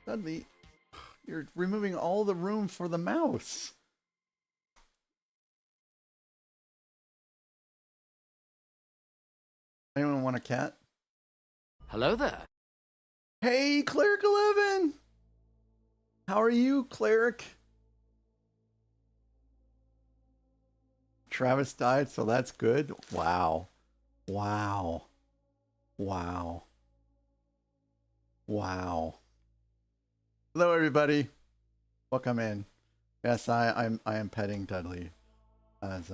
Dudley, you're removing all the room for the mouse. Anyone want a cat? Hello there. Hey, Cleric 11. How are you, Cleric? Travis died, so that's good. Wow. Wow. Wow. Wow. Hello, everybody. Welcome in. Yes, I am petting Dudley, as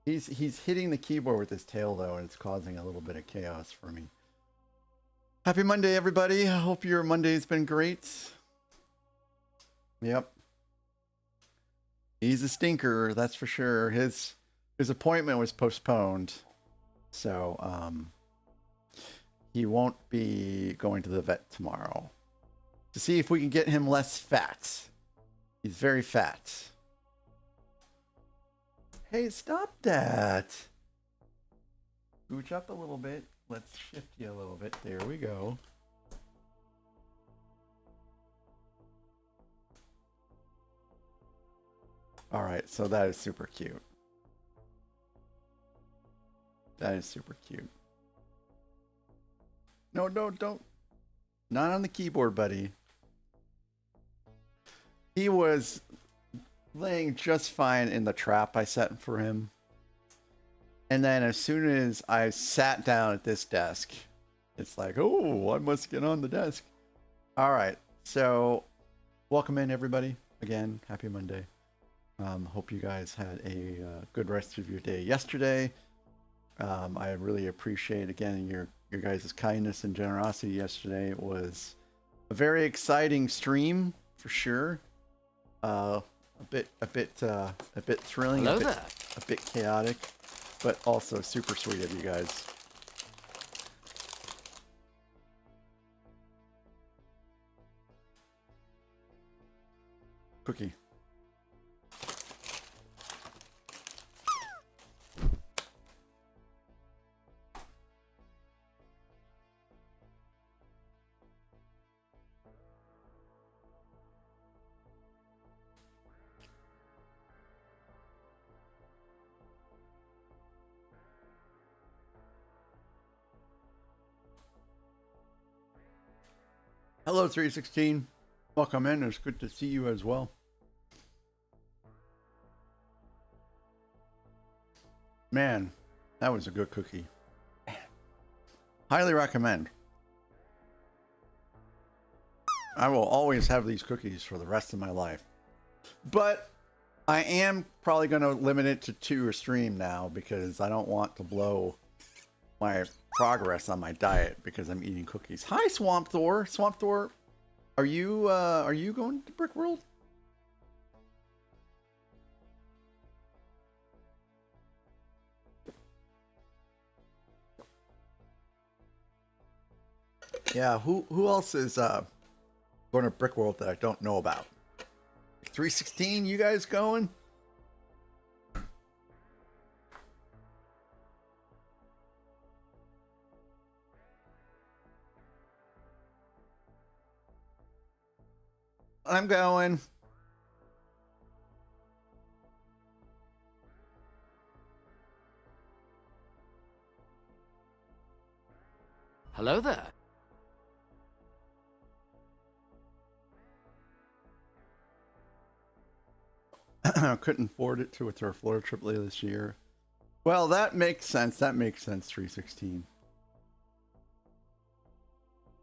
he's hitting the keyboard with his tail though, and it's causing a little bit of chaos for me. Happy Monday, everybody. I hope your Monday's been great. Yep. He's a stinker, that's for sure. His appointment was postponed, so he won't be going to the vet tomorrow to see if we can get him less fat. He's very fat. Hey, stop that. Gooch up a little bit. Let's shift you a little bit. There we go. All right, so that is super cute. That is super cute. No, don't. Not on the keyboard, buddy. He was laying just fine in the trap I set for him. And then as soon as I sat down at this desk, it's like, oh, I must get on the desk. All right, so welcome in, everybody. Again, happy Monday. Hope you guys had a good rest of your day yesterday. I really appreciate, again, your guys' kindness and generosity yesterday. It was a very exciting stream, for sure. A bit thrilling, Hello a bit chaotic, but also super sweet of you guys. Cookie. Hello, 316. Welcome in. It's good to see you as well. Man, that was a good cookie. Highly recommend. I will always have these cookies for the rest of my life. But I am probably going to limit it to 2 a stream now because I don't want to blow my progress on my diet because I'm eating cookies. Hi, Swamp Thor. Swamp Thor, are you going to Brick World? Yeah, who else is going to Brick World that I don't know about? 316, you guys going? I'm going. Hello there. Couldn't afford it to our Florida trip later this year. Well, that makes sense. That makes sense, 316.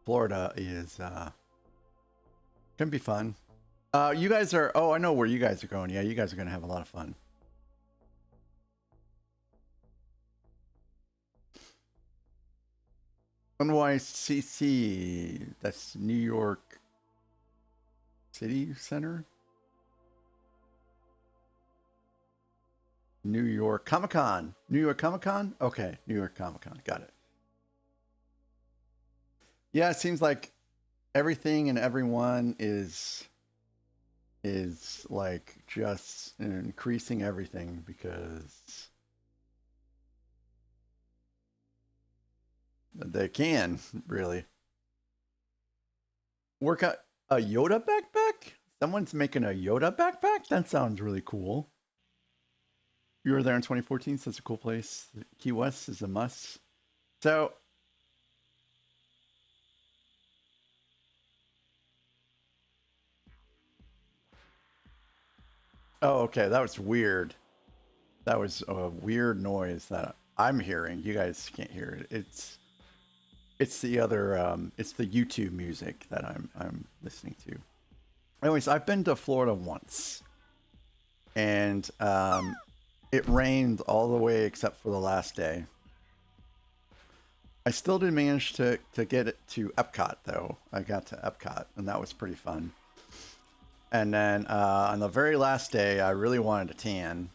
Florida is can be fun. You guys are, oh, I know where you guys are going. Yeah, you guys are going to have a lot of fun. NYCC, that's New York City Center? New York Comic-Con. New York Comic-Con? Okay, New York Comic-Con. Got it. Yeah, it seems like everything and everyone is like just increasing everything because they can really work out. A Yoda backpack? Someone's making a Yoda backpack? That sounds really cool. You were there in 2014, so it's a cool place. Key West is a must. So, oh, okay, that was weird. That was a weird noise that I'm hearing. You guys can't hear it. It's the other it's the YouTube music that I'm listening to. Anyways, I've been to Florida once, and it rained all the way except for the last day. I still did manage to get it to Epcot though. I got to Epcot, and that was pretty fun. And then on the very last day, I really wanted to tan.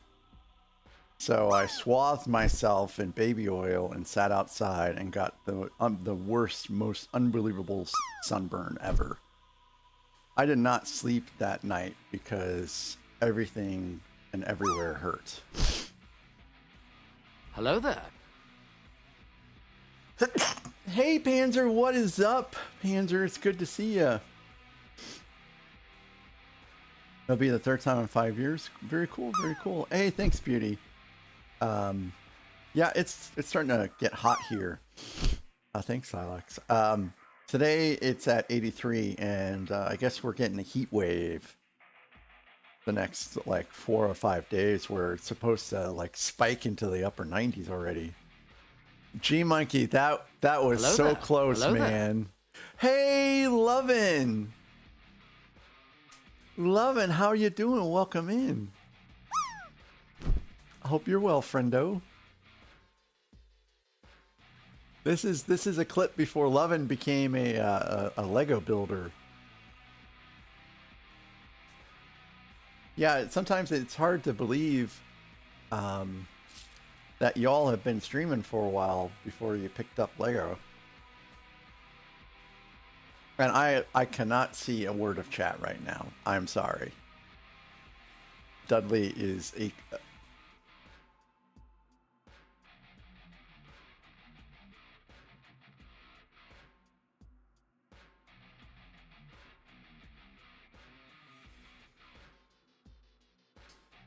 So I swathed myself in baby oil and sat outside and got the worst, most unbelievable sunburn ever. I did not sleep that night because everything and everywhere hurt. Hello there. Hey Panzer, what is up? Panzer, it's good to see you. It'll be the third time in 5 years. Very cool, very cool. Hey, thanks, Beauty. Yeah, it's starting to get hot here. Thanks, Alex. Today it's at 83, and I guess we're getting a heat wave the next like 4 or 5 days, where it's supposed to like spike into the upper 90s already. G Monkey, that was Hello so there. close, Hello man. Hey, Lovin'. Lovin', how are you doing? Welcome in. I hope you're well, friendo. This is a clip before Lovin became a Lego builder. Yeah, sometimes it's hard to believe that y'all have been streaming for a while before you picked up Lego. And I cannot see a word of chat right now. I'm sorry. Dudley is a...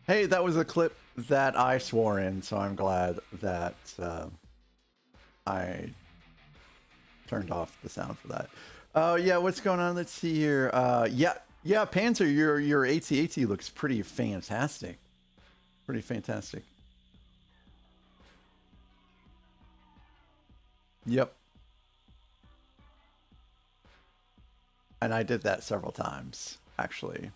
Hey, that was a clip that I swore in, so I'm glad that I turned off the sound for that. Oh, yeah, what's going on? Let's see here. Yeah, Panzer, your AT-AT looks pretty fantastic. Pretty fantastic. Yep. And I did that several times, actually.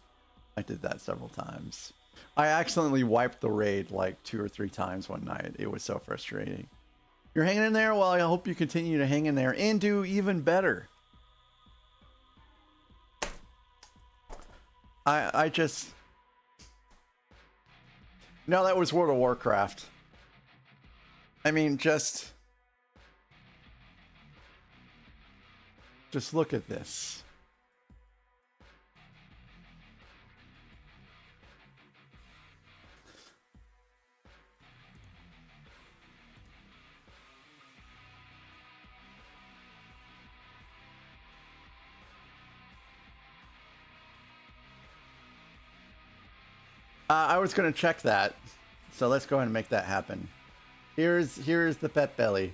I did that several times. I accidentally wiped the raid like 2 or 3 times one night. It was so frustrating. You're hanging in there? Well, I hope you continue to hang in there and do even better. I just... No, that was World of Warcraft. I mean, just look at this. I was going to check that, so let's go ahead and make that happen. Here's the pet belly.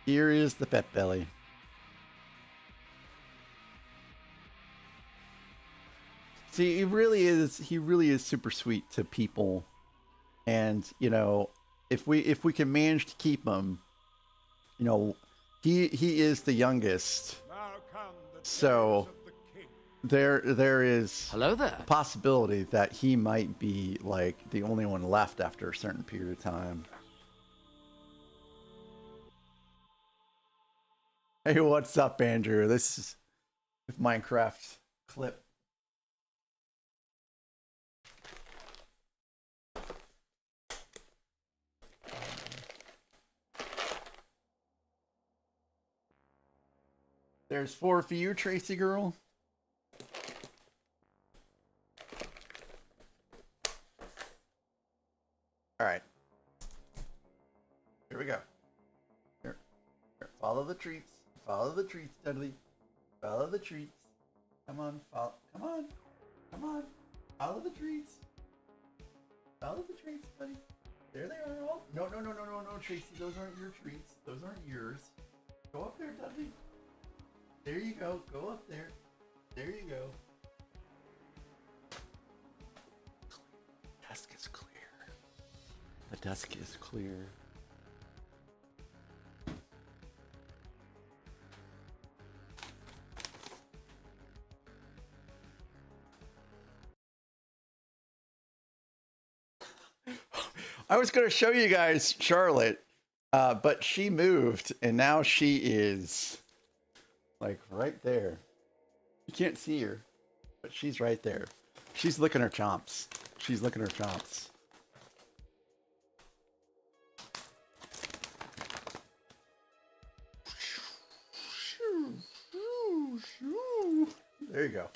Here is the pet belly. See, he really is super sweet to people, and you know, if we can manage to keep him, you know, he is the youngest, so there is Hello there. a possibility that he might be like the only one left after a certain period of time. Hey, what's up, Andrew? This is Minecraft clip. There's 4 for you, Tracy girl. All right. Here we go. Here. Follow the treats. Follow the treats, Dudley. Follow the treats. Come on, follow. Come on. Come on. Follow the trees. Follow the trees, buddy. There they are all. No, Tracy. Those aren't your treats. Those aren't yours. Go up there, Dudley. There you go. Go up there. There you go. The desk is clear. The desk is clear. I was going to show you guys Charlotte, but she moved, and now she is like right there. You can't see her, but she's right there. She's licking her chomps. She's licking her chomps. There you go.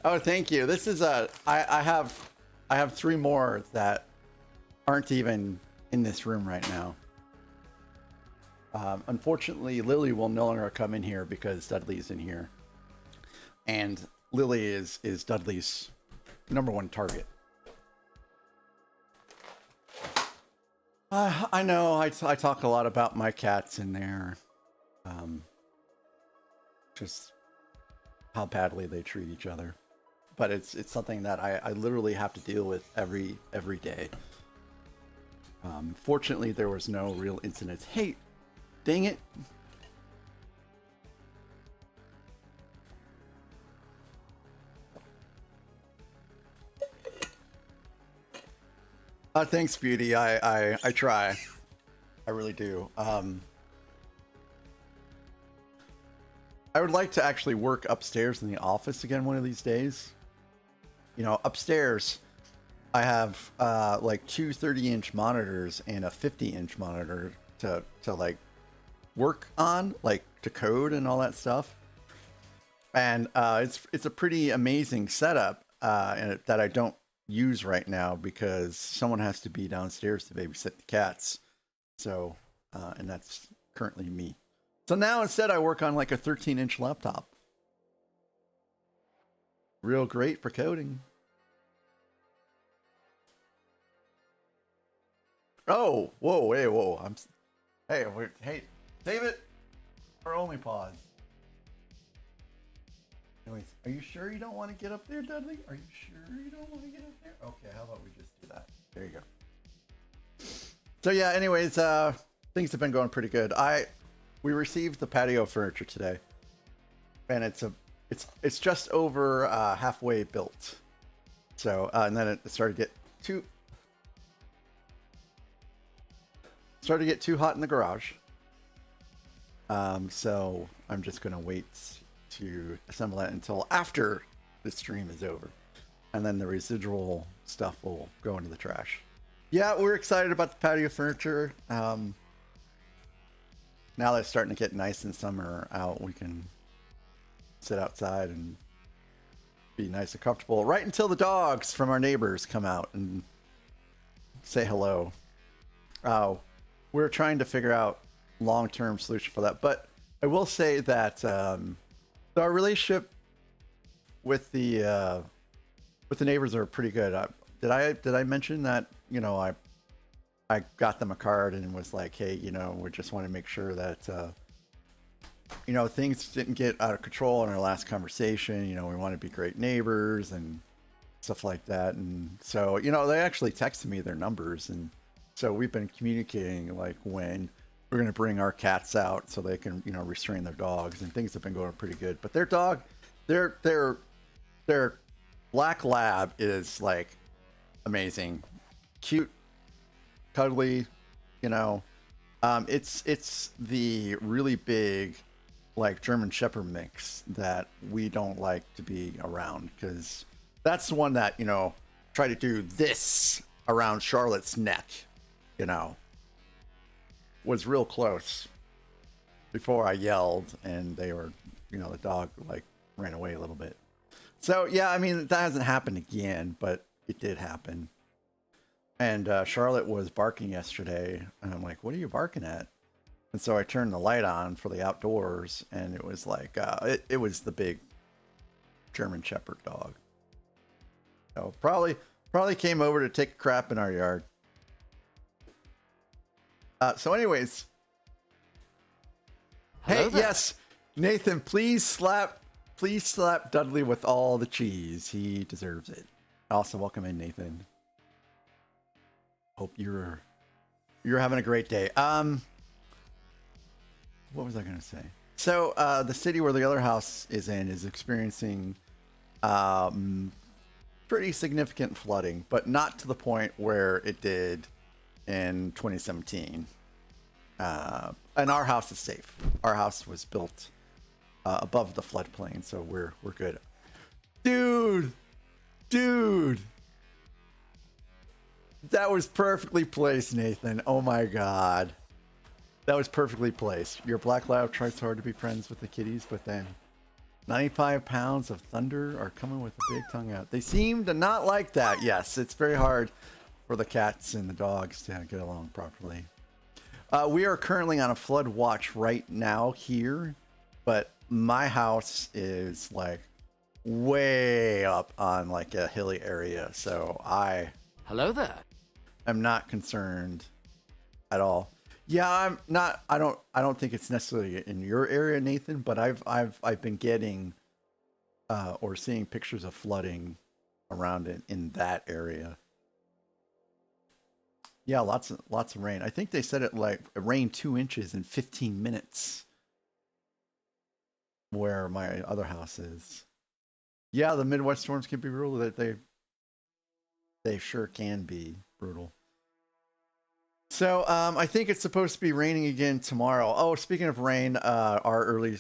Oh, thank you. This is I have 3 more that aren't even in this room right now. Unfortunately, Lily will no longer come in here because Dudley's in here, and Lily is Dudley's #1 target. I know. I talk a lot about my cats in there. Just how badly they treat each other. But it's something that I literally have to deal with every day. Fortunately, there was no real incidents. Hey, dang it! Thanks, Beauty. I try. I really do. I would like to actually work upstairs in the office again one of these days. You know, upstairs, I have like 2 30-inch monitors and a 50-inch monitor to like work on, like to code and all that stuff. And it's a pretty amazing setup that I don't use right now because someone has to be downstairs to babysit the cats. So, and that's currently me. So now instead I work on like a 13-inch laptop. Real great for coding. Oh, whoa, hey, whoa. Hey, save it for only pause. Anyways, are you sure you don't want to get up there, Dudley? Are you sure you don't want to get up there? Okay, how about we just do that? There you go. So yeah, anyways, things have been going pretty good. We received the patio furniture today, and it's just over halfway built. So and then it started to get too hot in the garage. So I'm just gonna wait to assemble that until after the stream is over, and then the residual stuff will go into the trash. Yeah, we're excited about the patio furniture. Now that it's starting to get nice and summer out, we can sit outside and be nice and comfortable right until the dogs from our neighbors come out and say hello. We're trying to figure out long-term solution for that, but I will say that our relationship with the neighbors are pretty good. Did I mention that, you know, I got them a card and was like, hey, you know, we just want to make sure that, you know, things didn't get out of control in our last conversation. You know, we want to be great neighbors and stuff like that. And so, you know, they actually texted me their numbers. And so we've been communicating like when we're going to bring our cats out so they can, you know, restrain their dogs, and things have been going pretty good. But their dog, their black lab is like amazing, cute, cuddly, you know. It's the really big like German Shepherd mix that we don't like to be around, because that's the one that, you know, try to do this around Charlotte's neck, you know, was real close before I yelled and they were, you know, the dog like ran away a little bit. So yeah, I mean, that hasn't happened again, but it did happen. And Charlotte was barking yesterday, and I'm like, "What are you barking at?" And so I turned the light on for the outdoors, and it was like it was the big German Shepherd dog. So probably came over to take a crap in our yard. So anyways, Hello hey, there. yes, Nathan, please slap Dudley with all the cheese. He deserves it. Also, welcome in, Nathan. Hope you're having a great day. What was I gonna say? So the city where the other house is in is experiencing pretty significant flooding, but not to the point where it did in 2017. And our house is safe. Our house was built above the floodplain, so we're good. Dude, that was perfectly placed, Nathan. Oh my god, that was perfectly placed. Your black lab tries hard to be friends with the kitties, but then 95 pounds of thunder are coming with a big tongue out. They seem to not like that. Yes, it's very hard for the cats and the dogs to get along properly. We are currently on a flood watch right now here, but my house is like way up on like a hilly area, so I Hello there. am not concerned at all. Yeah, I'm not. I don't think it's necessarily in your area, Nathan, but I've been getting or seeing pictures of flooding around in that area. Yeah, lots of rain. I think they said it rained 2 inches in 15 minutes where my other house is. Yeah, the Midwest storms can be brutal. They sure can be brutal. So I think it's supposed to be raining again tomorrow. Oh, speaking of rain, our early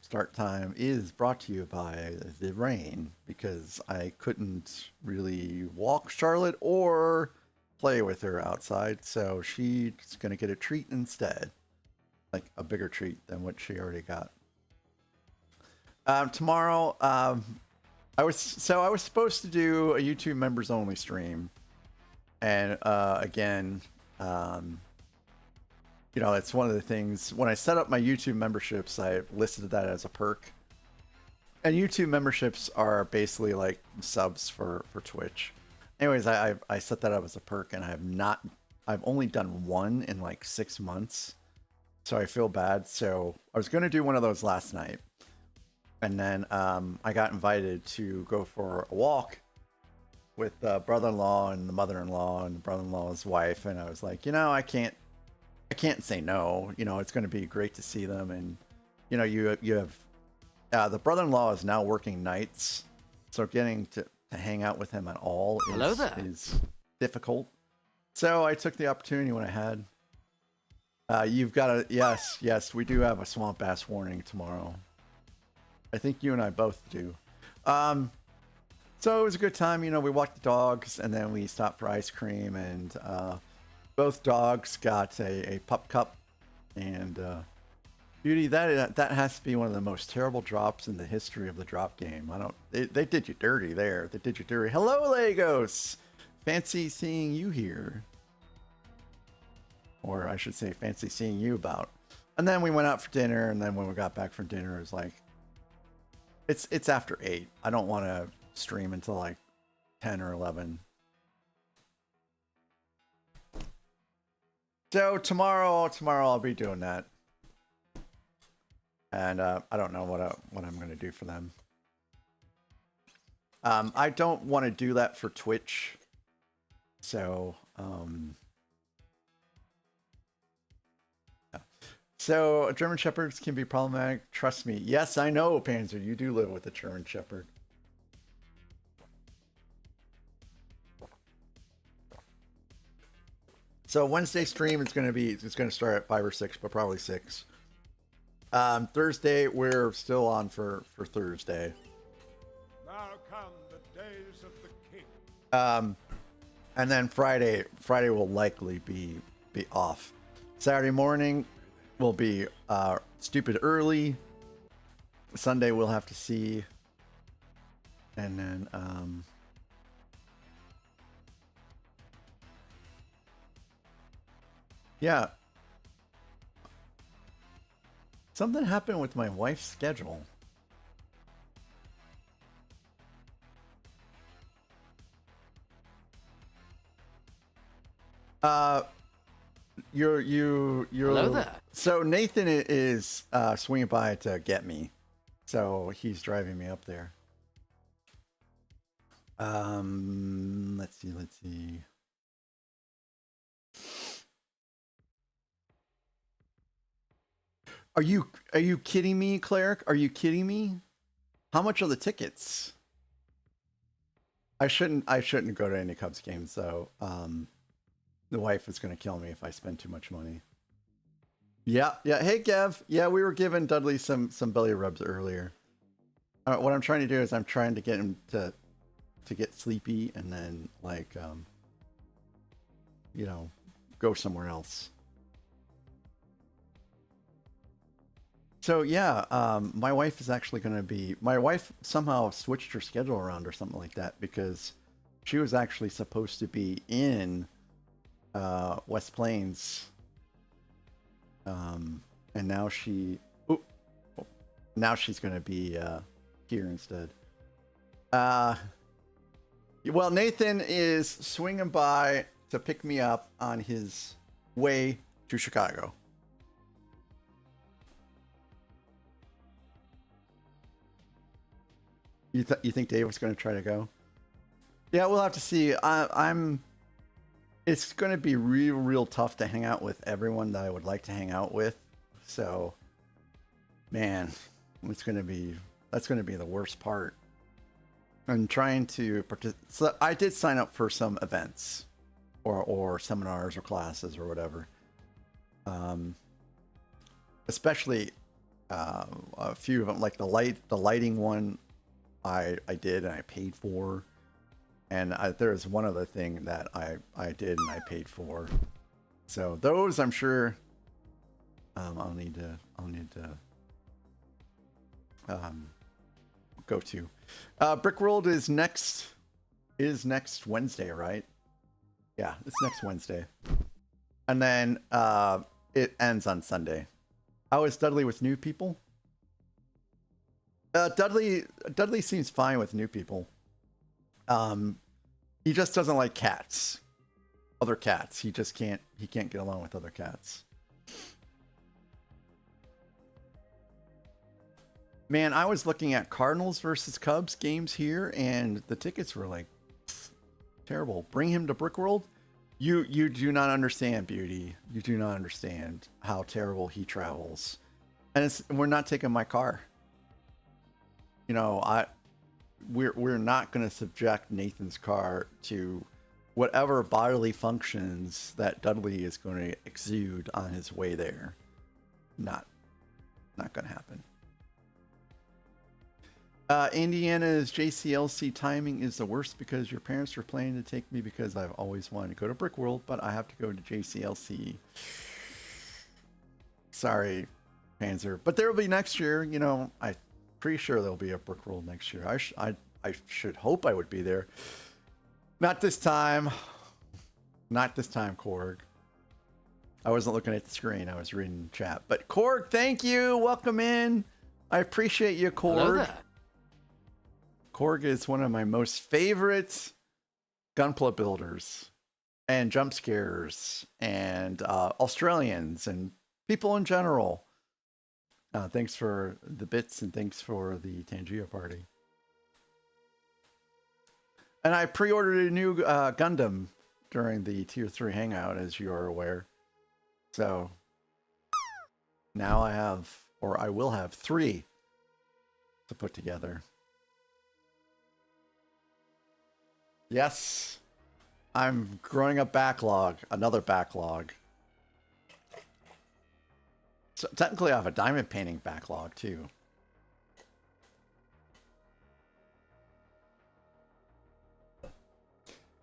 start time is brought to you by the rain because I couldn't really walk Charlotte or play with her outside, so she's gonna get a treat instead, like a bigger treat than what she already got. Tomorrow, I was supposed to do a YouTube members only stream, and again, you know, it's one of the things when I set up my YouTube memberships, I listed that as a perk. And YouTube memberships are basically like subs for Twitch. Anyways, I set that up as a perk, and I've only done one in like 6 months, so I feel bad. So I was gonna do one of those last night, and then I got invited to go for a walk with the brother-in-law and the mother-in-law and the brother-in-law's wife, and I was like, you know, I can't say no. You know, it's going to be great to see them, and you know, you have the brother-in-law is now working nights, so getting to hang out with him at all is difficult. So I took the opportunity when I had. You've got a yes, we do have a swamp bass warning tomorrow. I think you and I both do. So it was a good time. You know, we walked the dogs, and then we stopped for ice cream, and both dogs got a pup cup. And Beauty, that has to be one of the most terrible drops in the history of the drop game. They did you dirty there. They did you dirty. Hello, Legos. Fancy seeing you here. Or I should say, fancy seeing you about. And then we went out for dinner, and then when we got back from dinner, it was like, it's after 8. I don't want to stream until like 10 or 11. So tomorrow I'll be doing that. And I don't know what I'm going to do for them. I don't want to do that for Twitch. So, yeah. So German Shepherds can be problematic. Trust me. Yes, I know, Panzer. You do live with a German Shepherd. So Wednesday stream is going to start at 5 or 6, but probably 6. Thursday we're still on for Thursday. Now come the days of the king. And then Friday will likely be off. Saturday morning will be stupid early. Sunday we'll have to see. And then Yeah. Something happened with my wife's schedule. You're Hello there. So Nathan is swinging by to get me, so he's driving me up there. Let's see. Are you kidding me, Cleric? Are you kidding me? How much are the tickets? I shouldn't go to any Cubs games, so the wife is gonna kill me if I spend too much money. Yeah. Hey, Gav. Yeah, we were giving Dudley some belly rubs earlier. What I'm trying to do is I'm trying to get him to get sleepy and then like you know, go somewhere else. So yeah, my wife is actually going to be. My wife somehow switched her schedule around or something like that because she was actually supposed to be in West Plains, and now now she's going to be here instead. Well, Nathan is swinging by to pick me up on his way to Chicago. You think Dave was going to try to go? Yeah, we'll have to see. It's going to be real tough to hang out with everyone that I would like to hang out with. So, man, that's going to be the worst part. I'm trying to so I did sign up for some events or seminars or classes or whatever. Especially a few of them, like the lighting one. I did and I paid for, and there's one other thing that I did and I paid for. So those I'm sure I'll need to go to. Brickworld is next Wednesday, right? Yeah, it's next Wednesday, and then it ends on Sunday. How is Dudley with new people? Dudley seems fine with new people. He just doesn't like cats. Other cats. He can't get along with other cats. Man, I was looking at Cardinals versus Cubs games here, and the tickets were like terrible. Bring him to Brickworld? You do not understand, Beauty. You do not understand how terrible he travels. And we're not taking my car. You know, we're not going to subject Nathan's car to whatever bodily functions that Dudley is going to exude on his way there. Not going to happen. Indiana's JCLC timing is the worst because your parents were planning to take me because I've always wanted to go to Brickworld, but I have to go to JCLC. Sorry, Panzer. But there will be next year. You know, I'm pretty sure there'll be a Brickworld next year. I should hope I would be there. Not this time. Not this time, Korg. I wasn't looking at the screen. I was reading chat. But Korg, thank you. Welcome in. I appreciate you, Korg. Hello there. Korg is one of my most favorite gunpla builders and jump scares and Australians and people in general. Thanks for the bits and thanks for the Tangia party. And I pre-ordered a new Gundam during the Tier 3 hangout, as you are aware. So now I will have 3 to put together. Yes, I'm growing a backlog, another backlog. So technically I have a diamond painting backlog too. Your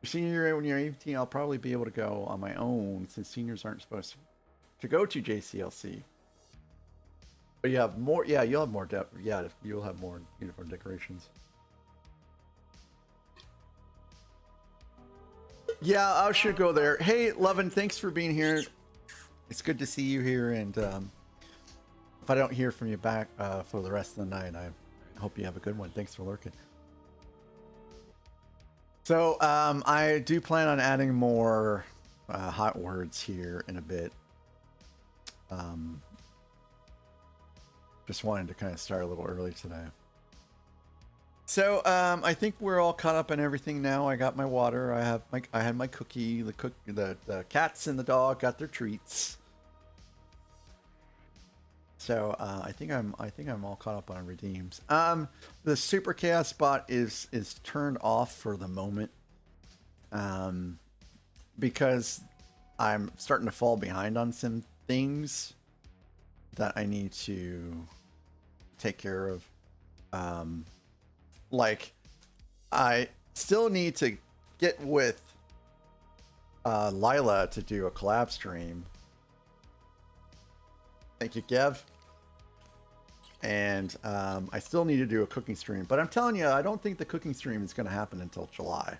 senior year when you're 18, I'll probably be able to go on my own since seniors aren't supposed to go to JCLC. But you have more, yeah, you'll have more, yeah, you'll have more uniform decorations. Yeah, I should go there. Hey, Levin, thanks for being here. It's good to see you here, and if I don't hear from you back for the rest of the night, I hope you have a good one. Thanks for lurking. So I do plan on adding more hot words here in a bit. Just wanted to kind of start a little early today. So I think we're all caught up on everything now. I got my water. I had my cookie. The cats and the dog got their treats. So I think I'm all caught up on redeems. The Super Chaos bot is turned off for the moment. Because I'm starting to fall behind on some things that I need to take care of. Like, I still need to get with Lila to do a collab stream. Thank you, Gev. And I still need to do a cooking stream. But I'm telling you, I don't think the cooking stream is going to happen until July.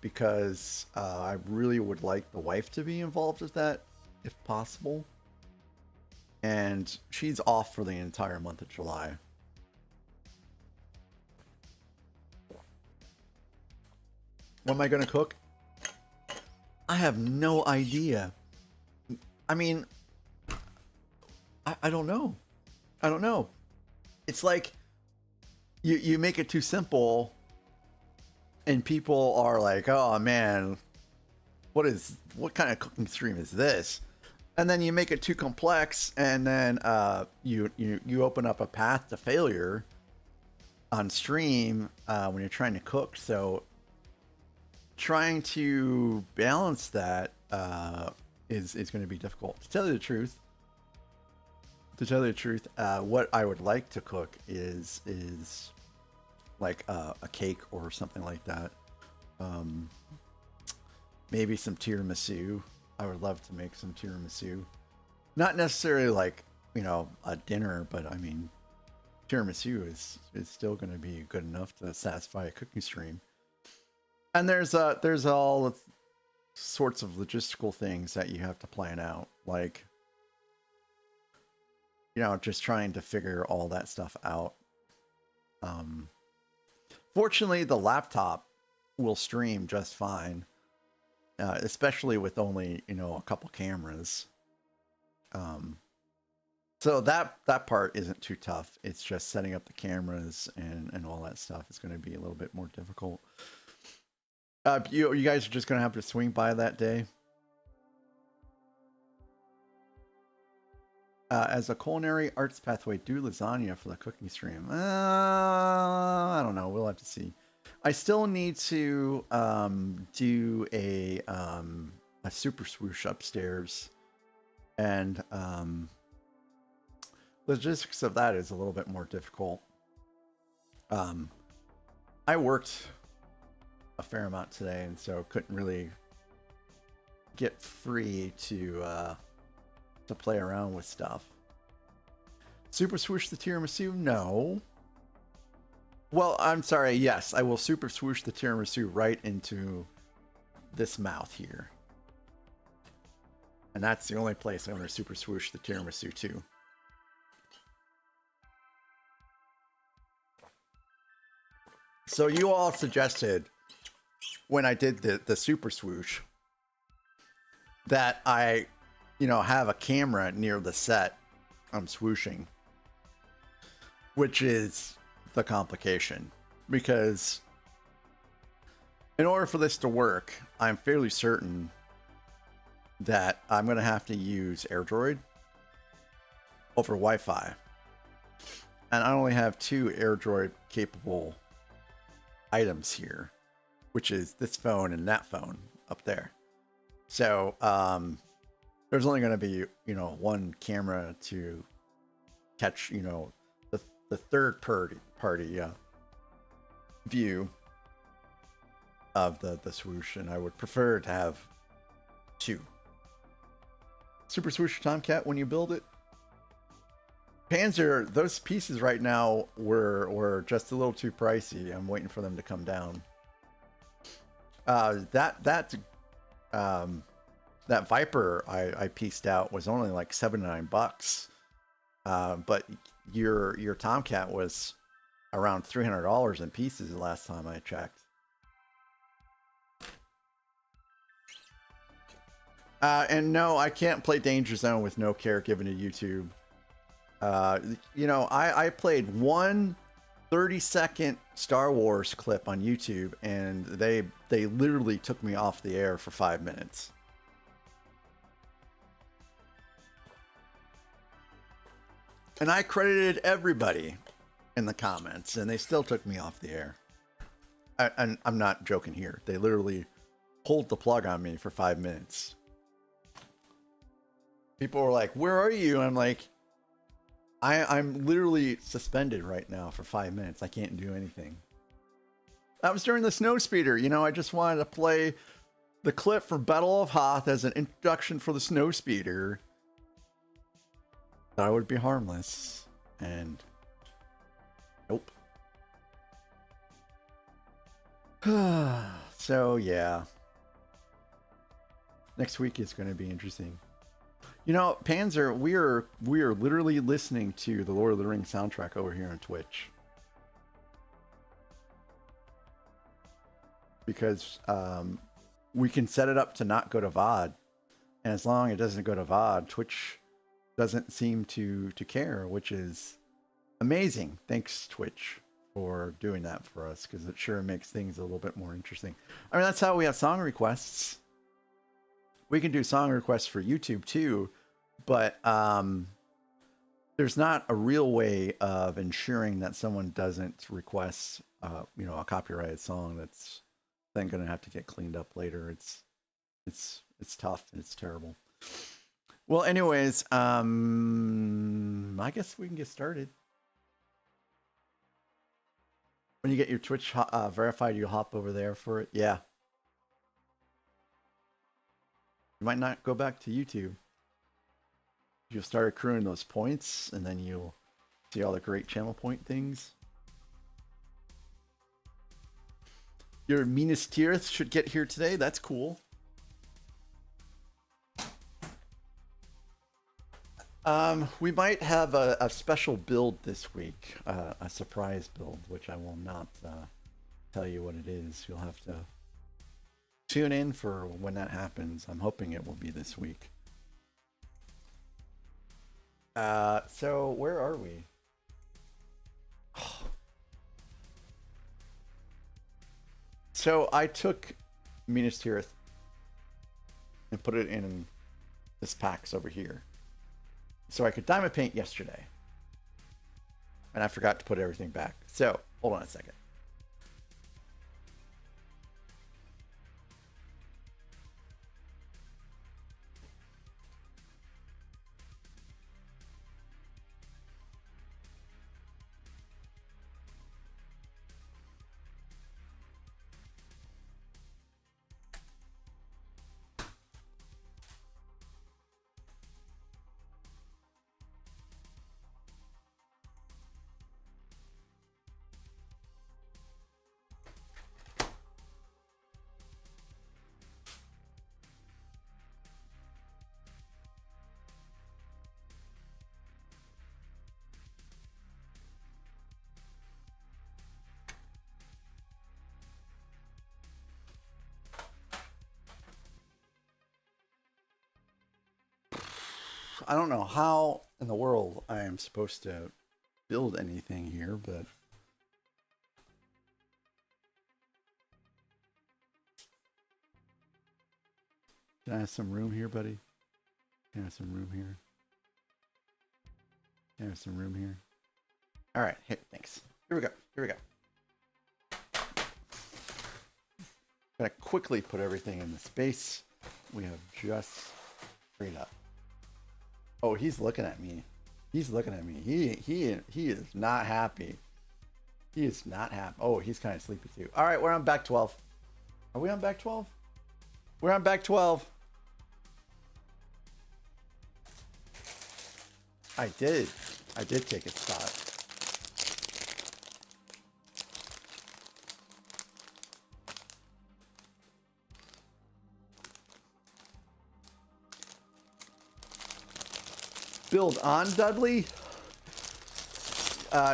Because I really would like the wife to be involved with that, if possible. And she's off for the entire month of July. What am I going to cook? I have no idea. I mean, I don't know. I don't know. It's like you make it too simple and people are like, oh man, what kind of cooking stream is this? And then you make it too complex, and then you open up a path to failure on stream when you're trying to cook. So trying to balance that is going to be difficult. To tell you the truth, what I would like to cook is like a cake or something like that. Maybe some tiramisu. I would love to make some tiramisu. Not necessarily like, you know, a dinner, but I mean, tiramisu is still going to be good enough to satisfy a cooking stream. And there's all sorts of logistical things that you have to plan out, like, you know, just trying to figure all that stuff out. Fortunately, the laptop will stream just fine, especially with only, you know, a couple cameras. So that part isn't too tough. It's just setting up the cameras and all that stuff is going to be a little bit more difficult. You guys are just going to have to swing by that day. As a culinary arts pathway, do lasagna for the cooking stream. I don't know. We'll have to see. I still need to do a super swoosh upstairs, and logistics of that is a little bit more difficult. I worked a fair amount today, and so couldn't really get free to play around with stuff. Super swoosh the tiramisu? No. Well, I'm sorry. Yes, I will super swoosh the tiramisu right into this mouth here. And that's the only place I'm going to super swoosh the tiramisu to. So you all suggested when I did the super swoosh that I, you know, have a camera near the set I'm swooshing, which is the complication, because in order for this to work, I'm fairly certain that I'm going to have to use AirDroid over Wi-Fi, and I only have 2 AirDroid capable items here, which is this phone and that phone up there. So there's only going to be, you know, one camera to catch, you know, the third party view of the swoosh, and I would prefer to have 2. Super swoosh Tomcat when you build it. Panzer, those pieces right now were just a little too pricey. I'm waiting for them to come down. that Viper I pieced out was only like $79. But your Tomcat was around $300 in pieces the last time I checked. And no, I can't play Danger Zone with no care given to YouTube. You know, I played one 30-second Star Wars clip on YouTube, and they literally took me off the air for 5 minutes. And I credited everybody in the comments, and they still took me off the air. And I'm not joking here. They literally pulled the plug on me for 5 minutes. People were like, "Where are you?" And I'm like, I'm literally suspended right now for 5 minutes. I can't do anything. That was during the Snowspeeder. You know, I just wanted to play the clip from Battle of Hoth as an introduction for the Snowspeeder. That would be harmless. And nope. So yeah. Next week is going to be interesting. You know, Panzer, we are literally listening to the Lord of the Rings soundtrack over here on Twitch. Because we can set it up to not go to VOD. And as long as it doesn't go to VOD, Twitch doesn't seem to care, which is amazing. Thanks, Twitch, for doing that for us, because it sure makes things a little bit more interesting. I mean, that's how we have song requests. We can do song requests for YouTube too, but there's not a real way of ensuring that someone doesn't request, you know, a copyrighted song that's then going to have to get cleaned up later. It's tough and it's terrible. Well, anyways, I guess we can get started. When you get your Twitch verified, you hop over there for it. Yeah. You might not go back to YouTube. You'll start accruing those points, and then you'll see all the great channel point things. Your Minas Tirith should get here today. That's cool. We might have a special build this week, a surprise build, which I will not tell you what it is. You'll have to tune in for when that happens. I'm hoping it will be this week. So where are we? So I took Minas Tirith and put it in this packs over here, so I could diamond paint yesterday, and I forgot to put everything back. So hold on a second. I don't know how in the world I am supposed to build anything here, but can I have some room here, buddy? Can I have some room here? Can I have some room here? All right, hey, thanks. Here we go. Here we go. Gonna quickly put everything in the space we have just freed up. Oh, he's looking at me. He's looking at me. He is not happy. He is not happy. Oh, he's kind of sleepy too. All right, we're on back 12. Are we on back 12? We're on back 12. I did take a spot. build on Dudley,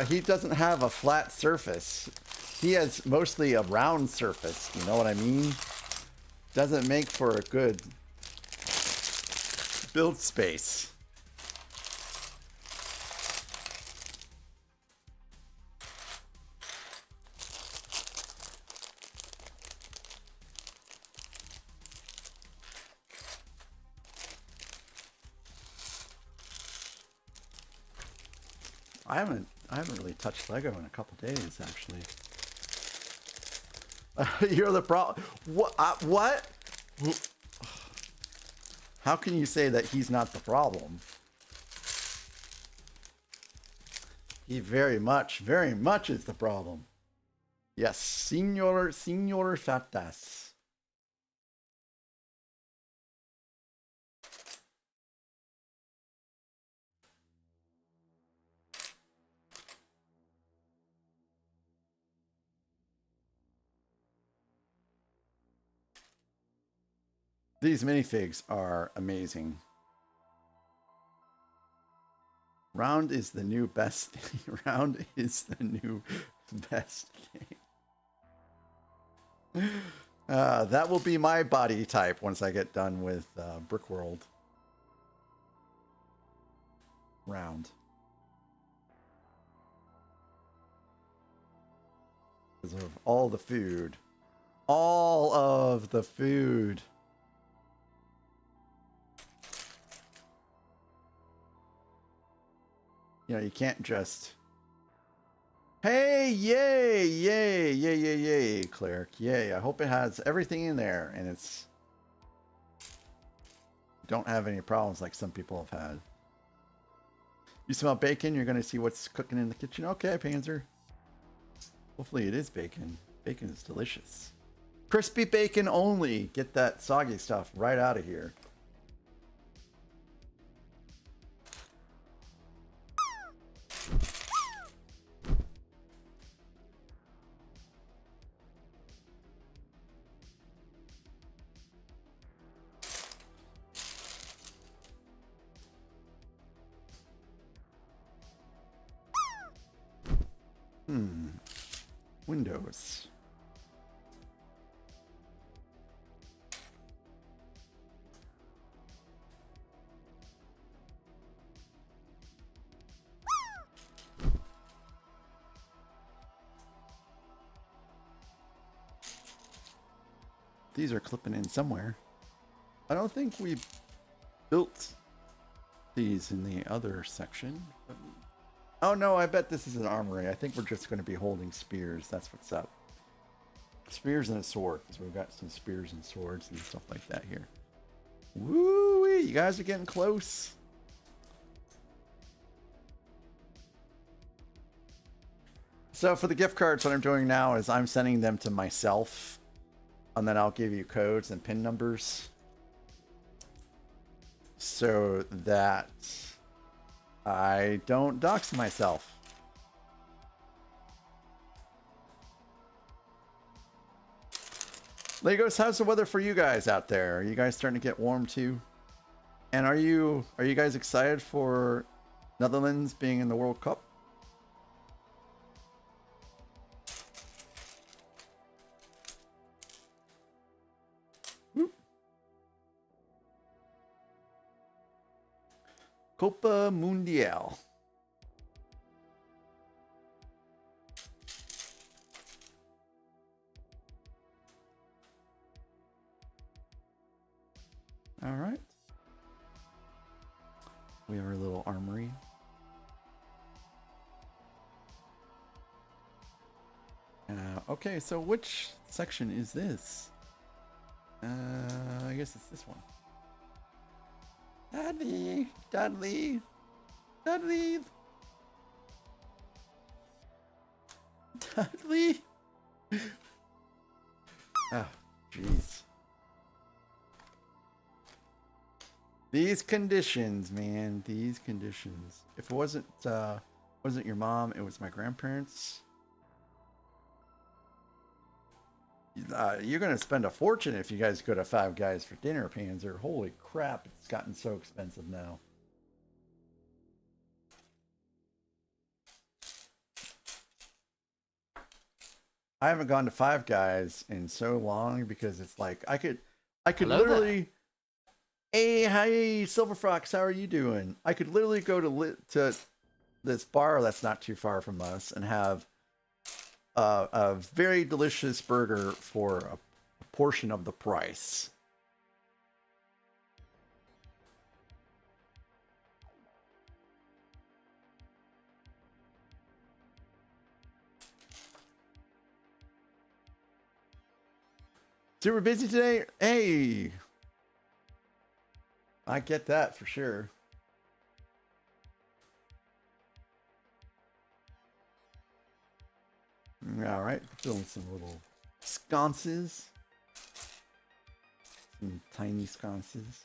he doesn't have a flat surface. He has mostly a round surface. You know what I mean? Doesn't make for a good build space. I haven't really touched Lego in a couple days, actually. You're the problem. What? What? How can you say that he's not the problem? He very much is the problem. Yes, Signor Fatas. These minifigs are amazing. Round is the new best. Round is the new best game. That will be my body type once I get done with Brickworld. Round. Because of all the food. All of the food. You know, you can't just... Hey, yay, yay, yay, yay, yay, Cleric. Yay, I hope it has everything in there and it's... Don't have any problems like some people have had. You smell bacon, you're going to see what's cooking in the kitchen. Okay, Panzer. Hopefully it is bacon. Bacon is delicious. Crispy bacon only. Get that soggy stuff right out of here. Windows. These are clipping in somewhere. I don't think we built these in the other section. Oh no, I bet this is an armory. I think we're just going to be holding spears. That's what's up. Spears and a sword. So we've got some spears and swords and stuff like that here. Woo! You guys are getting close. So for the gift cards, what I'm doing now is I'm sending them to myself. And then I'll give you codes and PIN numbers. So that I don't dox myself. Legos, how's the weather for you guys out there? Are you guys starting to get warm too? And are you guys excited for Netherlands being in the World Cup? Copa Mundial. All right. We have our little armory. Okay, so which section is this? I guess it's this one. Dudley, Dudley, Dudley, Dudley. Oh, jeez. These conditions, man. These conditions. If it wasn't your mom, it was my grandparents. You're gonna spend a fortune if you guys go to Five Guys for dinner, Panzer. Holy crap! It's gotten so expensive now. I haven't gone to Five Guys in so long because it's like I could Hello literally. Hey, hi, Silver Fox. How are you doing? I could literally go to this bar that's not too far from us and have a very delicious burger for a portion of the price. Super busy today? Hey, I get that for sure. All right, building some little sconces. Some tiny sconces.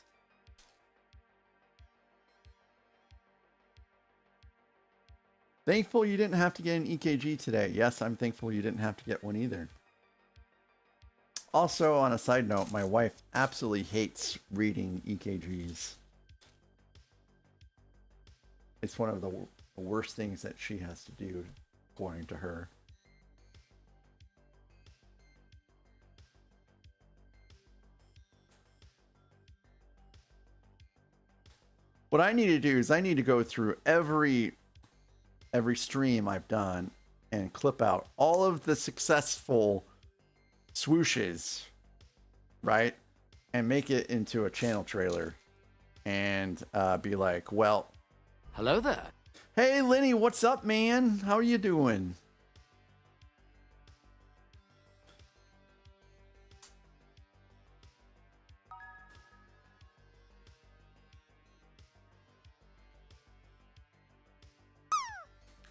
Thankful you didn't have to get an EKG today. Yes, I'm thankful you didn't have to get one either. Also, on a side note, my wife absolutely hates reading EKGs. It's one of the worst things that she has to do, according to her. What I need to do is I need to go through every stream I've done and clip out all of the successful swooshes, right? And make it into a channel trailer and be like, well, Hello there. hey, Lenny, what's up, man? How are you doing?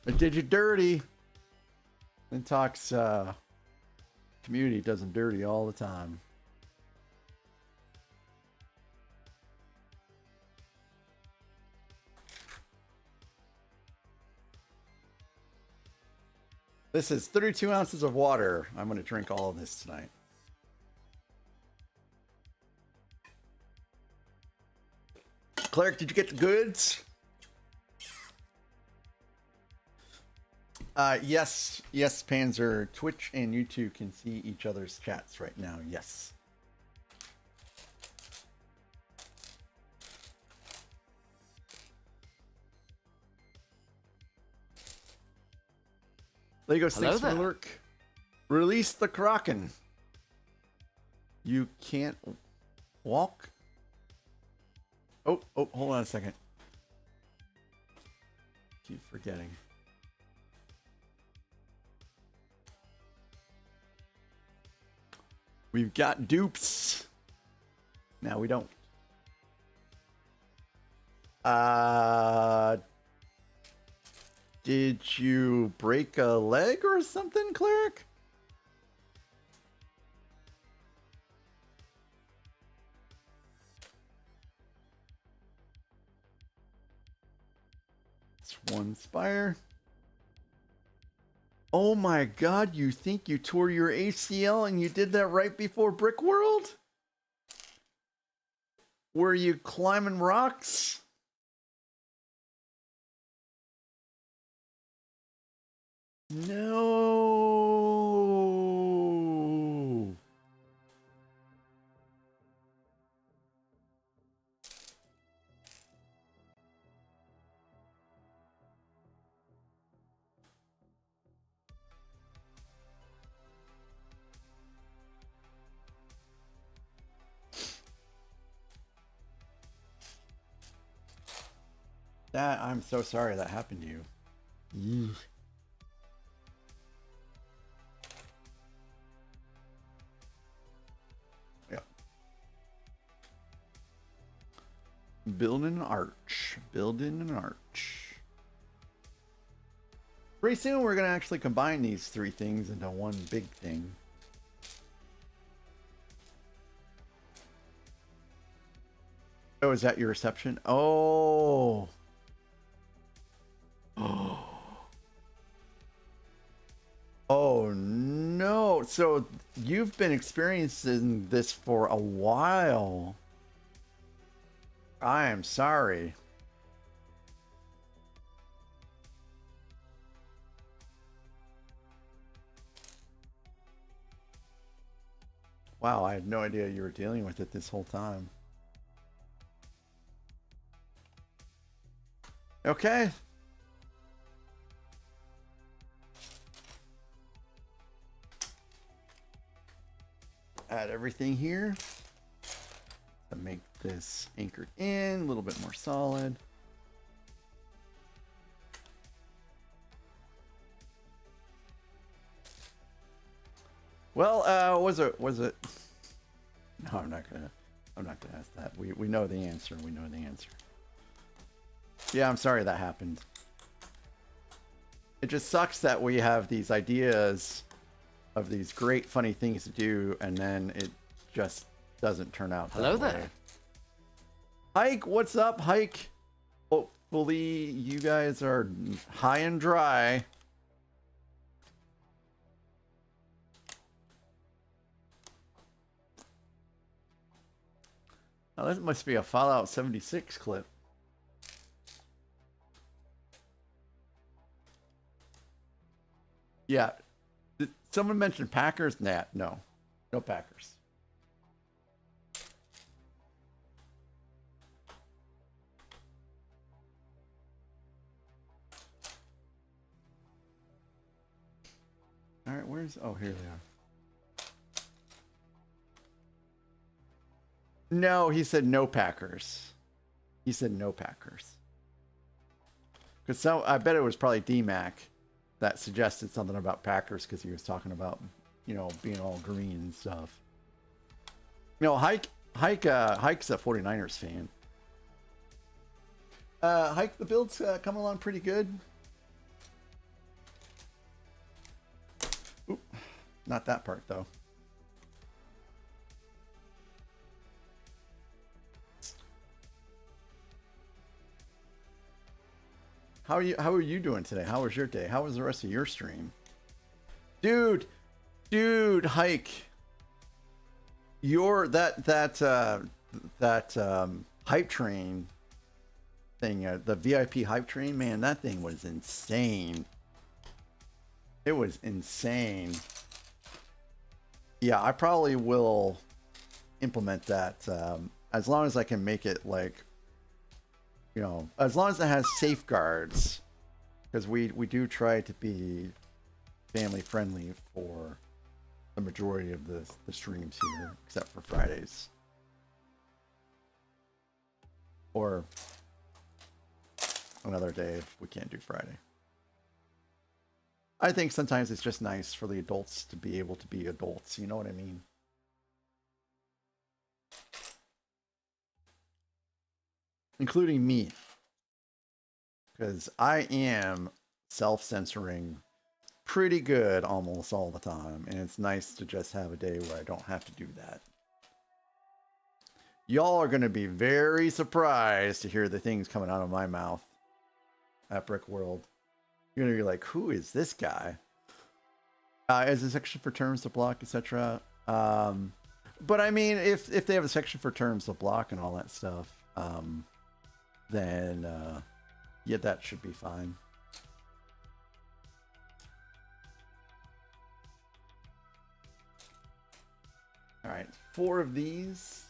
I did you dirty. Lintox community does them dirty all the time. This is 32 ounces of water. I'm going to drink all of this tonight. Cleric, did you get the goods? Yes, Panzer. Twitch and YouTube can see each other's chats right now. Yes. Lego Sticks for lurk. Release the Kraken. You can't walk. Oh, hold on a second. Keep forgetting. We've got dupes. Now we don't. Did you break a leg or something, Cleric? It's one spire. Oh my god, you think you tore your ACL and you did that right before Brick World? Were you climbing rocks? No. I'm so sorry that happened to you. Eesh. Yep. Building an arch. Building an arch. Pretty soon we're going to actually combine these three things into one big thing. Oh, is that your reception? Oh. Oh. Oh no. So you've been experiencing this for a while. I am sorry. Wow, I had no idea you were dealing with it this whole time. Okay. Add everything here to make this anchored in a little bit more solid. Well, was it? No, I'm not gonna ask that. We know the answer. We know the answer. Yeah, I'm sorry that happened. It just sucks that we have these ideas of these great funny things to do, and then it just doesn't turn out that way. Hello there. Hike, what's up, Hike? Hopefully you guys are high and dry. Now that must be a Fallout 76 clip. Yeah. Did someone mention Packers? Nah, no. No Packers. All right, where's... Oh, here they are. No, he said no Packers. He said no Packers. Because I bet it was probably D-Mac that suggested something about Packers because he was talking about, you know, being all green and stuff. You know, Hike's a 49ers fan. Hike, the build's coming along pretty good. Oop, not that part though. How are you doing today? How was your day? How was the rest of your stream? Dude, Hike. That hype train thing, the VIP hype train, man, that thing was insane. It was insane. Yeah, I probably will implement that as long as I can make it like, you know, as long as it has safeguards, because we do try to be family friendly for the majority of the streams here, except for Fridays. Or another day if we can't do Friday. I think sometimes it's just nice for the adults to be able to be adults, you know what I mean? Including me. Because I am self-censoring pretty good almost all the time. And it's nice to just have a day where I don't have to do that. Y'all are going to be very surprised to hear the things coming out of my mouth at Brick World. You're going to be like, who is this guy? As a section for terms to block, etc. But I mean, if they have a section for terms to block and all that stuff, then yeah, that should be fine. All right, 4 of these.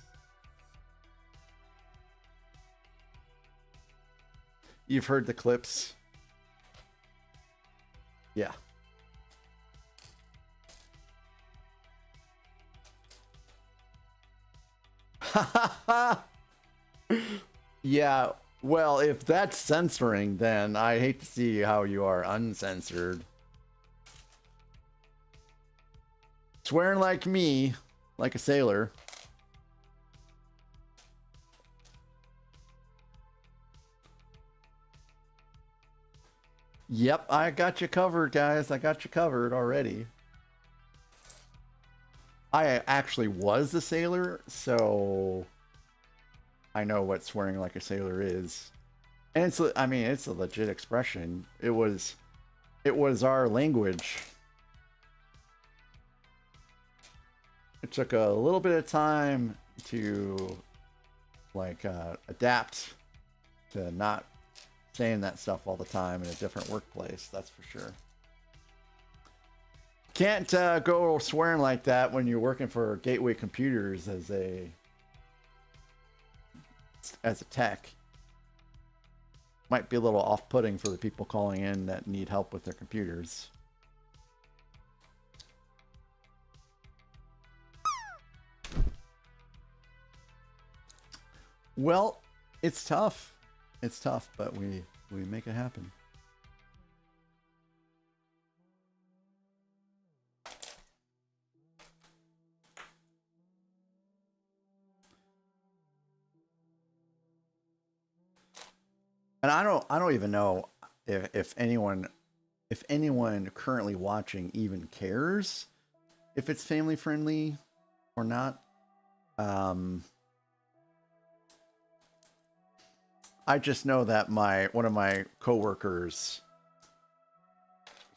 You've heard the clips. Yeah. Yeah, well, if that's censoring, then I hate to see how you are uncensored. Swearing like me, like a sailor. Yep, I got you covered, guys. I got you covered already. I actually was a sailor, so I know what swearing like a sailor is. And it's, I mean, it's a legit expression. It was our language. It took a little bit of time to like adapt to not saying that stuff all the time in a different workplace, that's for sure. Can't go swearing like that when you're working for Gateway Computers as a tech. Might be a little off-putting for the people calling in that need help with their computers. Well, it's tough. It's tough, but we make it happen. And I don't even know if anyone currently watching even cares if it's family friendly or not. I just know that one of my coworkers,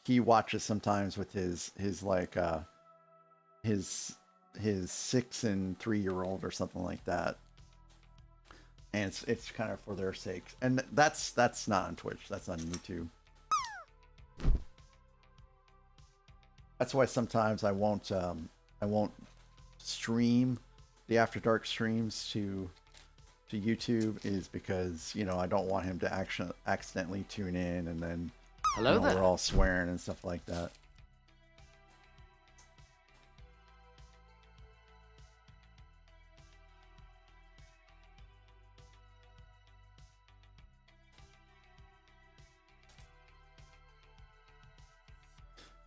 he watches sometimes with his 6 and 3-year-old or something like that. And it's kind of for their sakes. And that's not on Twitch. That's on YouTube. That's why sometimes I won't stream the After Dark streams to YouTube, is because, you know, I don't want him to accidentally tune in and then Hello there. we're all swearing and stuff like that.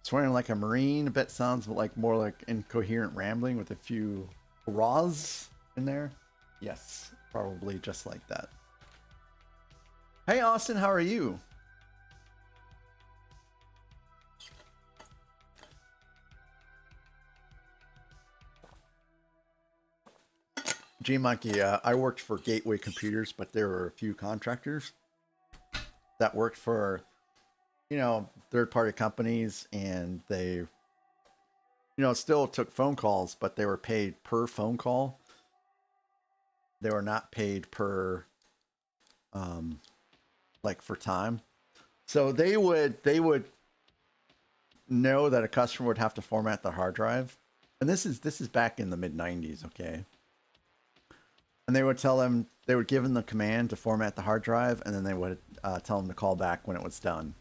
Swearing like a Marine, I bet sounds like more like incoherent rambling with a few rahs in there. Yes, probably just like that. Hey Austin, how are you? G-Monkey, I worked for Gateway Computers, but there were a few contractors that worked for, you know, third-party companies, and they, you know, still took phone calls, but they were paid per phone call. They were not paid per, like for time. So they would know that a customer would have to format the hard drive, and this is back in the mid-90s, okay? And they would tell them, they would give them the command to format the hard drive, and then they would tell them to call back when it was done.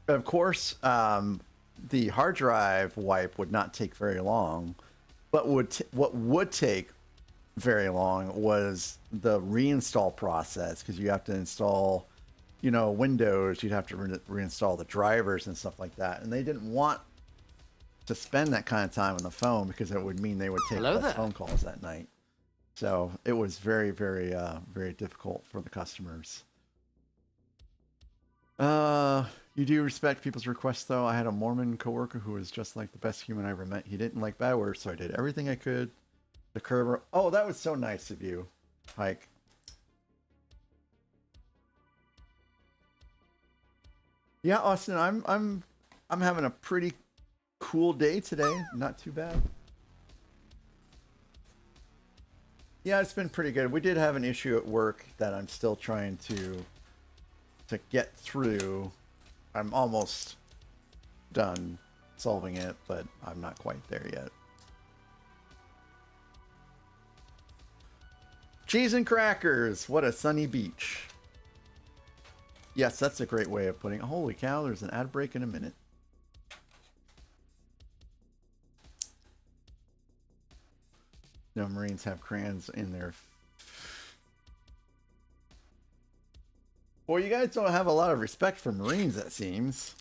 Of course, the hard drive wipe would not take very long, but what would take very long was the reinstall process, because you have to install, you know, Windows, you'd have to reinstall the drivers and stuff like that, and they didn't want to spend that kind of time on the phone because it would mean they would take less phone calls that night. So it was very, very, very difficult for the customers. You do respect people's requests, though. I had a Mormon coworker who was just like the best human I ever met. He didn't like bad words, so I did everything I could to curb her. Oh, that was so nice of you, Hike. Yeah, Austin, I'm having a pretty cool day today. Not too bad. Yeah, it's been pretty good. We did have an issue at work that I'm still trying to get through. I'm almost done solving it, but I'm not quite there yet. Cheese and crackers. What a sunny beach. Yes, that's a great way of putting it. Holy cow, there's an ad break in a minute. No, Marines have crayons in their... Well, you guys don't have a lot of respect for Marines, it seems.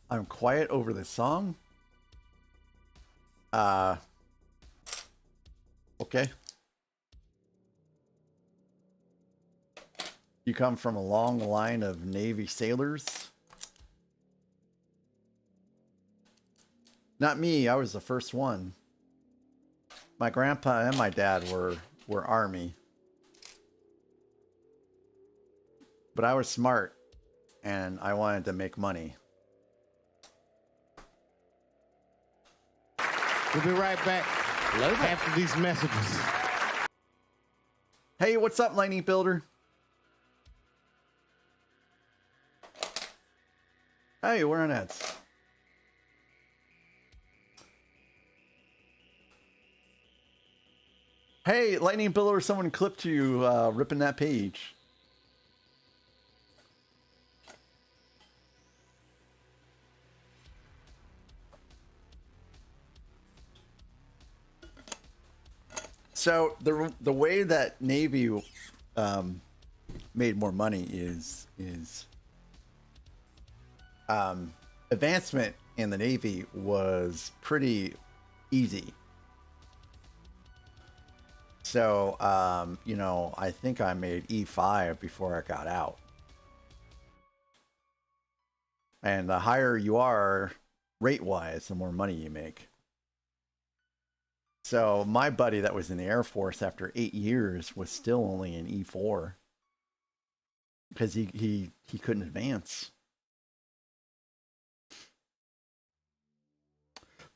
I'm quiet over this song. Okay. You come from a long line of Navy sailors. Not me, I was the first one. My grandpa and my dad were Army. But I was smart, and I wanted to make money. We'll be right back after these messages. Hey, what's up, Lightning Builder? Hey, we're on ads. Hey, Lightning Billow, someone clipped you ripping that page. So the way that Navy made more money is advancement in the Navy was pretty easy. So you know, I think I made E5 before I got out. And the higher you are rate-wise, the more money you make. So my buddy that was in the Air Force after 8 years was still only in E4 because he couldn't advance.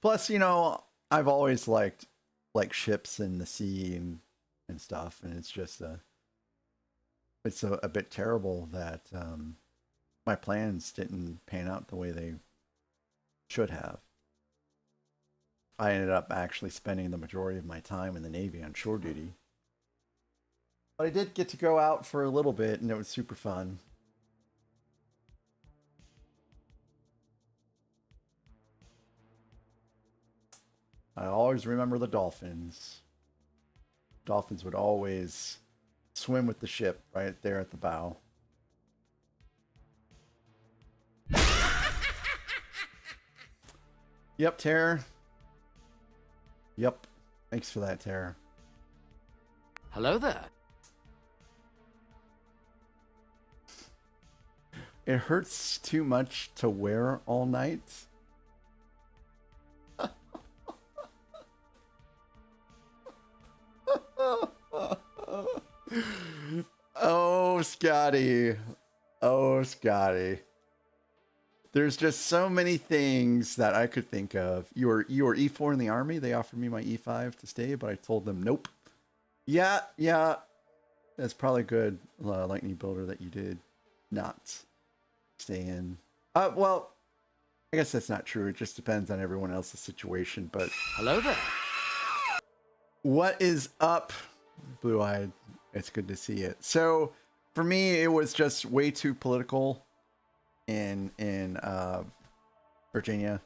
Plus, you know, I've always liked ships in the sea and stuff, and it's just it's a bit terrible that my plans didn't pan out the way they should have. I ended up actually spending the majority of my time in the Navy on shore duty. But I did get to go out for a little bit, and it was super fun. I always remember the dolphins. Dolphins would always swim with the ship right there at the bow. Yep, Terror. Yep. Thanks for that, Terror. Hello there. It hurts too much to wear all night. Oh, Scotty. Oh, Scotty. There's just so many things that I could think of. You were E4 in the Army. They offered me my E5 to stay, but I told them nope. Yeah. That's probably good, Lightning Builder, that you did not stay in. Well, I guess that's not true. It just depends on everyone else's situation, but... Hello there. What is up, Blue-Eyed? It's good to see it. So, for me, it was just way too political in Virginia,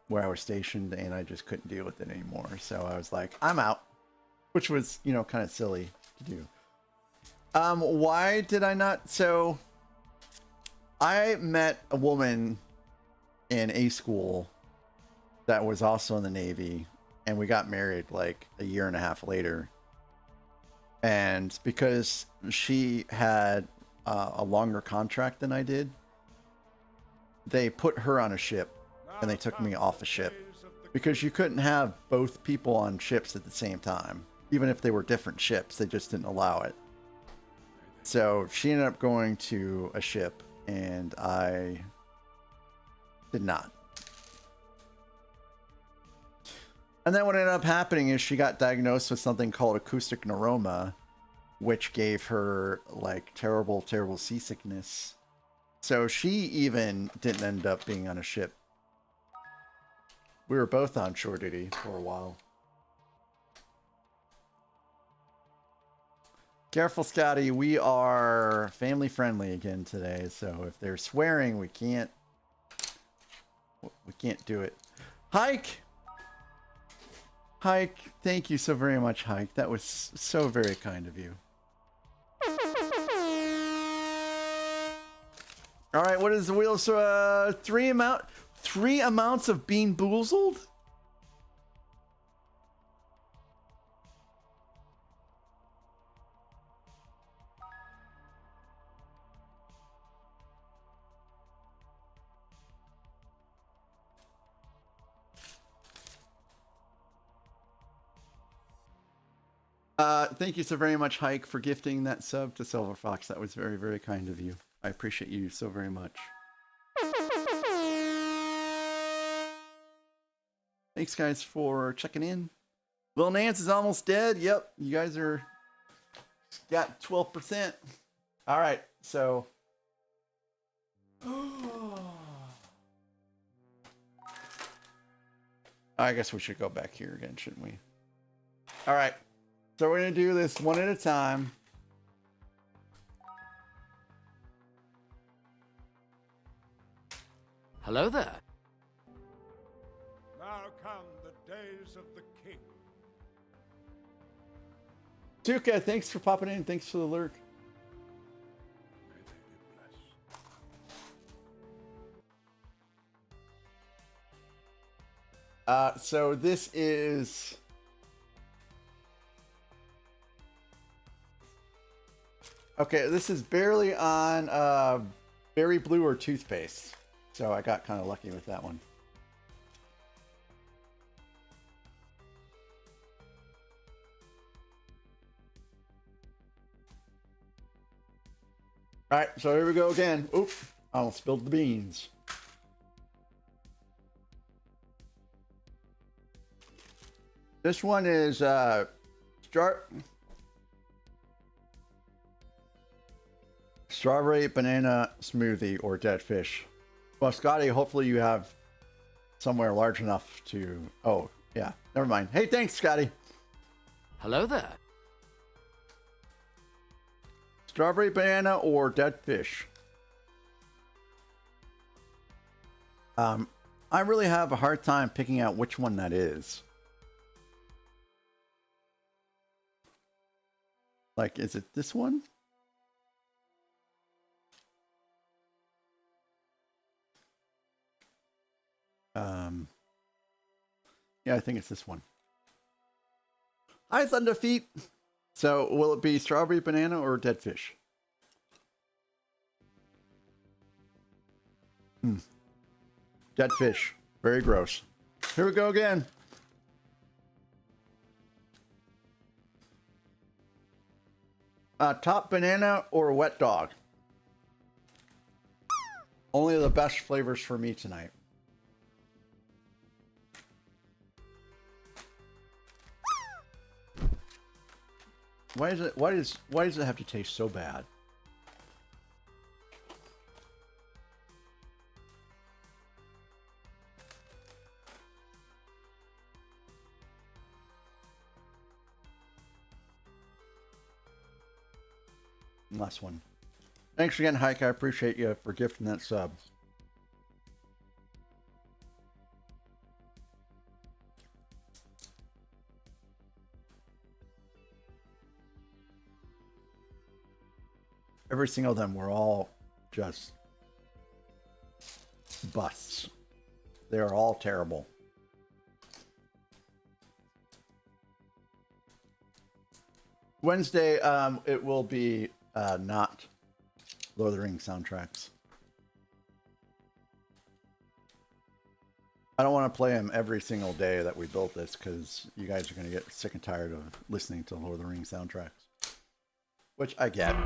where I was stationed, and I just couldn't deal with it anymore. So I was like, I'm out, which was, you know, kind of silly to do. Why did I not? So I met a woman in A school that was also in the Navy, and we got married like a year and a half later. And because she had a longer contract than I did, they put her on a ship and they took me off a ship because you couldn't have both people on ships at the same time. Even if they were different ships, they just didn't allow it. So she ended up going to a ship and I did not. And then what ended up happening is she got diagnosed with something called acoustic neuroma, which gave her like terrible seasickness. So she even didn't end up being on a ship. We were both on shore duty for a while. Careful, Scotty. We are family friendly again today. So if they're swearing, we can't do it. Hike! Hike, thank you so very much, Hike. That was so very kind of you. All right, what is the wheel? So, three amounts of Bean Boozled? Thank you so very much, Hike, for gifting that sub to Silver Fox. That was very, very kind of you. I appreciate you so very much. Thanks, guys, for checking in. Lil Nance is almost dead. Yep, you guys are got 12%. All right, so I guess we should go back here again, shouldn't we? All right. So we're going to do this one at a time. Hello there. Now come the days of the king. Tuka, thanks for popping in. Thanks for the lurk. May they be blessed. So this is... Okay, this is barely on Berry Blue or Toothpaste. So I got kind of lucky with that one. All right, so here we go again. Oop, I almost spilled the beans. This one is strawberry banana smoothie or dead fish. Well, Scotty, hopefully you have somewhere large enough to... Oh, yeah, never mind. Hey, thanks, Scotty. Hello there. Strawberry banana or dead fish? I really have a hard time picking out which one that is. Like, is it this one? Yeah, I think it's this one. Hi, Thunderfeet. So, will it be strawberry banana or dead fish? Dead fish. Very gross. Here we go again. Top banana or wet dog? Only the best flavors for me tonight. Why does it have to taste so bad? Last one. Thanks again, Hike. I appreciate you for gifting that sub. Every single of them were all just busts. They are all terrible. Wednesday, it will be not Lord of the Rings soundtracks. I don't want to play them every single day that we built this because you guys are going to get sick and tired of listening to Lord of the Rings soundtracks. Which I get.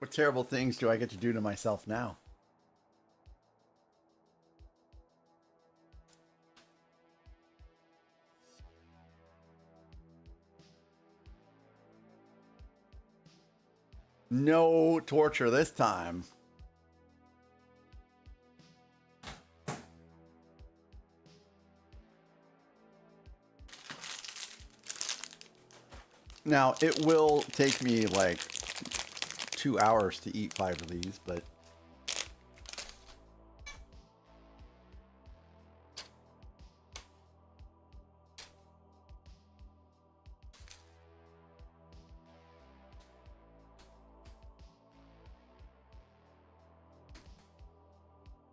What terrible things do I get to do to myself now? No torture this time. Now, it will take me like 2 hours to eat 5 of these, but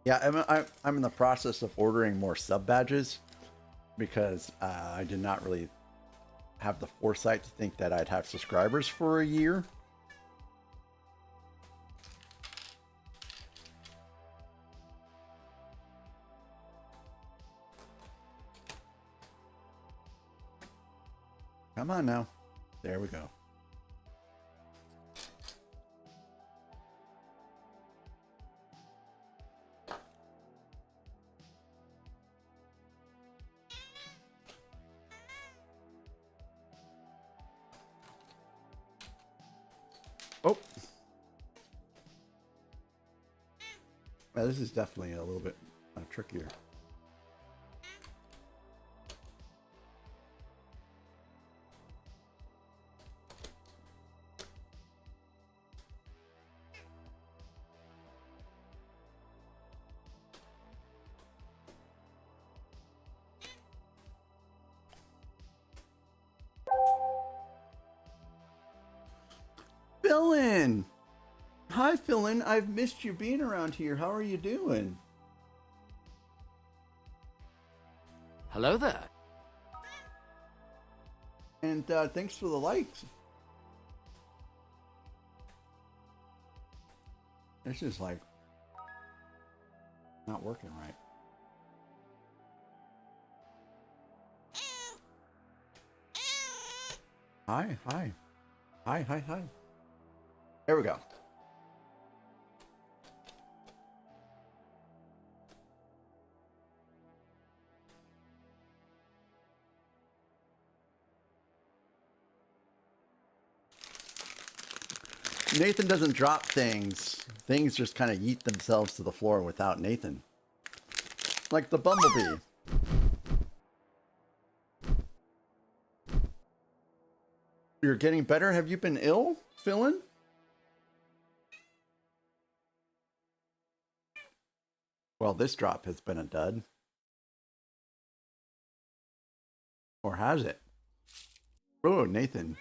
yeah, I'm in the process of ordering more sub badges because I did not really have the foresight to think that I'd have subscribers for a year. Come on now. There we go. Well, this is definitely a little bit trickier. Philin! Hi, Philin. I've missed you being around here. How are you doing? Hello there. And thanks for the likes. This is like not working right. Hi, hi. Hi, hi, hi. There we go. Nathan doesn't drop things. Things just kind of yeet themselves to the floor without Nathan. Like the bumblebee. You're getting better? Have you been ill, Philin? Well, this drop has been a dud. Or has it? Oh, Nathan.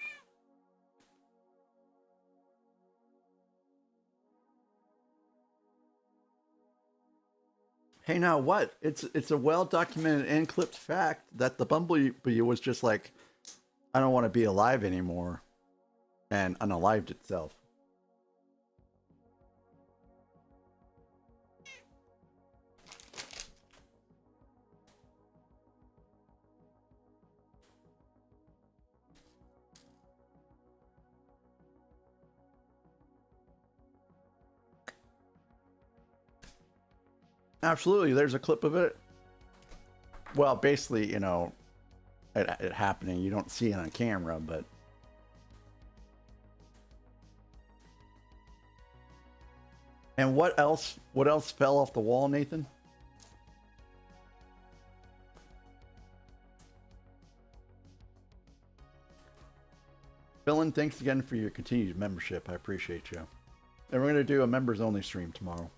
Hey, now what? It's a well-documented and clipped fact that the bumblebee was just like, I don't want to be alive anymore, and unalived itself. Absolutely, there's a clip of it. Well, basically, you know, it happening. You don't see it on camera, but and what else? What else fell off the wall, Nathan? Philin, thanks again for your continued membership. I appreciate you. And we're gonna do a members only stream tomorrow.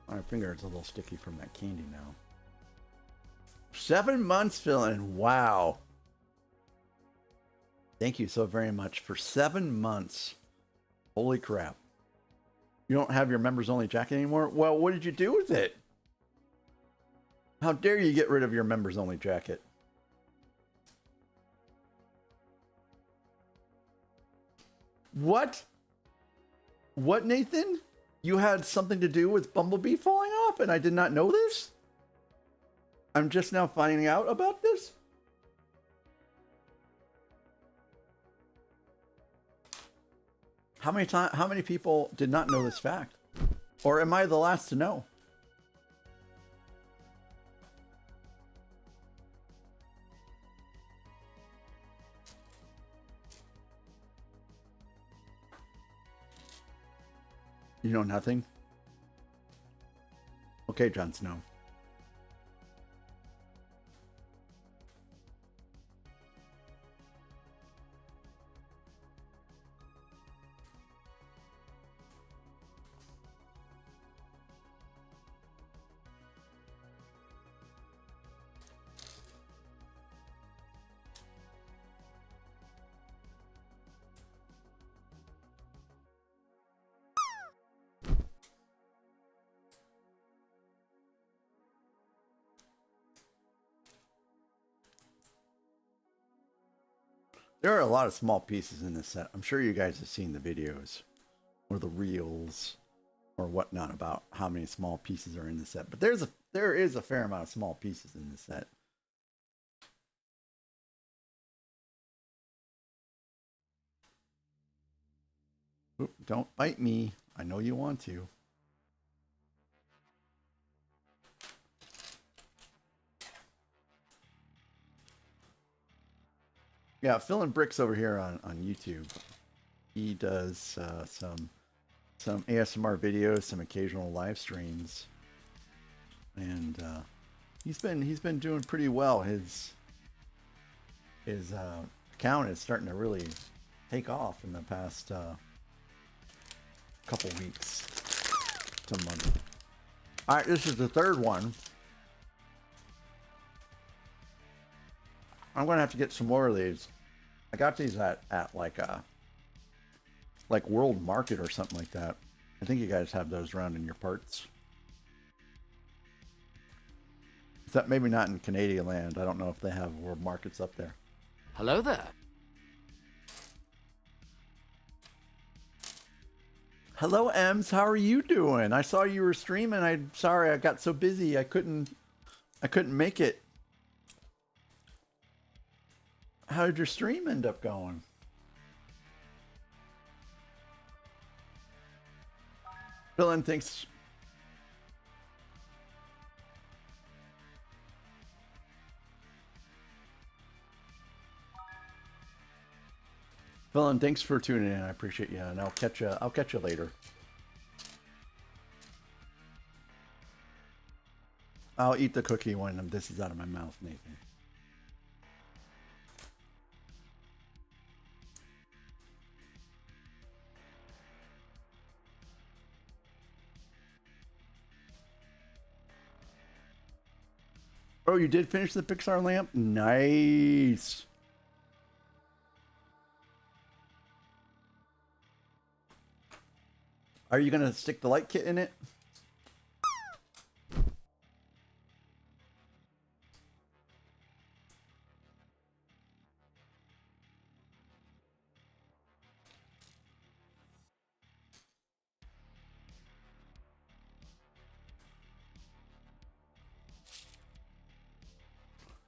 My finger is a little sticky from that candy now. 7 months, Philin. Wow. Thank you so very much for 7 months. Holy crap. You don't have your members only jacket anymore? Well, what did you do with it? How dare you get rid of your members only jacket? What? What, Nathan? You had something to do with Bumblebee falling off and I did not know this? I'm just now finding out about this? How many people did not know this fact? Or am I the last to know? You know nothing? Okay, Jon Snow. There are a lot of small pieces in this set. I'm sure you guys have seen the videos or the reels or whatnot about how many small pieces are in the set. But there is a fair amount of small pieces in this set. Oop, don't bite me. I know you want to. Yeah, Phil and Bricks over here on YouTube. He does some ASMR videos, some occasional live streams, and he's been doing pretty well. His account is starting to really take off in the past couple weeks to month. All right, this is the third one. I'm gonna have to get some more of these. I got these at like World Market or something like that. I think you guys have those around in your parts. Is that maybe not in Canadian land? I don't know if they have World Markets up there. Hello there. Hello, Ems. How are you doing? I saw you were streaming. I'm sorry, I got so busy I couldn't make it. How did your stream end up going? Dylan thinks. Dylan, thanks for tuning in. I appreciate you, and I'll catch you later. I'll eat the cookie when this is out of my mouth, Nathan. Oh, you did finish the Pixar lamp? Nice. Are you going to stick the light kit in it?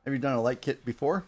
Have you done a light kit before?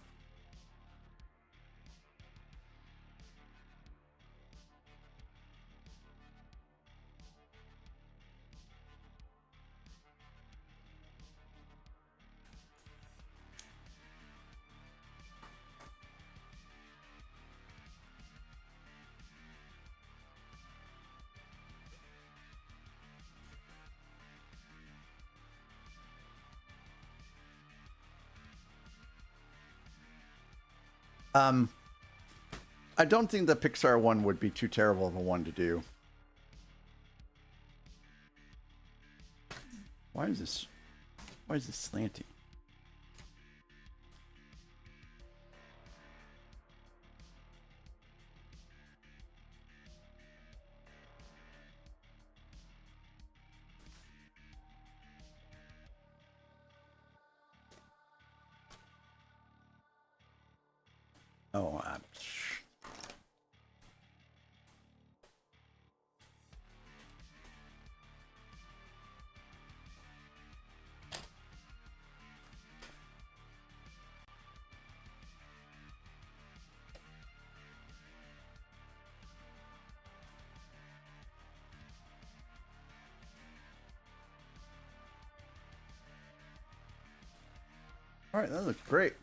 I don't think the Pixar one would be too terrible of a one to do. Why is this slanty? Oh, all right, that looks great.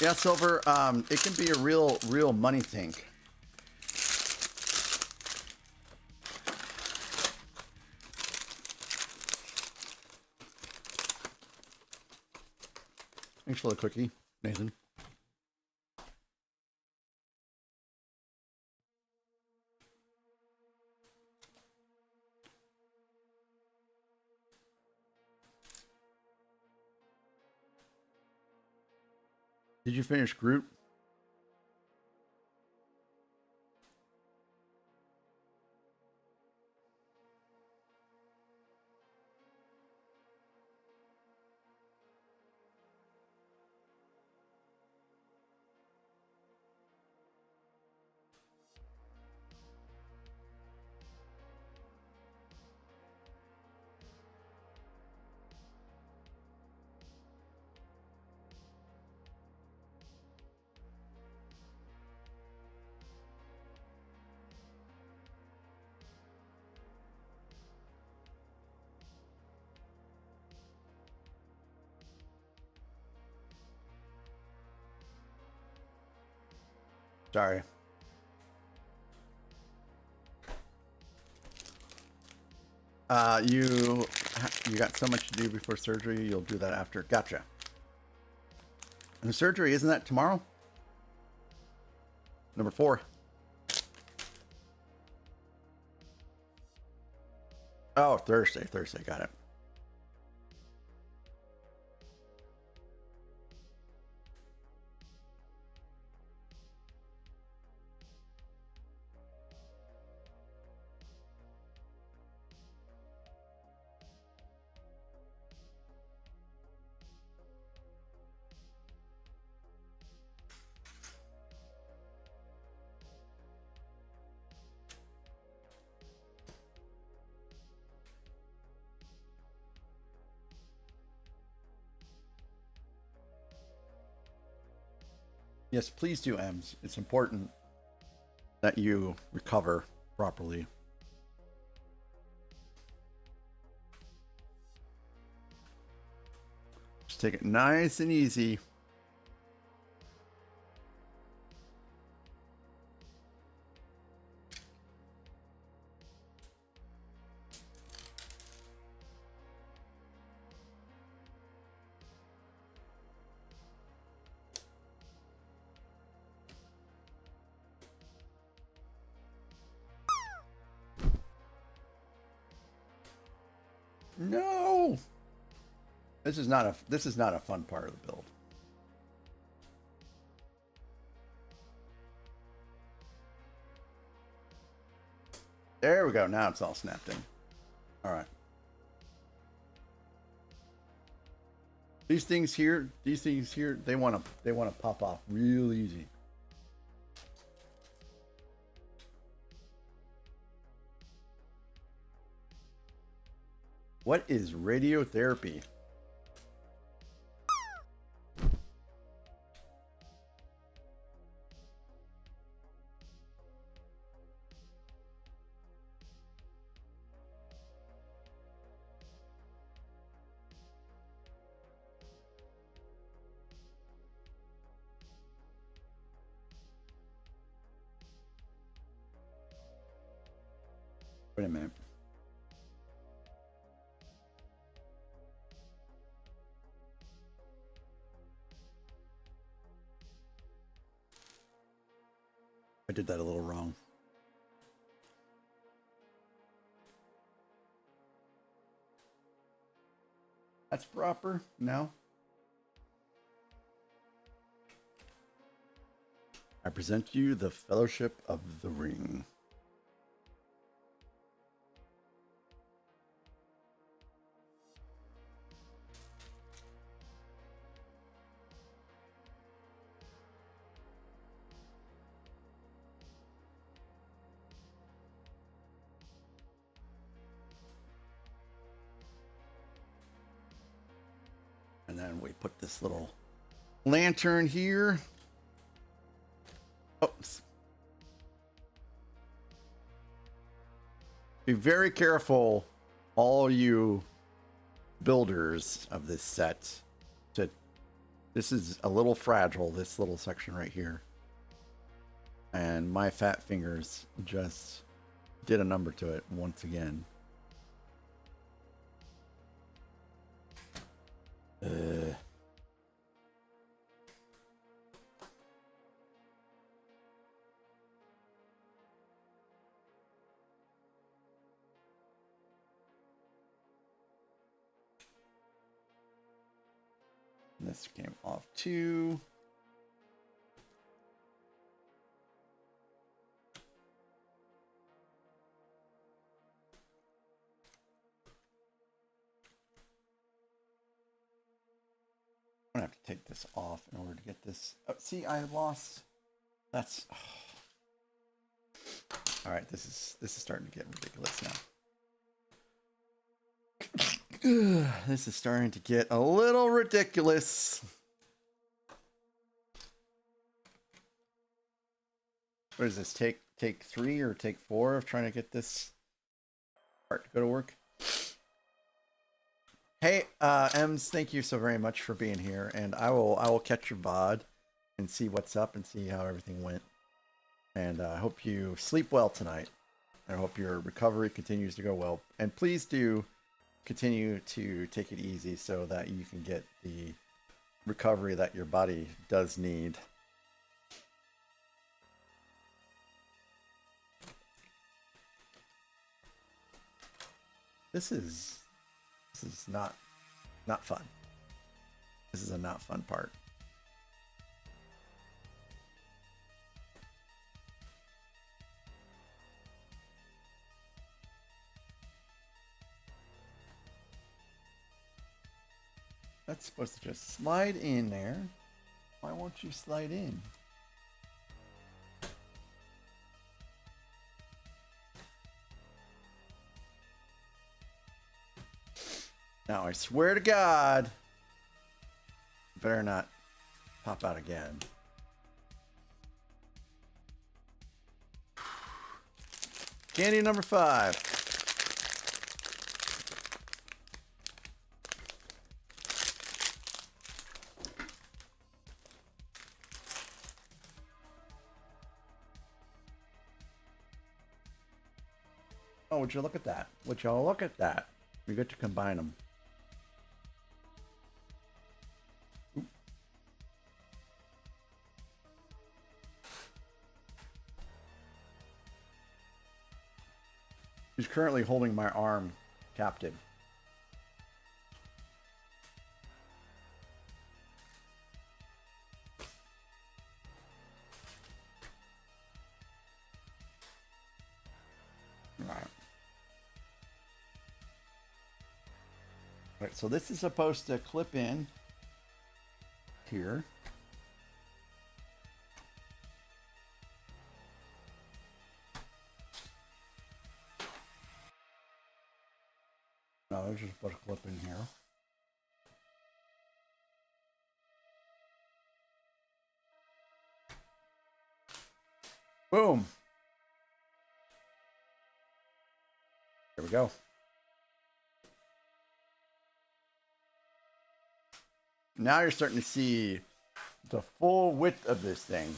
Yeah, Silver, it can be a real money sink. Thanks for the cookie, Nathan. Did you finish Groot? Sorry. You got so much to do before surgery, you'll do that after. Gotcha. And the surgery, isn't that tomorrow? Number 4. Oh, Thursday. Got it. Yes, please do, Ems. It's important that you recover properly. Just take it nice and easy. No. This is not a fun part of the build. There we go. Now it's all snapped in. All right. These things here, they want to pop off real easy. What is radiotherapy? Wait a minute. I did that a little wrong. That's proper. No. I present you the Fellowship of the Ring. And then we put this little lantern here. Oops. Be very careful, all you builders of this set. This is a little fragile, this little section right here. And my fat fingers just did a number to it once again. This came off too. I'm gonna have to take this off in order to get this. Oh, see, I lost. That's. Oh. All right, this is starting to get ridiculous now. This is starting to get a little ridiculous. What is this? Take 3 or take 4 of trying to get this part to go to work? Hey, Ems, thank you so very much for being here, and I will catch your VOD and see what's up and see how everything went. And I hope you sleep well tonight. I hope your recovery continues to go well. And please do continue to take it easy so that you can get the recovery that your body does need. This is not fun. This is a not fun part. That's supposed to just slide in there. Why won't you slide in? Now I swear to God, better not pop out again. Candy number 5. Oh, would you look at that? Would y'all look at that? We get to combine them. Oop. He's currently holding my arm captive. Alright, so this is supposed to clip in here. No, they're just supposed to clip in here. Boom. There we go. Now you're starting to see the full width of this thing.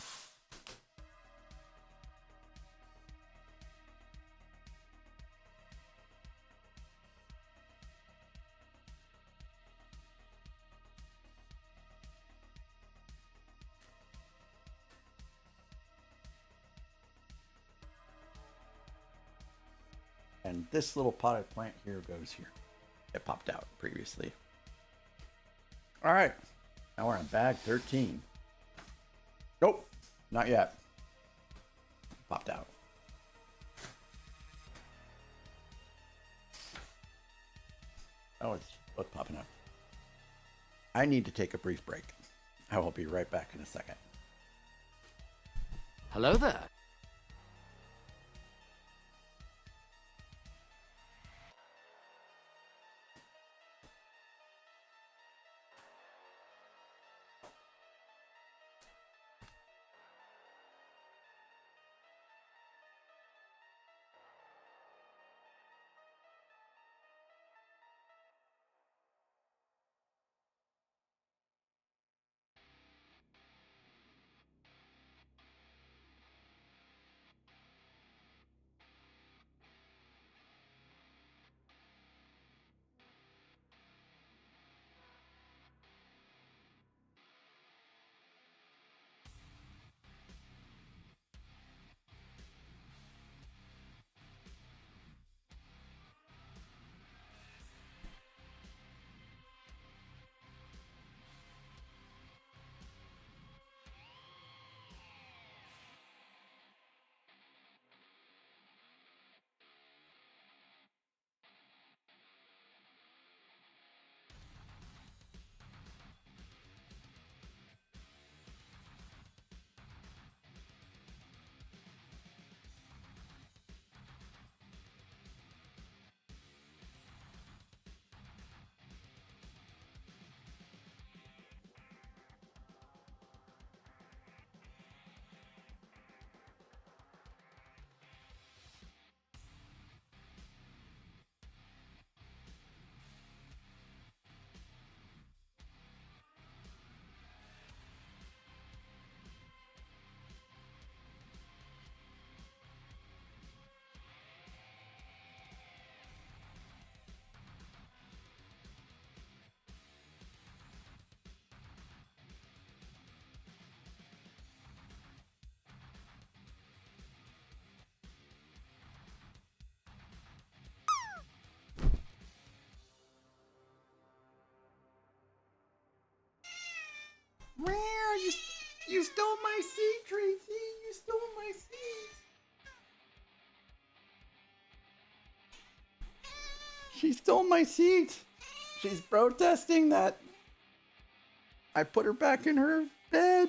And this little potted plant here goes here. It popped out previously. All right, now we're on bag 13. Nope, not yet. Popped out. Oh, it's both popping up. I need to take a brief break. I will be right back in a second. Hello there. You stole my seat, Tracy. You stole my seat. She stole my seat. She's protesting that I put her back in her bed.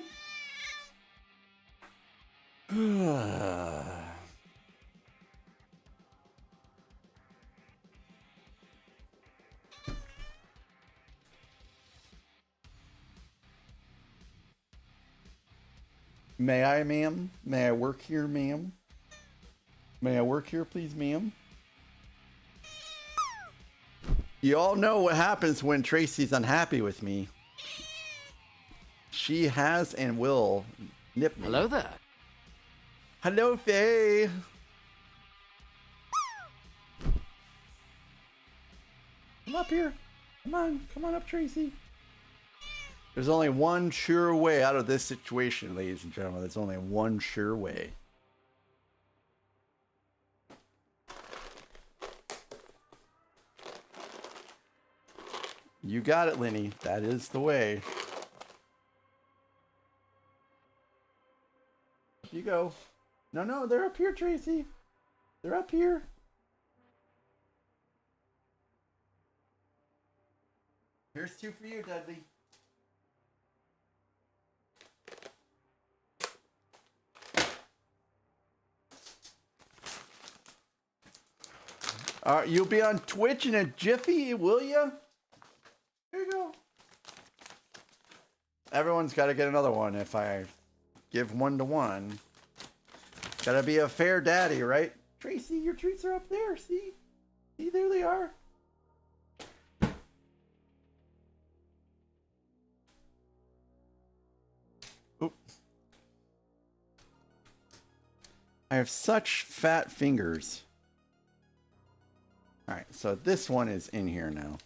May I, ma'am? May I work here, ma'am? May I work here, please, ma'am? You all know what happens when Tracy's unhappy with me. She has and will nip me. Hello there. Hello, Faye. Come up here. Come on up, Tracy. There's only one sure way out of this situation, ladies and gentlemen. There's only one sure way. You got it, Lenny. That is the way. Up you go. No, they're up here, Tracy. They're up here. Here's two for you, Dudley. You'll be on Twitch in a jiffy, will ya? Here you go. Everyone's got to get another one if I give 1 to 1. Gotta be a fair daddy, right? Tracy, your treats are up there. See, there they are. Oop. I have such fat fingers. All right, so this one is in here now.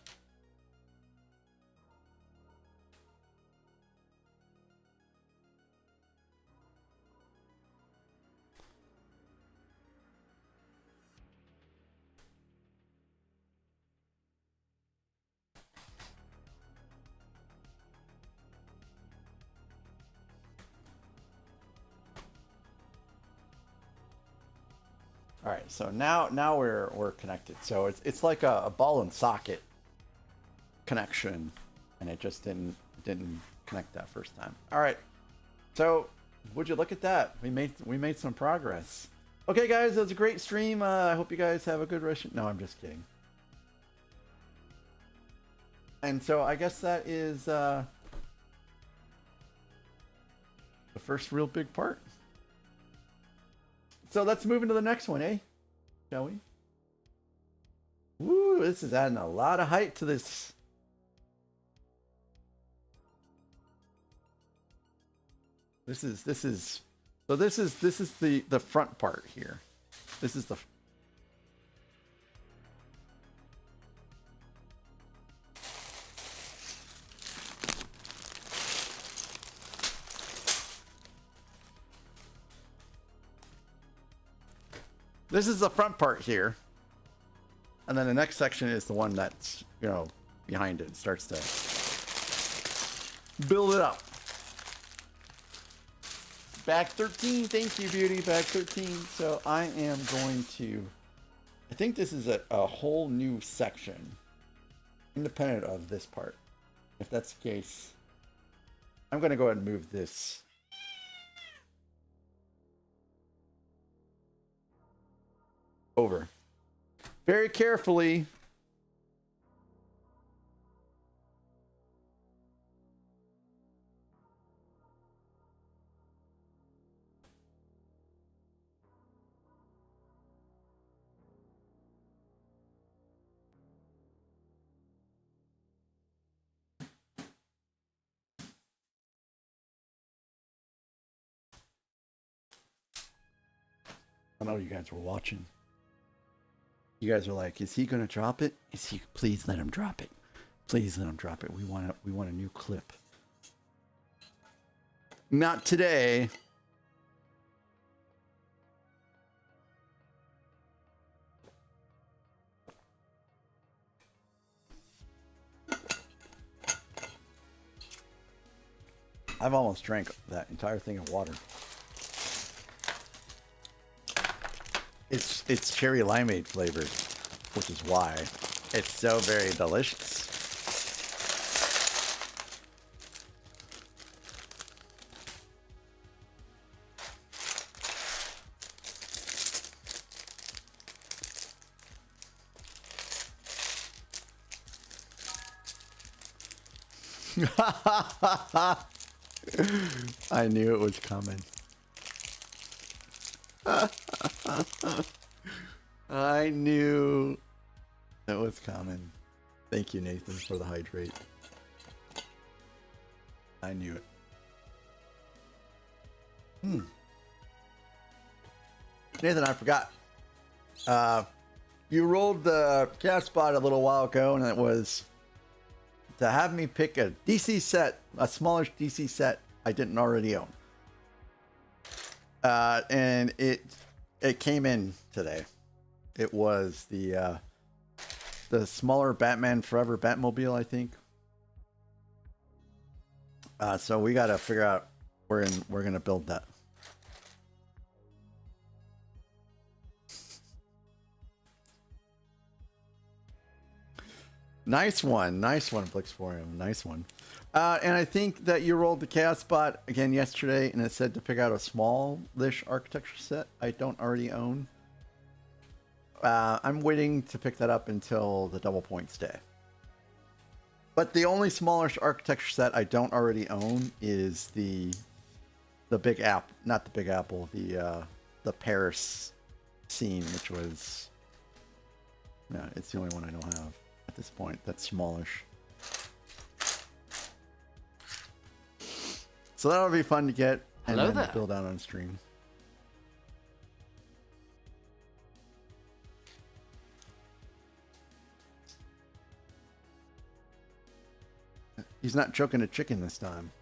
All right, so now we're connected. So it's like a ball and socket connection, and it just didn't connect that first time. All right, so would you look at that? We made some progress. Okay, guys, that was a great stream. I hope you guys have a good rest. No, I'm just kidding. And so I guess that is the first real big part. So let's move into the next one, eh? Shall we? Woo, this is adding a lot of height to this. This is the front part here. This is the This is the front part here. And then the next section is the one that's, behind it. It starts to build it up. Back 13. Thank you, Beauty. Back 13. So I am going to... I think this is a whole new section. Independent of this part. If that's the case, I'm going to go ahead and move this... over very carefully. I know you guys were watching. You guys are like, is he gonna drop it? Please let him drop it. Please let him drop it. We want a new clip. Not today. I've almost drank that entire thing of water. It's cherry limeade flavored, which is why it's so very delicious. I knew it was coming. I knew it was coming. Thank you, Nathan, for the hydrate. I knew it. Nathan, I forgot. You rolled the cat spot a little while ago, and it was to have me pick a DC set, a smallish DC set I didn't already own. And it came in today. It was the smaller Batman Forever Batmobile, I think. So we got to figure out where we're gonna build that. Nice one, Blixforium, nice one. And I think that you rolled the chaos spot again yesterday, and it said to pick out a smallish architecture set I don't already own. I'm waiting to pick that up until the double points day. But the only smallish architecture set I don't already own is the Big Apple, not the Big Apple, the Paris scene, which was, no, it's the only one I don't have at this point. That's smallish. So that'll be fun to get and Hello then there. build out on stream. He's not choking a chicken this time.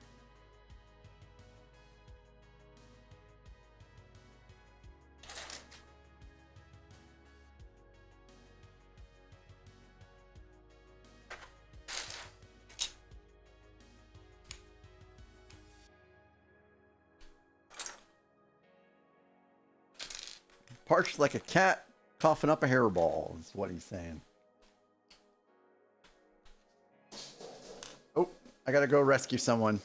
Parched like a cat coughing up a hairball is what he's saying. Oh, I gotta go rescue someone.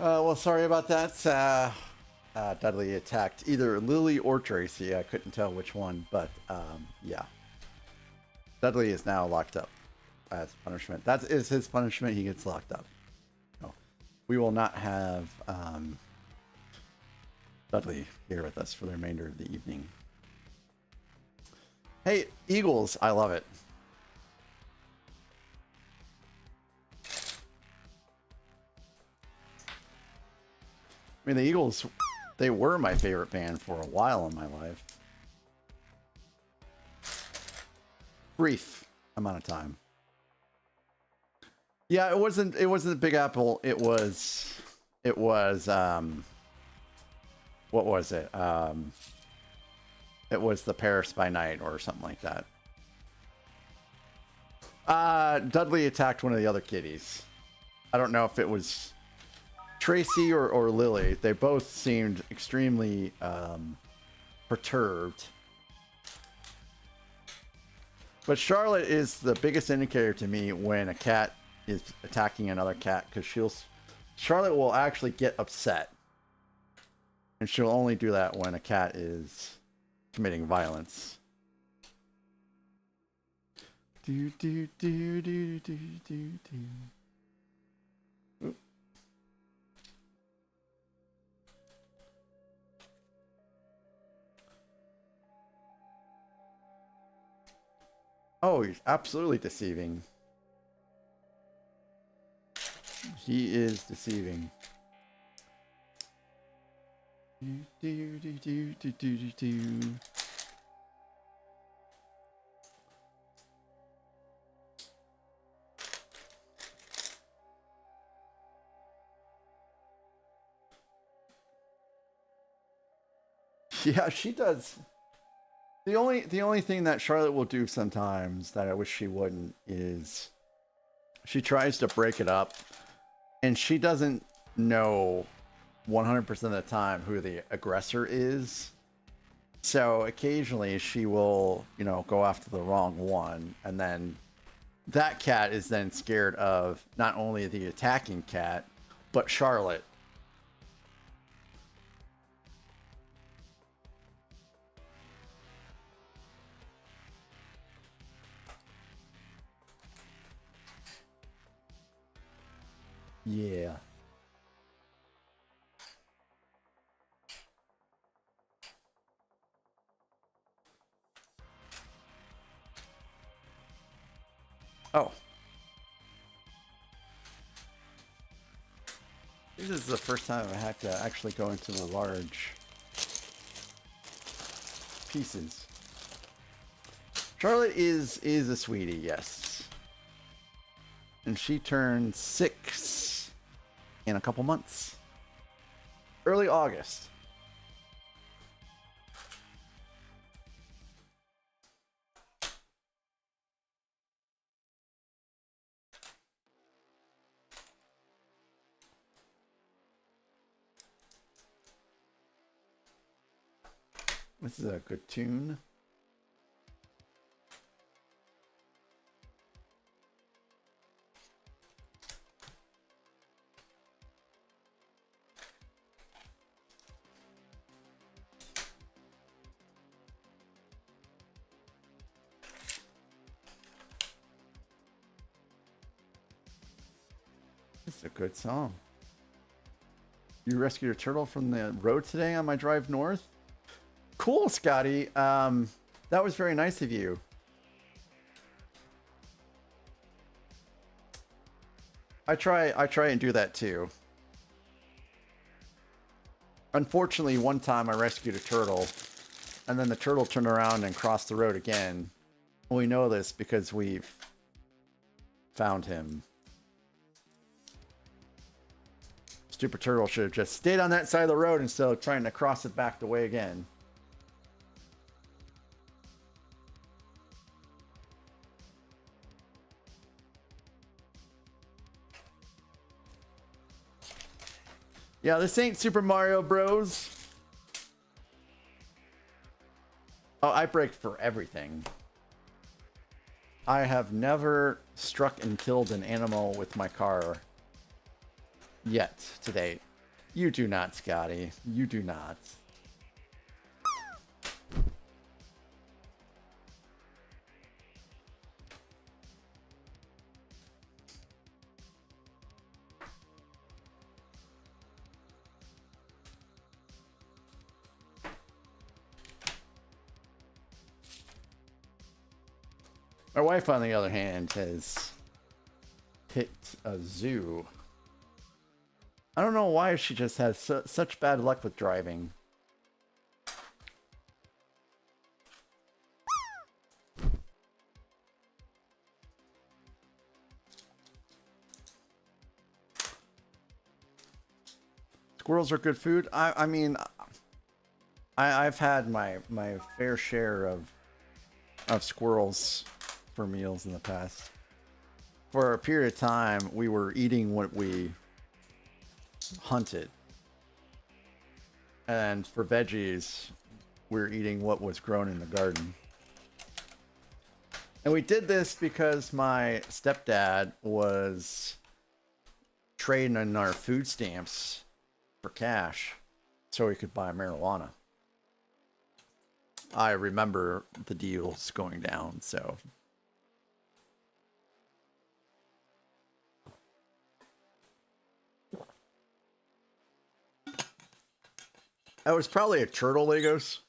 Well, sorry about that. Dudley attacked either Lily or Tracy. I couldn't tell which one, but yeah. Dudley is now locked up as punishment. That is his punishment. He gets locked up. No, we will not have Dudley here with us for the remainder of the evening. Hey, Eagles, I love it. I mean, the Eagles, they were my favorite band for a while in my life. Brief amount of time. Yeah, it wasn't the Big Apple. It was what was it? It was the Paris by Night or something like that. Dudley attacked one of the other kitties. I don't know if it was Tracy or Lily. They both seemed extremely perturbed. But Charlotte is the biggest indicator to me when a cat is attacking another cat, because Charlotte will actually get upset. And she'll only do that when a cat is committing violence. Do do do do do do do. Oop. Oh, he's absolutely deceiving. He is deceiving. Do do do do do do do do. Yeah, she does. The only thing that Charlotte will do sometimes that I wish she wouldn't is she tries to break it up, and she doesn't know 100% of the time who the aggressor is. So occasionally she will, go after the wrong one, and then that cat is then scared of not only the attacking cat, but Charlotte. Yeah. Oh. This is the first time I had to actually go into the large pieces. Charlotte is a sweetie, yes. And she turns 6 in a couple months. Early August. This is a good tune. This is a good song. You rescued a turtle from the road today on my drive north? Cool, Scotty. That was very nice of you. I try and do that too. Unfortunately, one time I rescued a turtle, and then the turtle turned around and crossed the road again. We know this because we've found him. Stupid turtle should have just stayed on that side of the road instead of trying to cross it back the way again. Yeah, this ain't Super Mario Bros. Oh, I brake for everything. I have never struck and killed an animal with my car yet to date. You do not, Scotty. You do not. My wife, on the other hand, has picked a zoo. I don't know why she just has such bad luck with driving. Squirrels are good food. I mean, I've had my fair share of squirrels for meals in the past. For a period of time, we were eating what we hunted. And for veggies, we were eating what was grown in the garden. And we did this because my stepdad was trading in our food stamps for cash so he could buy marijuana. I remember the deals going down, so... That was probably a turtle, Legos.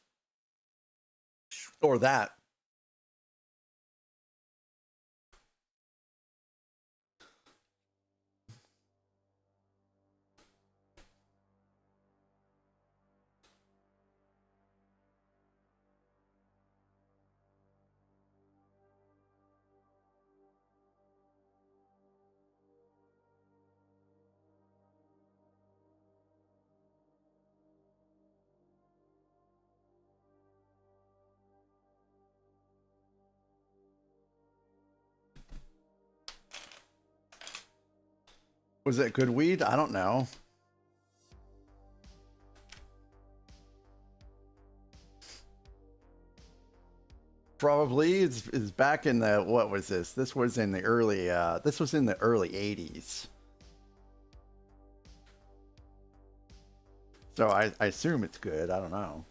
Or that. Was it good weed? I don't know. Probably is back in the, what was this? This was in the early 80s. So I assume it's good. I don't know.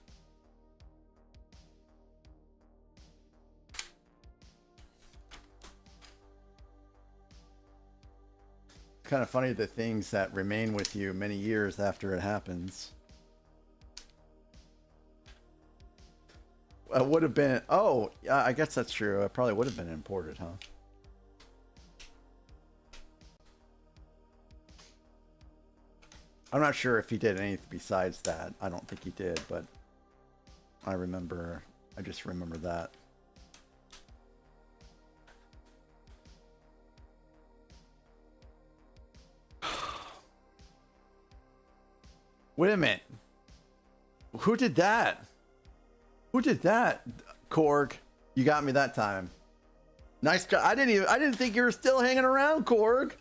Kind of funny the things that remain with you many years after it happens. Would have been, oh, I guess that's true. It probably would have been imported, huh? I'm not sure if he did anything besides that. I don't think he did, but I just remember that. Wait a minute. Who did that? Who did that? Korg. You got me that time. Nice guy. I didn't think you were still hanging around, Korg.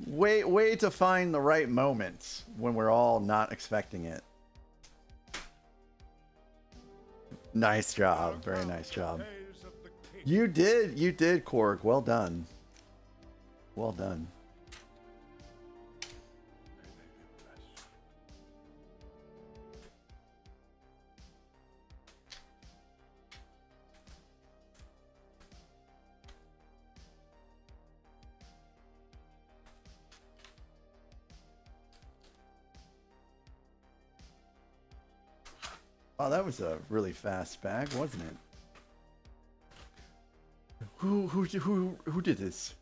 Way to find the right moments when we're all not expecting it. Nice job. Very nice job. You did, Korg. Well done. Well done. Oh, that was a really fast bag, wasn't it? Who did this?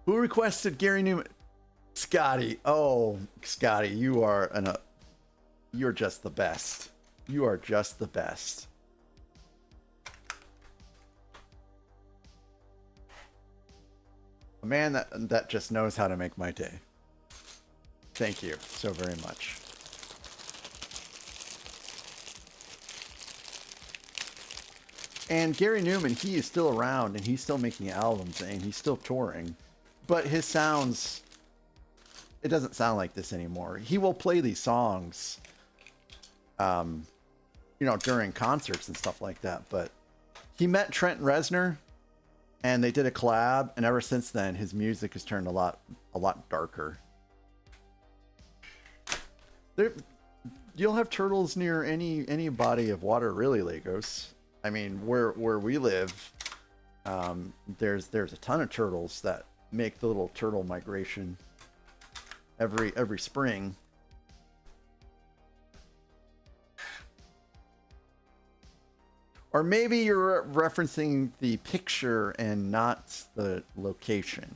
Who requested Gary Newman? Scotty. Oh, Scotty, you're just the best. You are just the best. A man that just knows how to make my day. Thank you so very much. And Gary Newman, he is still around and he's still making albums and he's still touring. But his sounds, it doesn't sound like this anymore. He will play these songs, you know, during concerts and stuff like that. But he met Trent Reznor and they did a collab. And ever since then, his music has turned a lot darker. You'll have turtles near any body of water, really, Legos. I mean, where we live, there's a ton of turtles that make the little turtle migration every spring. Or maybe you're referencing the picture and not the location.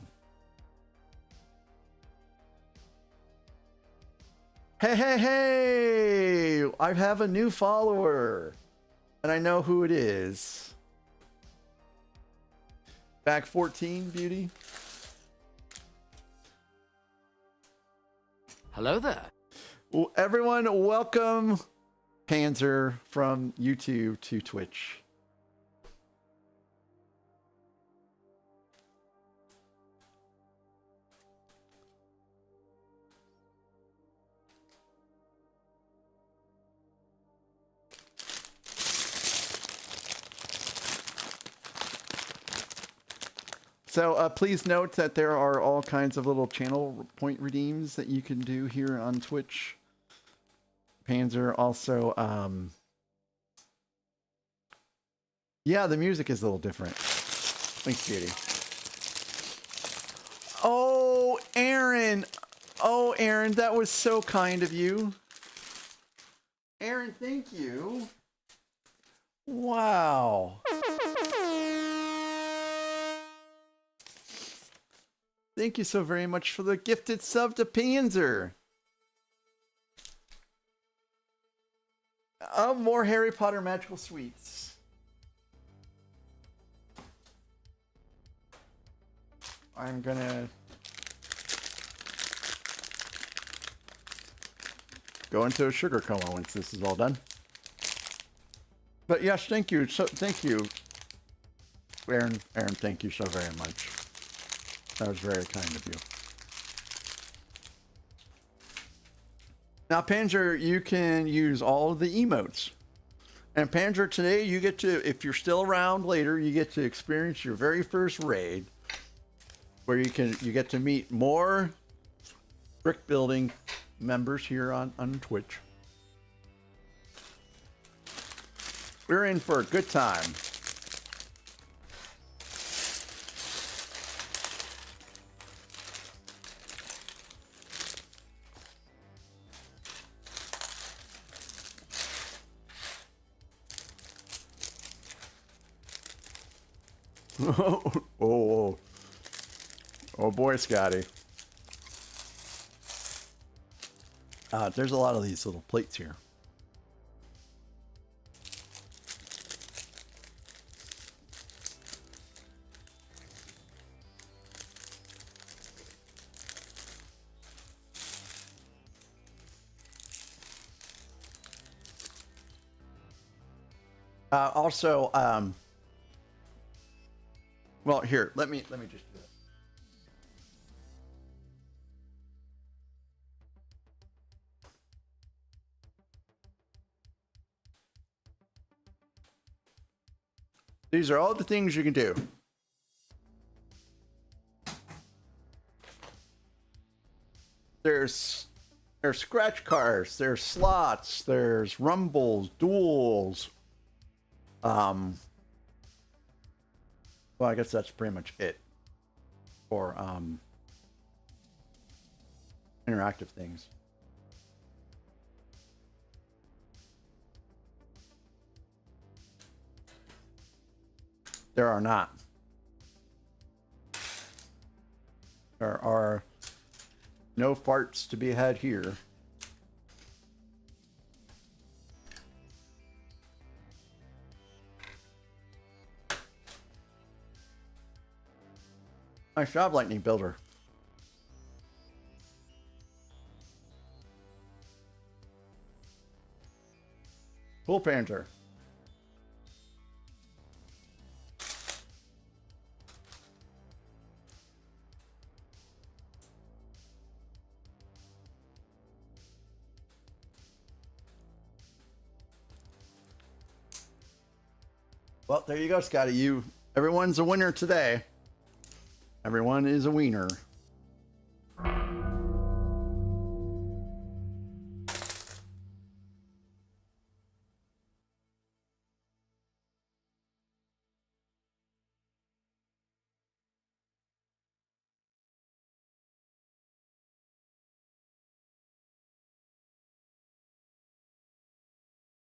Hey, hey, hey! I have a new follower. And I know who it is. Back 14, beauty. Hello there. Well, everyone, welcome Panzer from YouTube to Twitch. So please note that there are all kinds of little channel point redeems that you can do here on Twitch. Panzer also, yeah, the music is a little different. Thanks, beauty. Oh, Aaron. Oh, Aaron, that was so kind of you. Aaron, thank you. Wow. Thank you so very much for the gifted sub to Panzer. Oh, more Harry Potter magical sweets. I'm gonna go into a sugar coma once this is all done. But yes, thank you. So thank you, Aaron. Aaron, thank you so very much. That was very kind of you. Now, Panzer, you can use all of the emotes. And Panzer, today you get to, if you're still around later, you get to experience your very first raid, where you get to meet more brick building members here on Twitch. We're in for a good time. Oh boy, Scotty. There's a lot of these little plates here. Also, well, here, let me just do it. These are all the things you can do. There's scratch cards, there's slots, there's rumbles, duels. Well, I guess that's pretty much it for interactive things. There are not. There are no farts to be had here. Nice job, Lightning Builder. Cool, Panzer. Well, there you go, Scotty. Everyone's a winner today. Everyone is a wiener.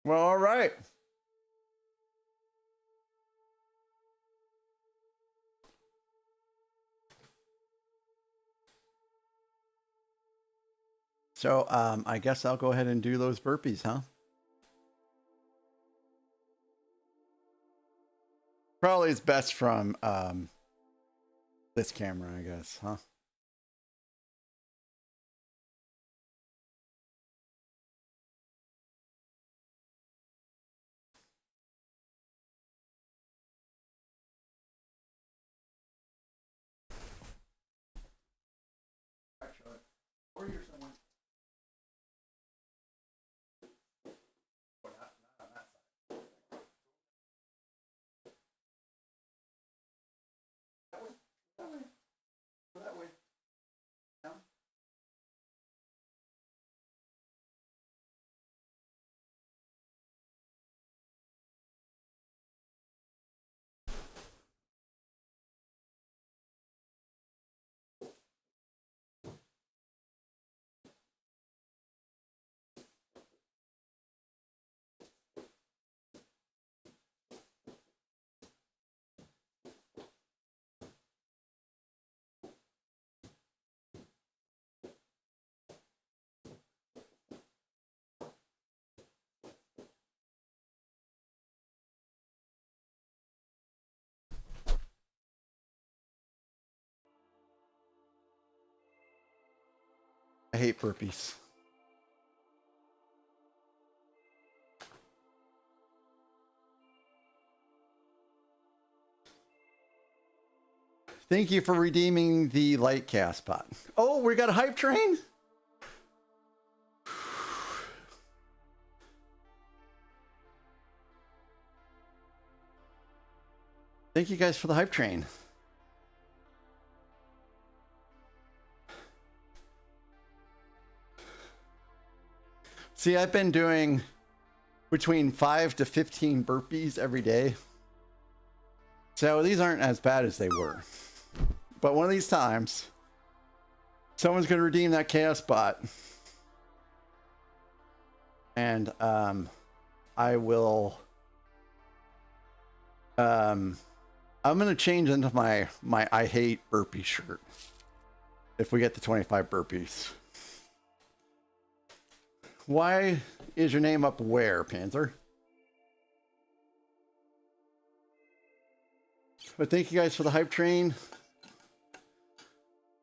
Well, all right. So I guess I'll go ahead and do those burpees, huh? Probably is best from this camera, I guess, huh? Or you're someone. That way. Down. I hate burpees. Thank you for redeeming the light cast pot. Oh, we got a hype train? Thank you guys for the hype train. See, I've been doing between 5 to 15 burpees every day. So these aren't as bad as they were. But one of these times, someone's going to redeem that chaos bot. And I will... I'm going to change into my I hate burpee shirt. If we get to 25 burpees. Why is your name up where, Panther? But thank you guys for the hype train.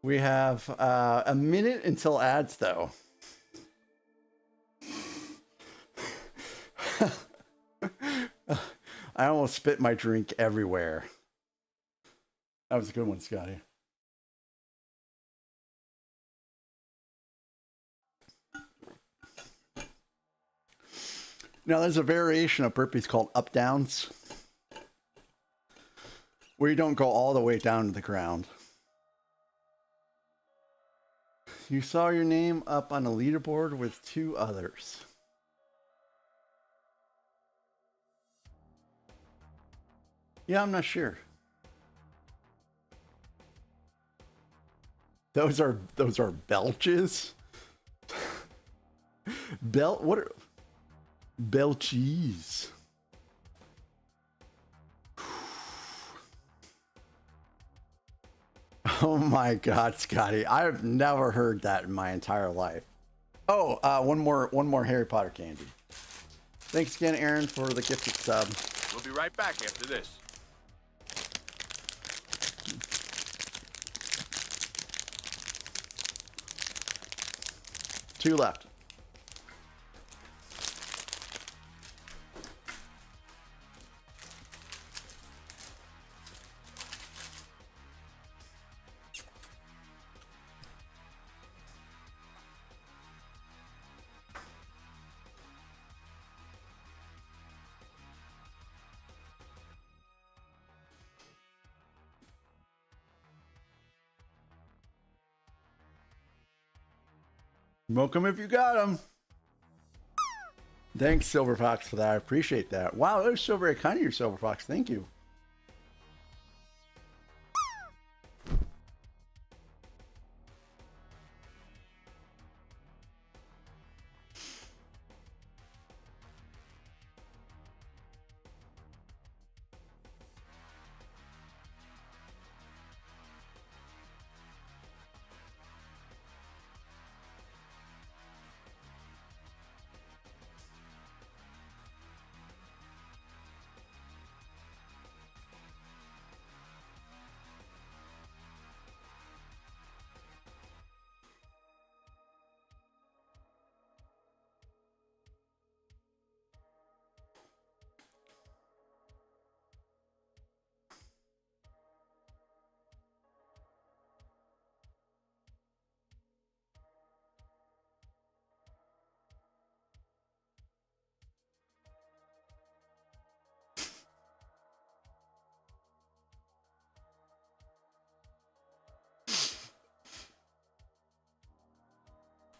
We have a minute until ads, though. I almost spit my drink everywhere. That was a good one, Scotty. Now, there's a variation of burpees called up-downs, where you don't go all the way down to the ground. You saw your name up on a leaderboard with 2 others. Yeah, I'm not sure. Those are belches. What are belchies? Oh my God, Scotty! I've never heard that in my entire life. Oh, one more Harry Potter candy. Thanks again, Aaron, for the gifted sub. We'll be right back after this. Two left. Welcome if you got them. Thanks, Silver Fox, for that. I appreciate that. Wow, that was so very kind of you, Silver Fox. Thank you.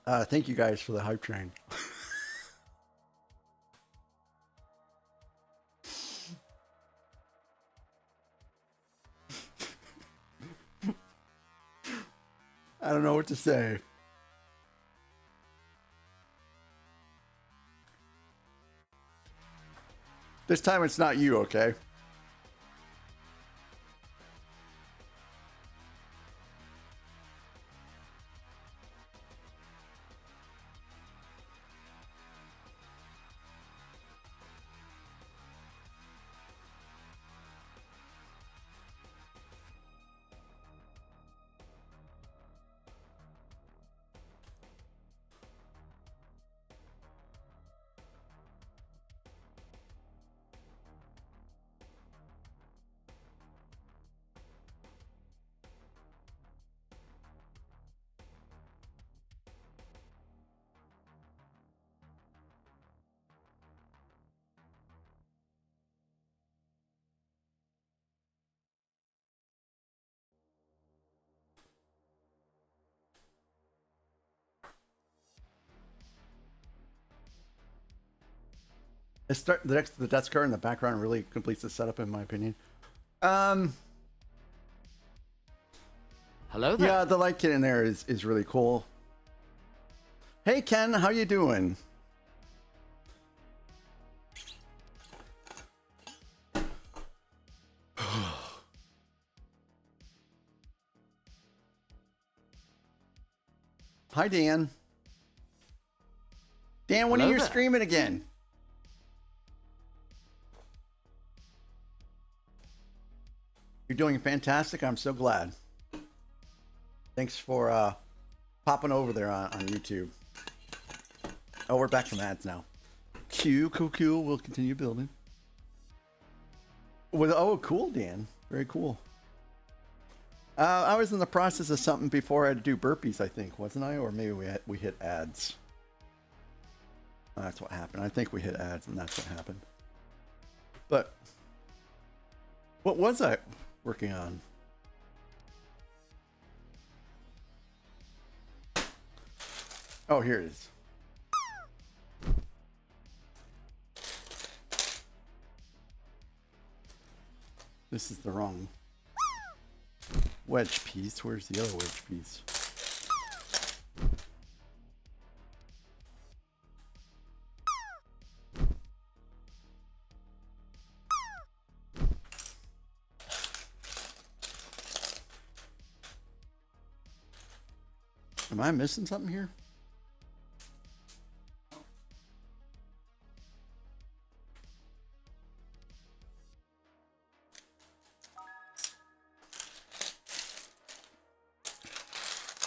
Thank you guys for the hype train. I don't know what to say. This time it's not you, okay? The death card in the background really completes the setup, in my opinion. Hello there. Yeah, the light kit in there is really cool. Hey Ken, how you doing? Hi Dan. Dan, when are you streaming again? You're doing fantastic. I'm so glad. Thanks for popping over there on YouTube. Oh, we're back from ads now. Cool. We'll continue building. Oh, cool, Dan. Very cool. I was in the process of something before I had to do burpees, I think, wasn't I? Or maybe we hit ads. That's what happened. I think we hit ads, and that's what happened. But what was I working on? Oh, here it is. This is the wrong wedge piece. Where's the other wedge piece? Am I missing something here?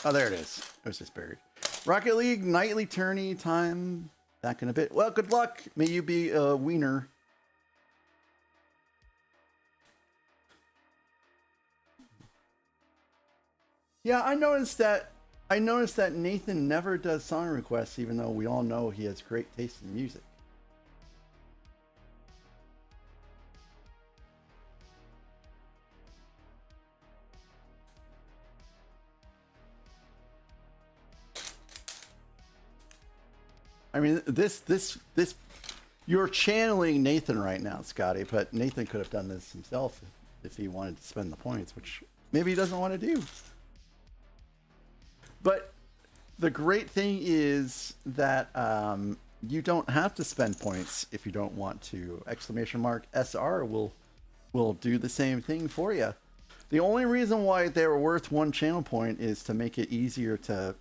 Oh, there it is. It was just buried. Rocket League nightly tourney time. Back in a bit. Well, good luck. May you be a wiener. Yeah, I noticed that Nathan never does song requests, even though we all know he has great taste in music. I mean, this you're channeling Nathan right now, Scotty, but Nathan could have done this himself if he wanted to spend the points, which maybe he doesn't want to do. But the great thing is that you don't have to spend points if you don't want to. !SR will do the same thing for you. The only reason why they were worth one channel point is to make it easier to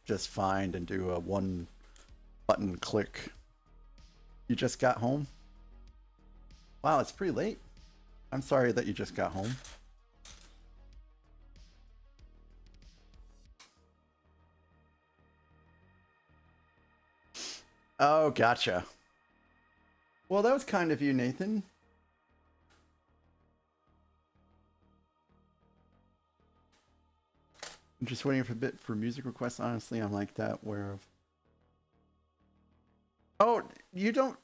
just find and do a one button click. You just got home? Wow, it's pretty late. I'm sorry that you just got home. Oh, gotcha. Well, that was kind of you, Nathan. I'm just waiting for a bit for music requests. Honestly, I'm like that. Where of? Oh, you don't.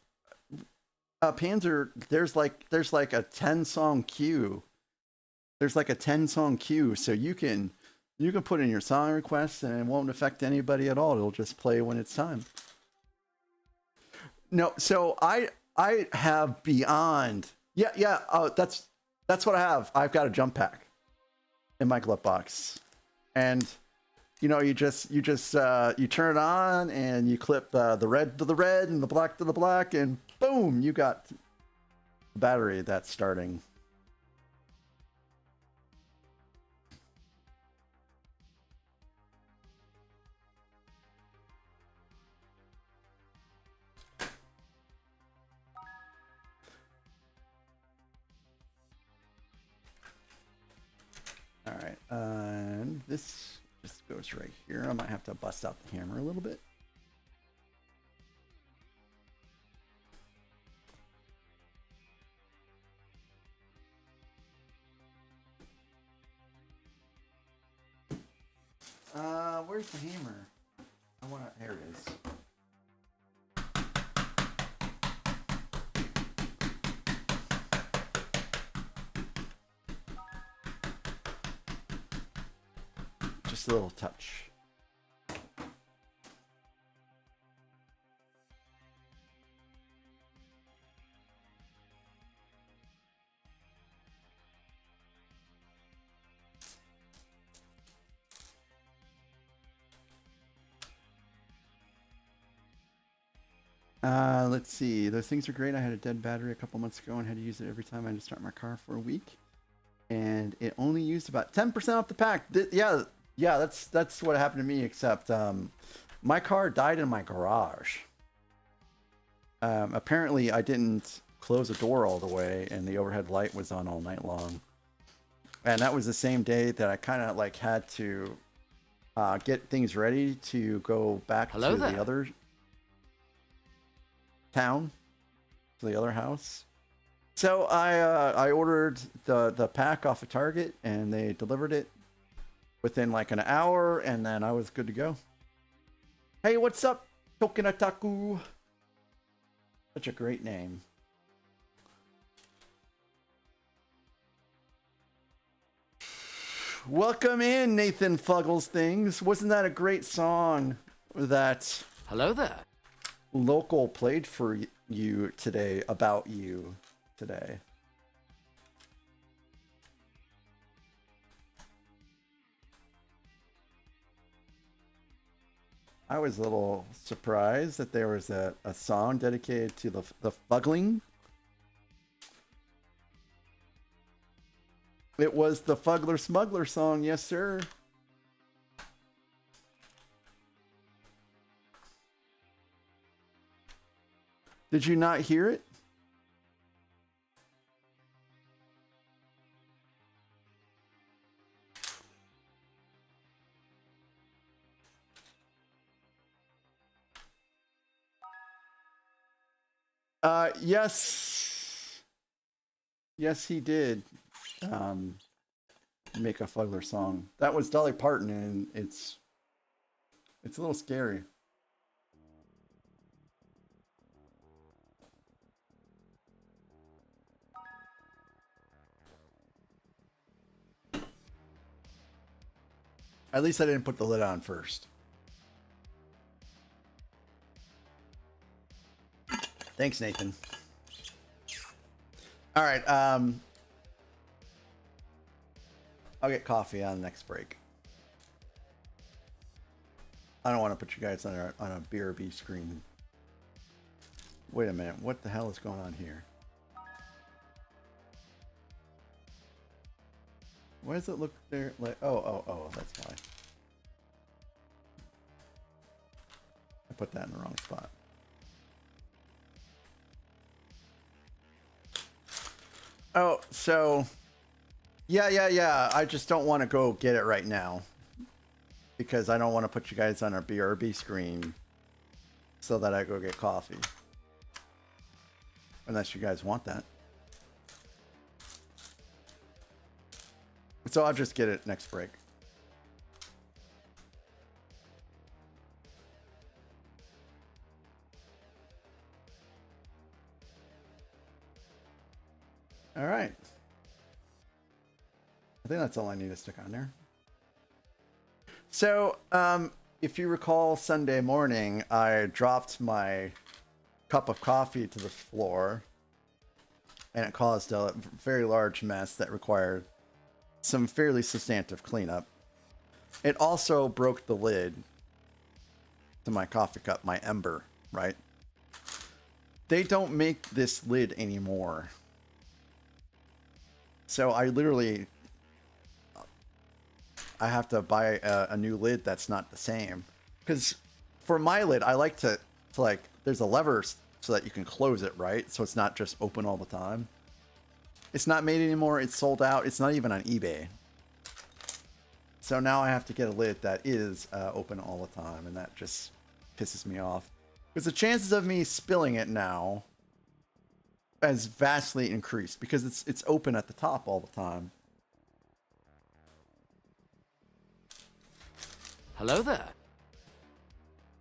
Panzer, there's like a 10-song queue. There's like a 10-song queue, so you can You can put in your song requests and it won't affect anybody at all. It'll just play when it's time. No, so I have beyond. Yeah. Oh, that's what I have. I've got a jump pack in my glove box, and you know, you turn it on and you clip the red to the red and the black to the black, and boom, you got the battery that's starting. All right, and this just goes right here. I might have to bust out the hammer a little bit. Where's the hammer? I want to. There it is. Just a little touch. Let's see. Those things are great. I had a dead battery a couple months ago and had to use it every time I had to start my car for a week. And it only used about 10% off the pack. Yeah, that's what happened to me, except my car died in my garage. Apparently I didn't close the door all the way and the overhead light was on all night long. And that was the same day that I kind of like had to get things ready to go back to the other town, to the other house. So I ordered the pack off of Target and they delivered it within like an hour, and then I was good to go. Hey, what's up, Tokinataku? Such a great name. Welcome in, Nathan Fuggles Things. Wasn't that a great song that Hello there. Local played for you today, about you today? I was a little surprised that there was a song dedicated to the Fuggling. It was the Fuggler Smuggler song, yes sir. Did you not hear it? Yes. Yes, he did make a Fuggler song. That was Dolly Parton, and it's a little scary. At least I didn't put the lid on first. Thanks, Nathan. All right, I'll get coffee on the next break. I don't want to put you guys on a BRB screen. Wait a minute, what the hell is going on here? Why does it look there like, oh, that's why. I put that in the wrong spot. Oh, so yeah. I just don't want to go get it right now because I don't want to put you guys on a BRB screen so that I go get coffee. Unless you guys want that. So I'll just get it next break. All right. I think that's all I need to stick on there. So, if you recall Sunday morning, I dropped my cup of coffee to the floor, and it caused a very large mess that required some fairly substantive cleanup. It also broke the lid to my coffee cup, my ember, right? They don't make this lid anymore. So I have to buy a new lid that's not the same. Because for my lid, I like to like, there's a lever so that you can close it, right? So it's not just open all the time. It's not made anymore. It's sold out. It's not even on eBay. So now I have to get a lid that is open all the time, and that just pisses me off. Because the chances of me spilling it now has vastly increased because it's open at the top all the time. Hello there.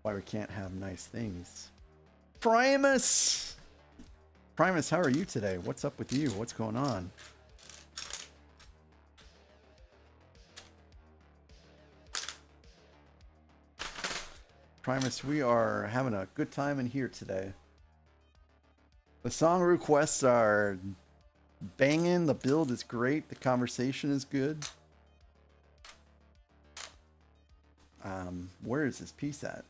Why we can't have nice things. Primus! Primus, how are you today? What's up with you? What's going on? Primus, we are having a good time in here today. The song requests are banging, the build is great, the conversation is good. Where is this piece at?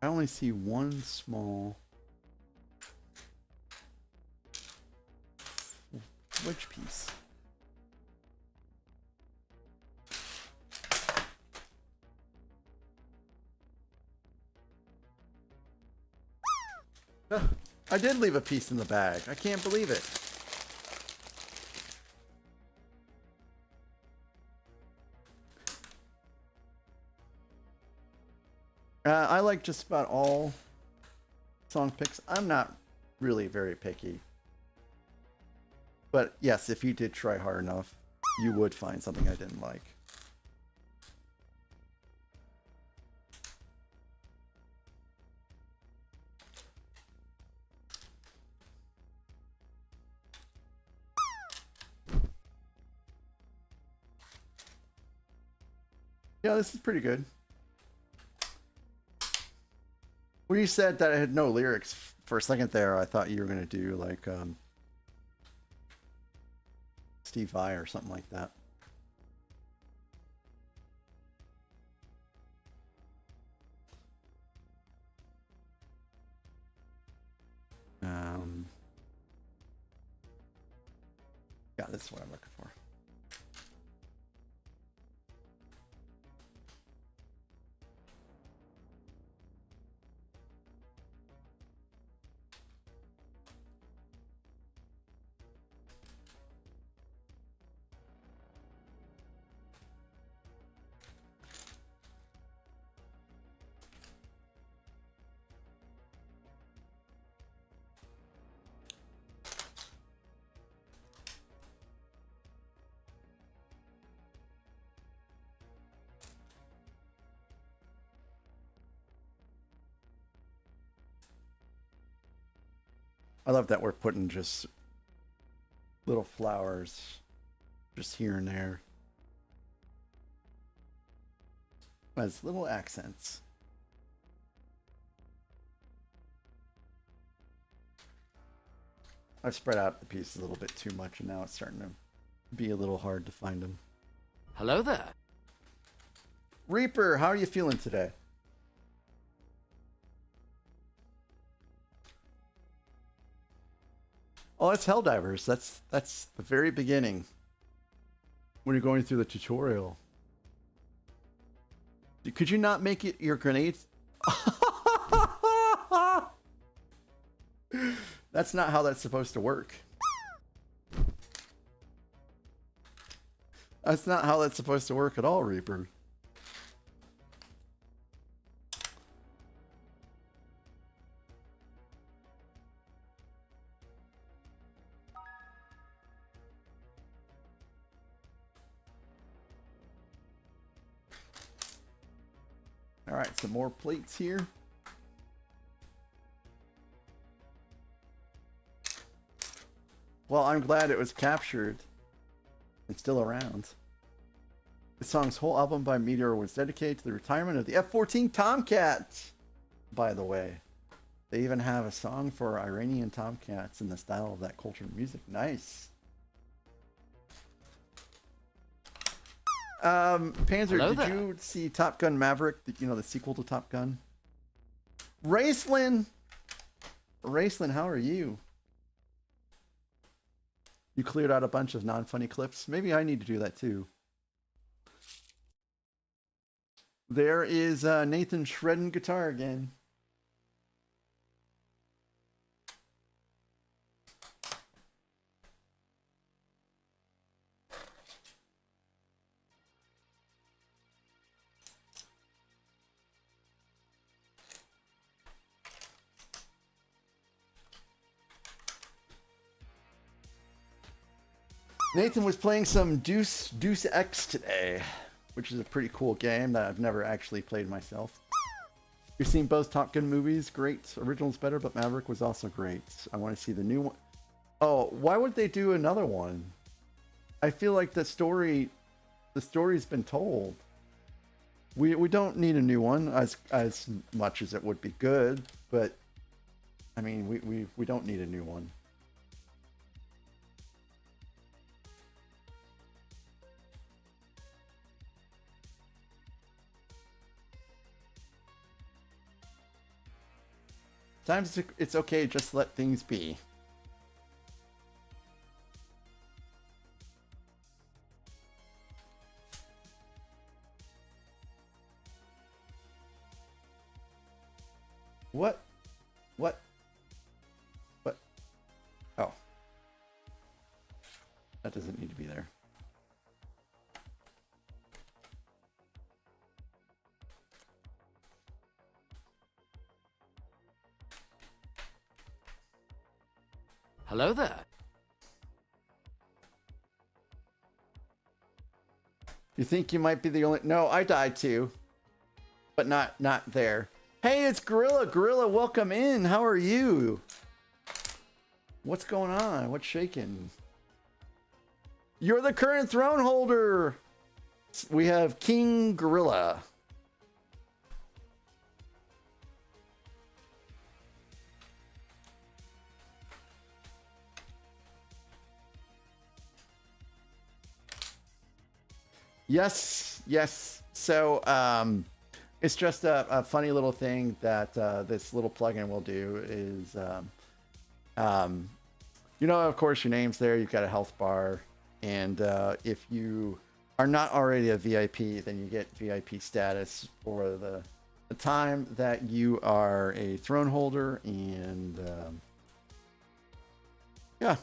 I only see one small wedge piece. I did leave a piece in the bag. I can't believe it. I like just about all song picks. I'm not really very picky. But yes, if you did try hard enough, you would find something I didn't like. Yeah, this is pretty good. When you said that it had no lyrics for a second there, I thought you were going to do like Steve Vai or something like that. Yeah, this is what I'm looking for. I love that we're putting just little flowers just here and there as little accents. I've spread out the pieces a little bit too much, and now it's starting to be a little hard to find them. Hello there. Reaper, how are you feeling today? Oh, that's Helldivers. That's the very beginning. When you're going through the tutorial. Could you not make it your grenades? That's not how that's supposed to work. That's not how that's supposed to work at all, Reaper. All right, some more plates here. Well, I'm glad it was captured. It's still around. The song's whole album by Meteor was dedicated to the retirement of the F-14 Tomcat. By the way, they even have a song for Iranian Tomcats in the style of that culture and music. Nice. Panzer, Hello did there. you see Top Gun Maverick? You know, the sequel to Top Gun? Raceland, how are you? You cleared out a bunch of non-funny clips. Maybe I need to do that too. There is Nathan shredding guitar again. Nathan was playing some Deus Ex today, which is a pretty cool game that I've never actually played myself. You've seen both Top Gun movies. Great. Original's better, but Maverick was also great. I want to see the new one. Oh, why would they do another one? I feel like the story's been told. We don't need a new one as much as it would be good, but I mean we don't need a new one. Sometimes it's okay, just let things be. What? What? What? Oh. That doesn't need to be there. Hello there. You think you might be the only... No, I died too. But not there. Hey, it's Gorilla. Gorilla, welcome in. How are you? What's going on? What's shaking? You're the current throne holder. We have King Gorilla. Yes, yes. So, it's just a funny little thing that this little plugin will do is, you know, of course, your name's there. You've got a health bar. And if you are not already a VIP, then you get VIP status for the time that you are a throne holder. And yeah,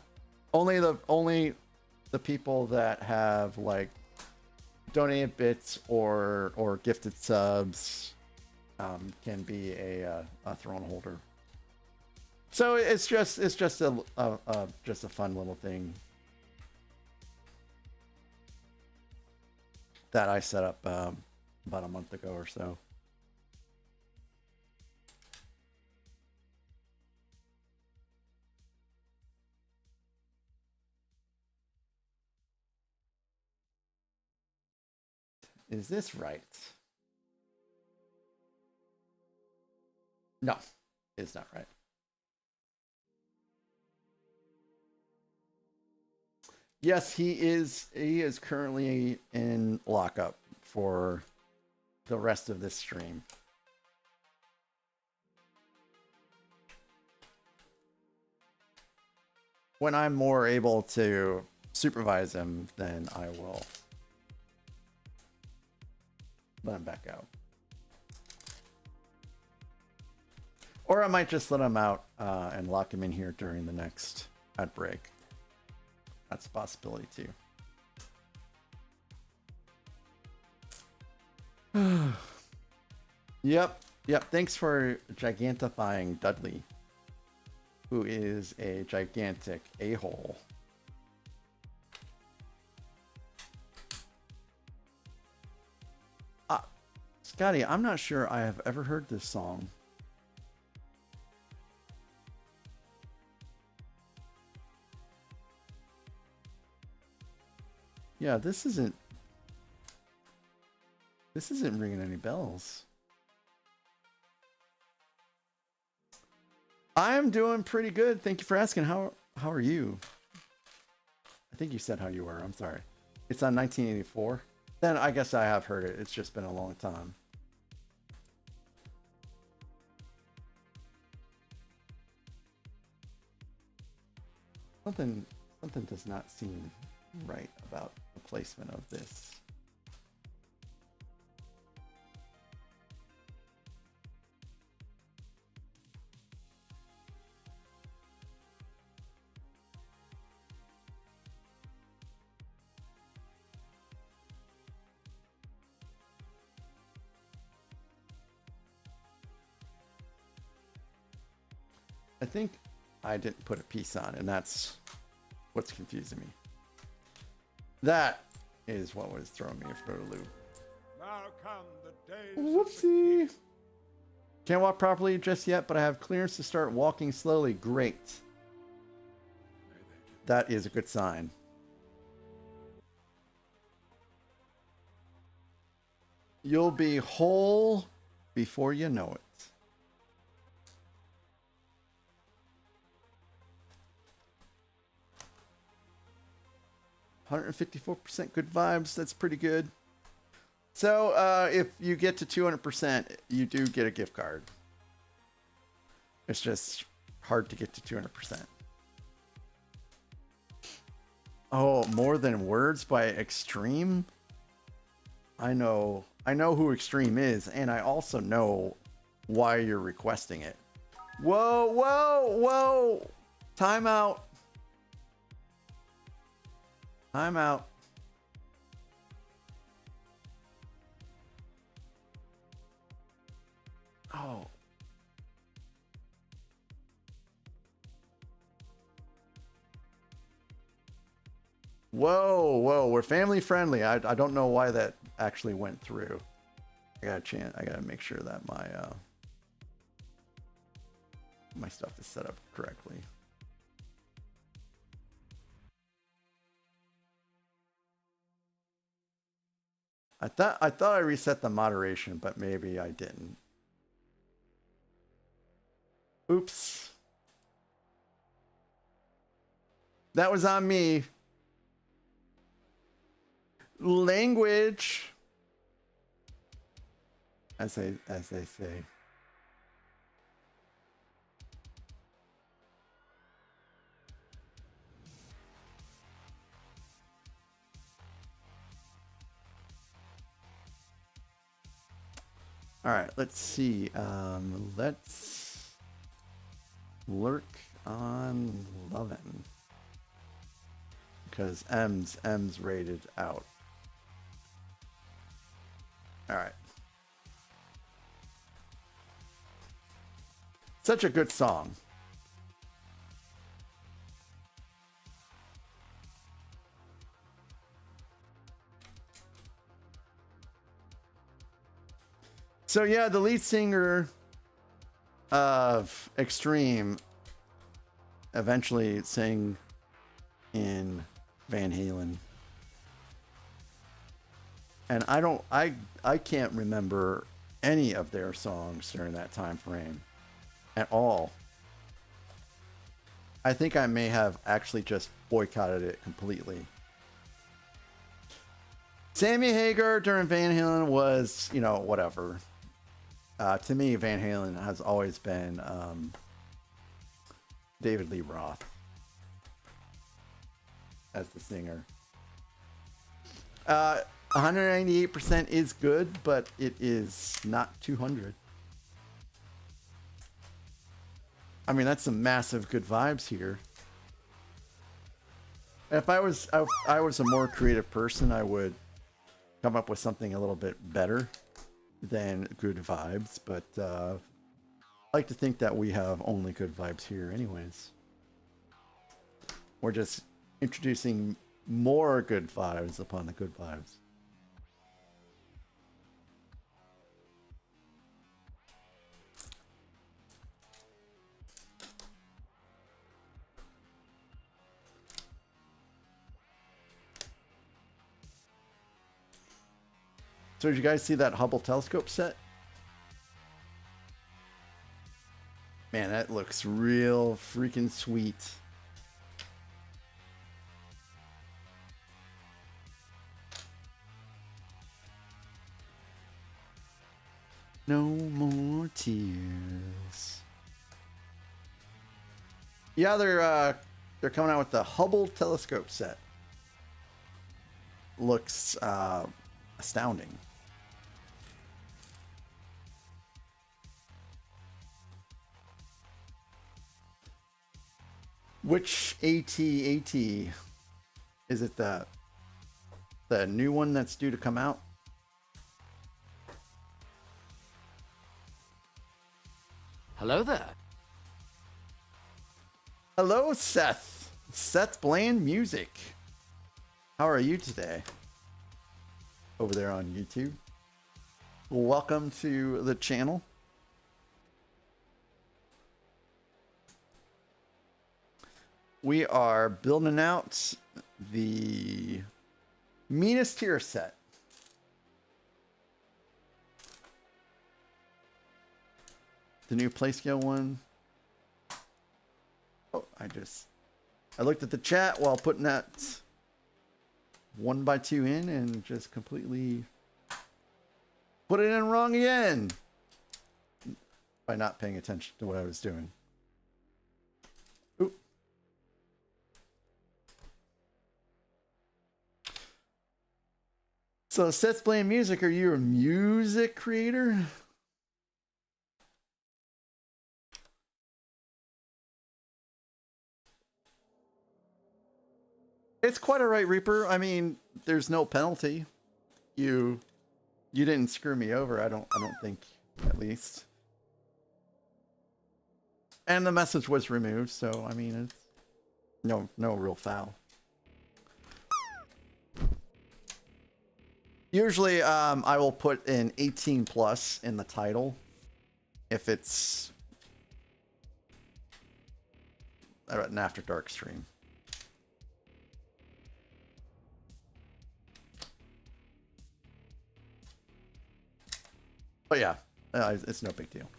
only the people that have like donated bits or gifted subs can be a throne holder. So it's just a fun little thing that I set up about a month ago or so. Is this right? No, it's not right. Yes, he is currently in lockup for the rest of this stream. When I'm more able to supervise him, then I will let him back out. Or I might just let him out and lock him in here during the next outbreak. That's a possibility too. Yep. Thanks for gigantifying Dudley, who is a gigantic a-hole. Scotty, I'm not sure I have ever heard this song. Yeah, this isn't ringing any bells. I'm doing pretty good. Thank you for asking. How are you? I think you said how you were. I'm sorry. It's on 1984. Then I guess I have heard it. It's just been a long time. Something does not seem right about the placement of this. I think I didn't put a piece on, and that's what's confusing me. That is what was throwing me for a loop. Now come the days Whoopsie. Can't walk properly just yet, but I have clearance to start walking slowly. Great. That is a good sign. You'll be whole before you know it. %154% good vibes. That's pretty good. So if you get to 200%, you do get a gift card. It's just hard to get to 200%. Oh, More Than Words by Extreme. I know who Extreme is, and I also know why you're requesting it. Whoa, whoa, whoa! Time out. Time out. Oh. Whoa, whoa, we're family friendly. I don't know why that actually went through. I gotta make sure that my stuff is set up correctly. I thought I reset the moderation, but maybe I didn't. Oops. That was on me. Language, as they say. All right, let's see. Let's lurk on Lovin', because M's rated out. All right. Such a good song. So yeah, the lead singer of Extreme eventually sang in Van Halen. And I can't remember any of their songs during that time frame at all. I think I may have actually just boycotted it completely. Sammy Hagar during Van Halen was, whatever. To me, Van Halen has always been David Lee Roth as the singer. 198% is good, but it is not 200. I mean, that's some massive good vibes here. If I was a more creative person, I would come up with something a little bit better than good vibes, but I like to think that we have only good vibes here anyways. We're just introducing more good vibes upon the good vibes. So did you guys see that Hubble telescope set? Man, that looks real freaking sweet. No more tears. Yeah, they're coming out with the Hubble telescope set. Looks astounding. Which AT-AT? Is it the new one that's due to come out? Hello there. Hello, Seth. Seth Bland Music. How are you today? Over there on YouTube. Welcome to the channel. We are building out the Minas Tirith set. The new Playscale one. Oh, I looked at the chat while putting that 1x2 in and just completely put it in wrong again by not paying attention to what I was doing. Oop. So Seth's playing music. Are you a music creator? It's quite all right, Reaper. I mean, there's no penalty. You didn't screw me over. I don't think, at least. And the message was removed, so I mean, it's no real foul. Usually, I will put an 18 plus in the title if it's an After Dark stream. But yeah, it's no big deal.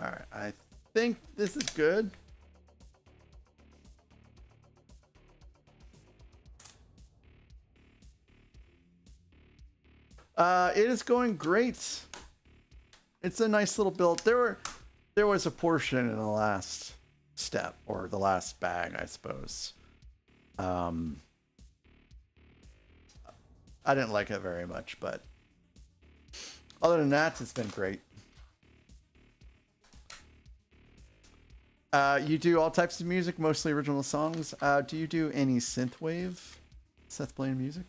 All right, I think this is good. It is going great. It's a nice little build. There was a portion in the last step, or the last bag, I suppose. I didn't like it very much, but other than that, it's been great. You do all types of music, mostly original songs. Do you do any synthwave? Seth playing music?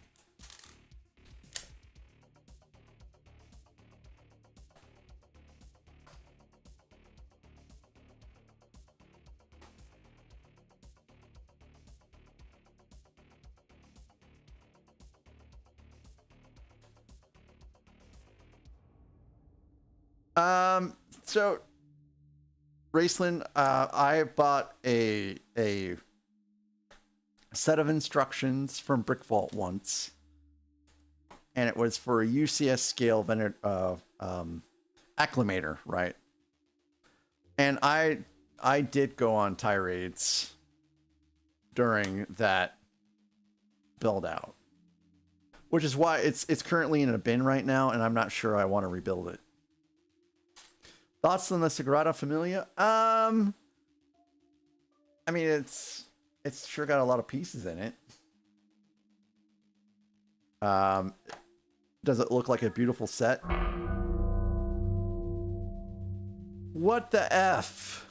So Raceland, I bought a set of instructions from Brick Vault once, and it was for a UCS scale acclimator, right? And I did go on tirades during that build out, which is why it's currently in a bin right now, and I'm not sure I want to rebuild it. Thoughts on the Sagrada Familia? I mean, it's sure got a lot of pieces in it. Does it look like a beautiful set? What the F?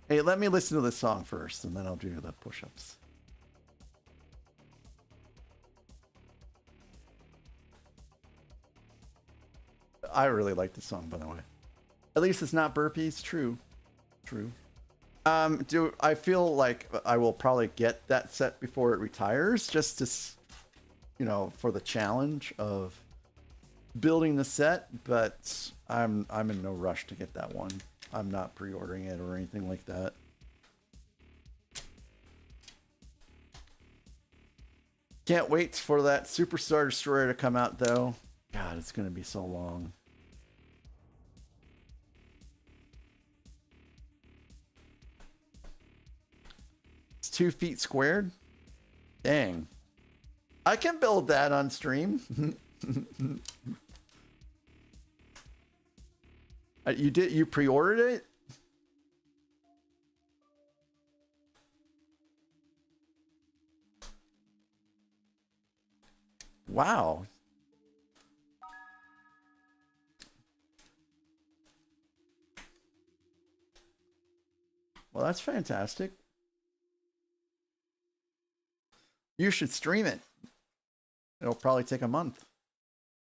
Hey, let me listen to this song first, and then I'll do the push-ups. I really like this song, by the way. At least it's not burpees. True. True. Do I feel like I will probably get that set before it retires, just to, you know, for the challenge of building the set, but I'm in no rush to get that one. I'm not pre-ordering it or anything like that. Can't wait for that Superstar Destroyer to come out, though. God, it's going to be so long. It's 2 feet squared? Dang. I can build that on stream. You pre-ordered it? Wow. Well, that's fantastic. You should stream it. It'll probably take a month.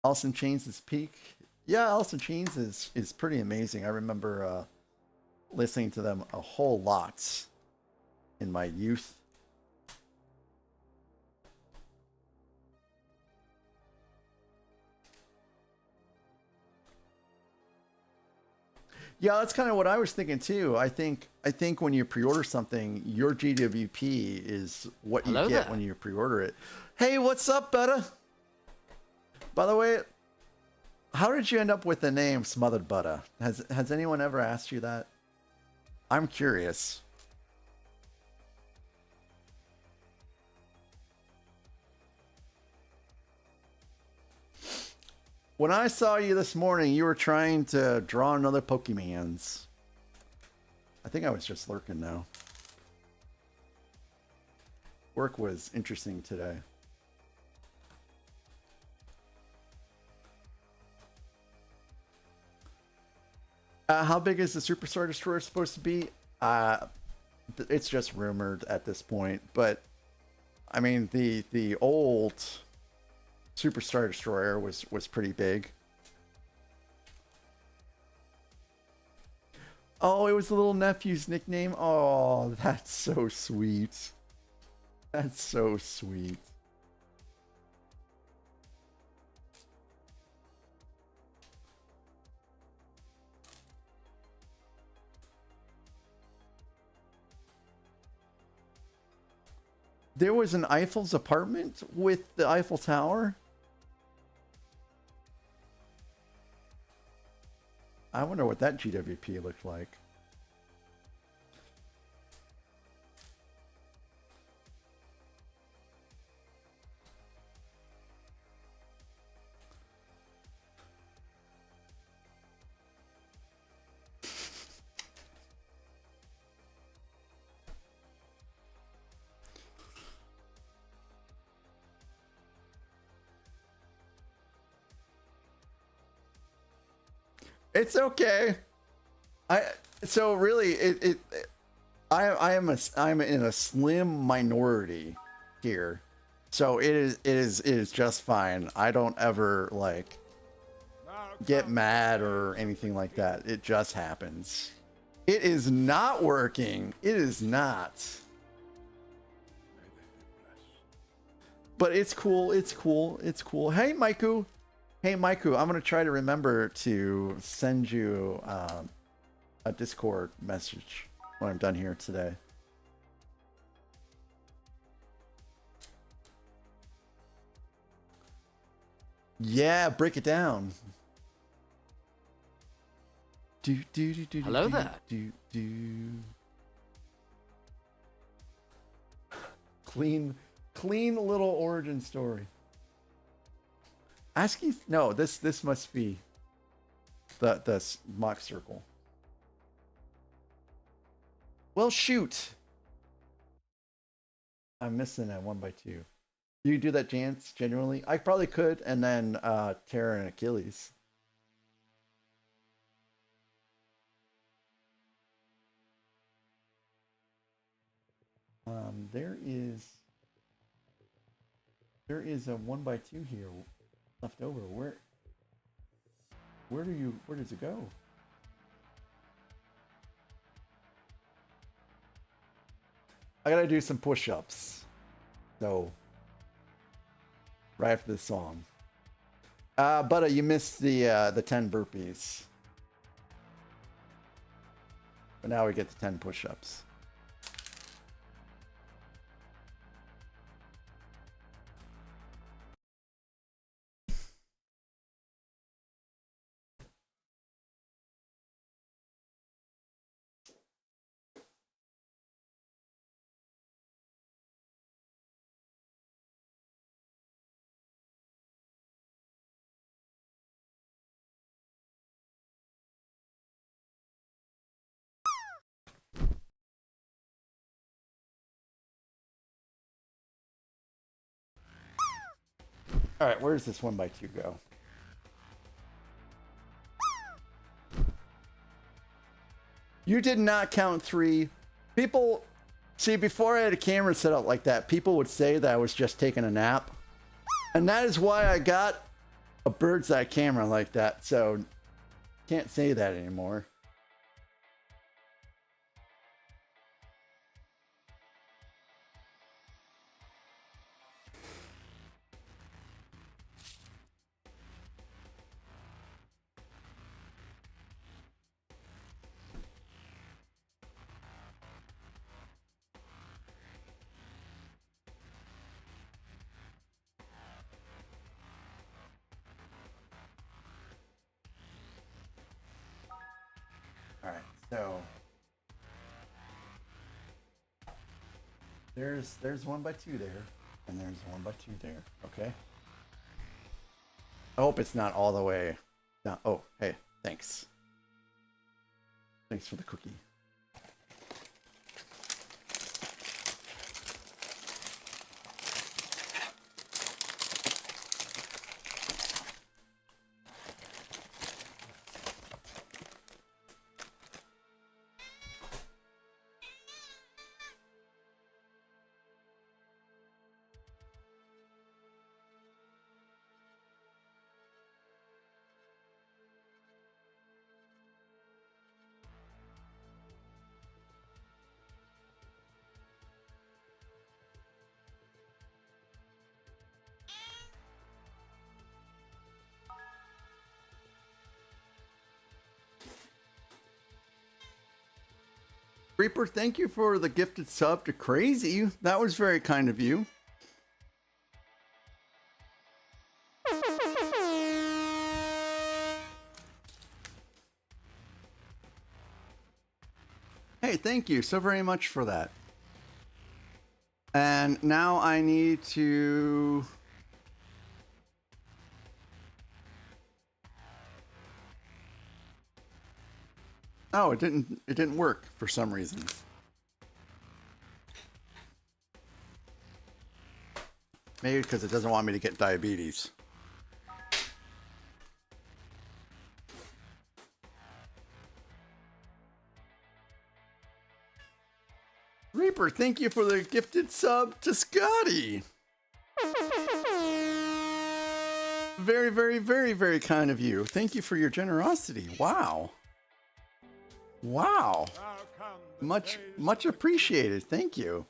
Alice in Chains is peak. Yeah, Alice in Chains is pretty amazing. I remember listening to them a whole lot in my youth. Yeah, that's kind of what I was thinking too. I think when you pre-order something, your GWP is what you get when you pre-order it. Hey, what's up, Butta? By the way, how did you end up with the name Smothered Butta? Has anyone ever asked you that? I'm curious. When I saw you this morning, you were trying to draw another Pokemans. I think I was just lurking now. Work was interesting today. How big is the Superstar Destroyer supposed to be? It's just rumored at this point, but I mean the old Superstar Destroyer was pretty big. Oh, it was the little nephew's nickname. Oh, that's so sweet. That's so sweet. There was an Eiffel's apartment with the Eiffel Tower. I wonder what that GWP looked like. It's okay. So really I'm in a slim minority here. So it is just fine. I don't ever like get mad or anything like that. It just happens. It is not working. It is not. But it's cool. It's cool. It's cool. Hey, Maiku. Hey, Maiku, I'm going to try to remember to send you a Discord message when I'm done here today. Yeah, break it down. Hello there. Clean little origin story. ASCII? No, this must be the mock circle. Well, shoot. I'm missing that 1x2. Do you do that dance genuinely? I probably could, and then tear an Achilles. There is a 1x2 here left over. Where? Where does it go? I gotta do some push-ups. So, right after this song. But you missed the 10 burpees. But now we get the 10 push-ups. All right, where does this 1x2 go? You did not count 3. People, see, before I had a camera set up like that, people would say that I was just taking a nap. And that is why I got a bird's eye camera like that. So, can't say that anymore. All right, so there's 1x2 there, and there's 1x2 there. Okay. I hope it's not all the way down. Oh, hey, thanks. Thanks for the cookie. Reaper, thank you for the gifted sub to Crazy. That was very kind of you. Hey, thank you so very much for that. And now I need to... Oh, it didn't work for some reason. Maybe because it doesn't want me to get diabetes. Reaper, thank you for the gifted sub to Scotty. Very, very, very, very kind of you. Thank you for your generosity. Wow. Wow. Much appreciated. Thank you.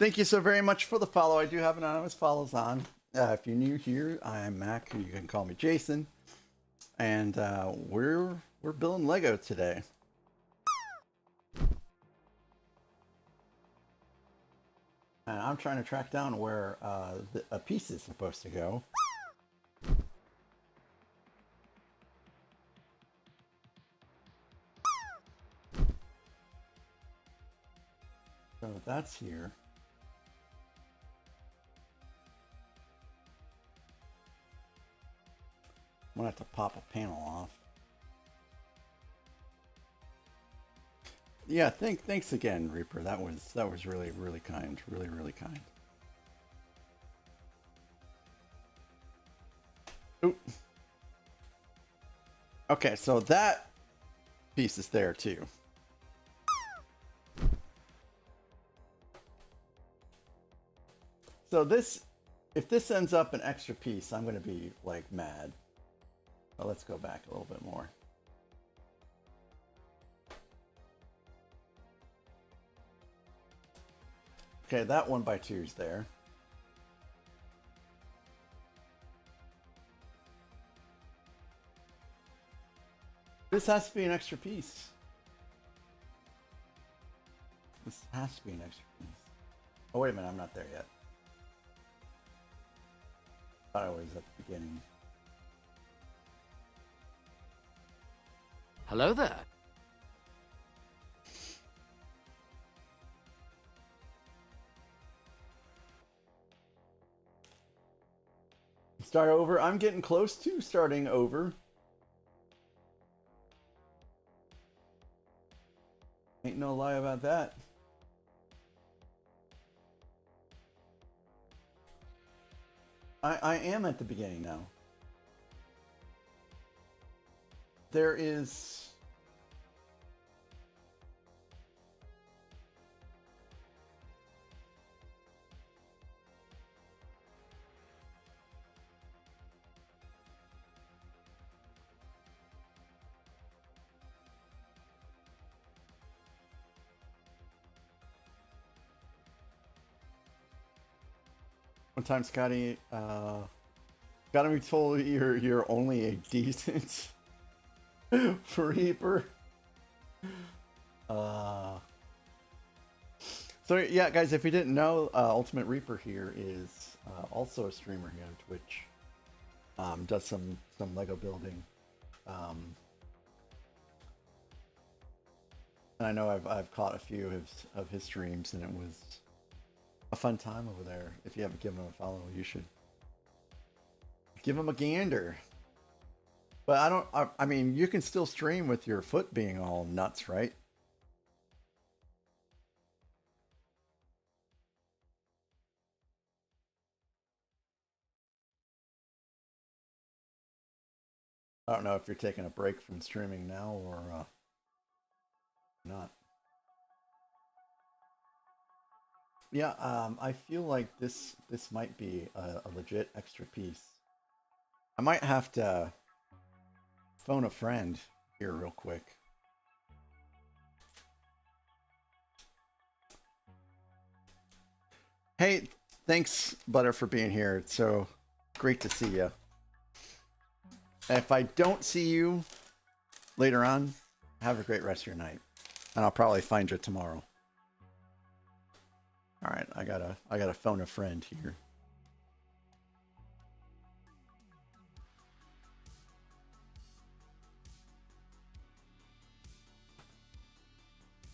Thank you so very much for the follow. I do have anonymous follows on. If you're new here, I am Mac. You can call me Jason. And we're building Lego today. And I'm trying to track down where a piece is supposed to go. So that's here. I'm gonna have to pop a panel off. Yeah, thanks again, Reaper. That was really, really kind. Really, really kind. Ooh. Okay, so that piece is there too. So this, if this ends up an extra piece, I'm gonna be like mad. Well, let's go back a little bit more. Okay, that 1x2 is there. This has to be an extra piece. This has to be an extra piece. Oh, wait a minute, I'm not there yet. I thought I was at the beginning. Hello there. Start over. I'm getting close to starting over. Ain't no lie about that. I am at the beginning now. There is... One time, Scotty, gotta be told you're only a decent Reaper. So yeah, guys, if you didn't know, Ultimate Reaper here is also a streamer here on Twitch. Does some Lego building. And I know I've caught a few of his streams, and it was a fun time over there. If you haven't given him a follow, you should give him a gander. But I mean, you can still stream with your foot being all nuts, right? I don't know if you're taking a break from streaming now or not. Yeah, I feel like this might be a legit extra piece. I might have to phone a friend here real quick. Hey, thanks, Butter, for being here. It's so great to see you. If I don't see you later on, have a great rest of your night. And I'll probably find you tomorrow. All right, I gotta phone a friend here.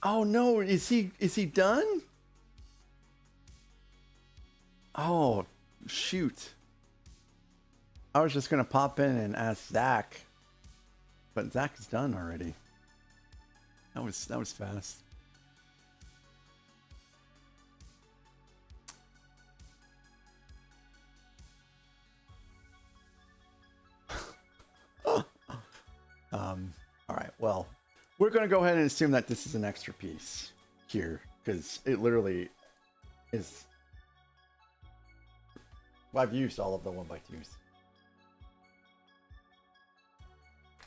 Oh no, is he done? Oh, shoot. I was just gonna pop in and ask Zach, but Zach is done already. That was fast. All right, well, we're going to go ahead and assume that this is an extra piece here, because it literally is... Well, I've used all of the 1x2s.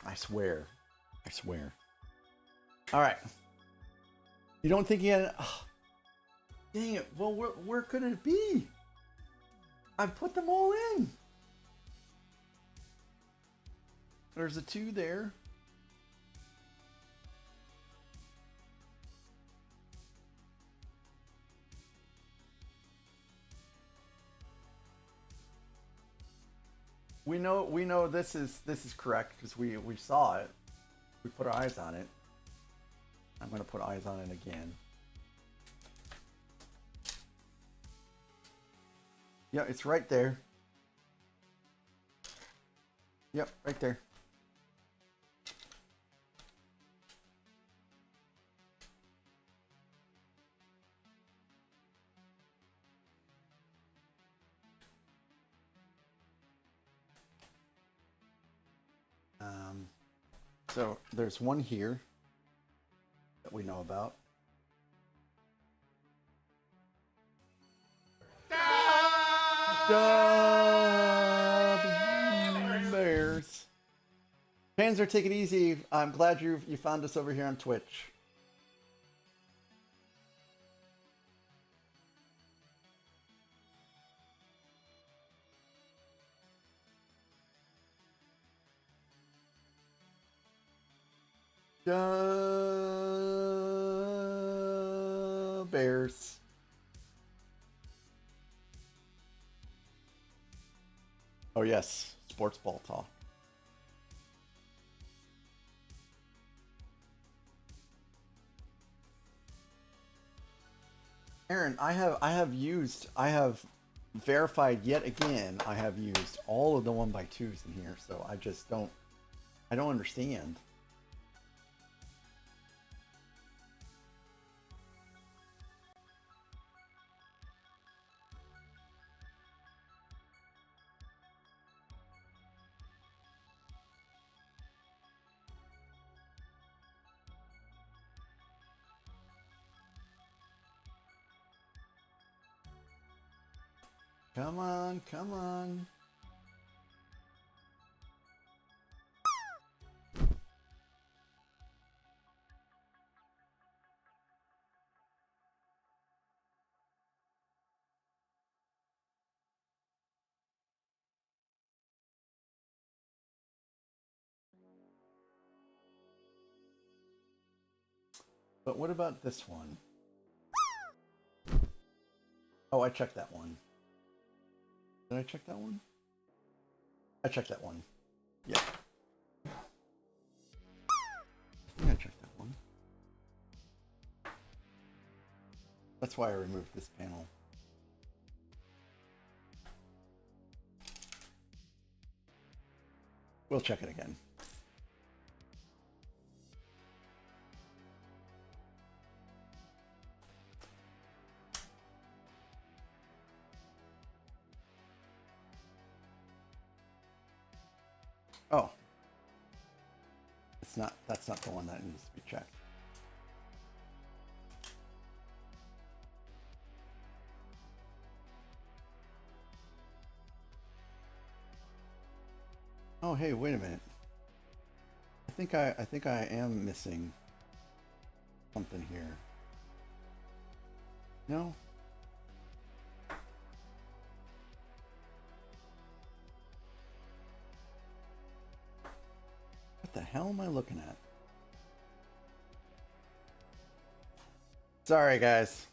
I swear. I swear. All right. You don't think he had... Oh, dang it. Well, where could it be? I put them all in. There's a 2 there. We know this is correct because we saw it. We put our eyes on it. I'm gonna put eyes on it again. Yeah, it's right there. Yep, right there. So there's one here that we know about. Bears. Panzer, take it easy. I'm glad you found us over here on Twitch. Bears. Oh yes, sports ball talk. Aaron, I have verified yet again. I have used all of the 1x2s in here, so I just don't understand. Come on, come on. But what about this one? Oh, I checked that one. Did I check that one? I checked that one. Yeah. I think I checked that one. That's why I removed this panel. We'll check it again. Oh. That's not the one that needs to be checked. Oh, hey, wait a minute. I think I am missing something here. No? What the hell am I looking at? Sorry, guys.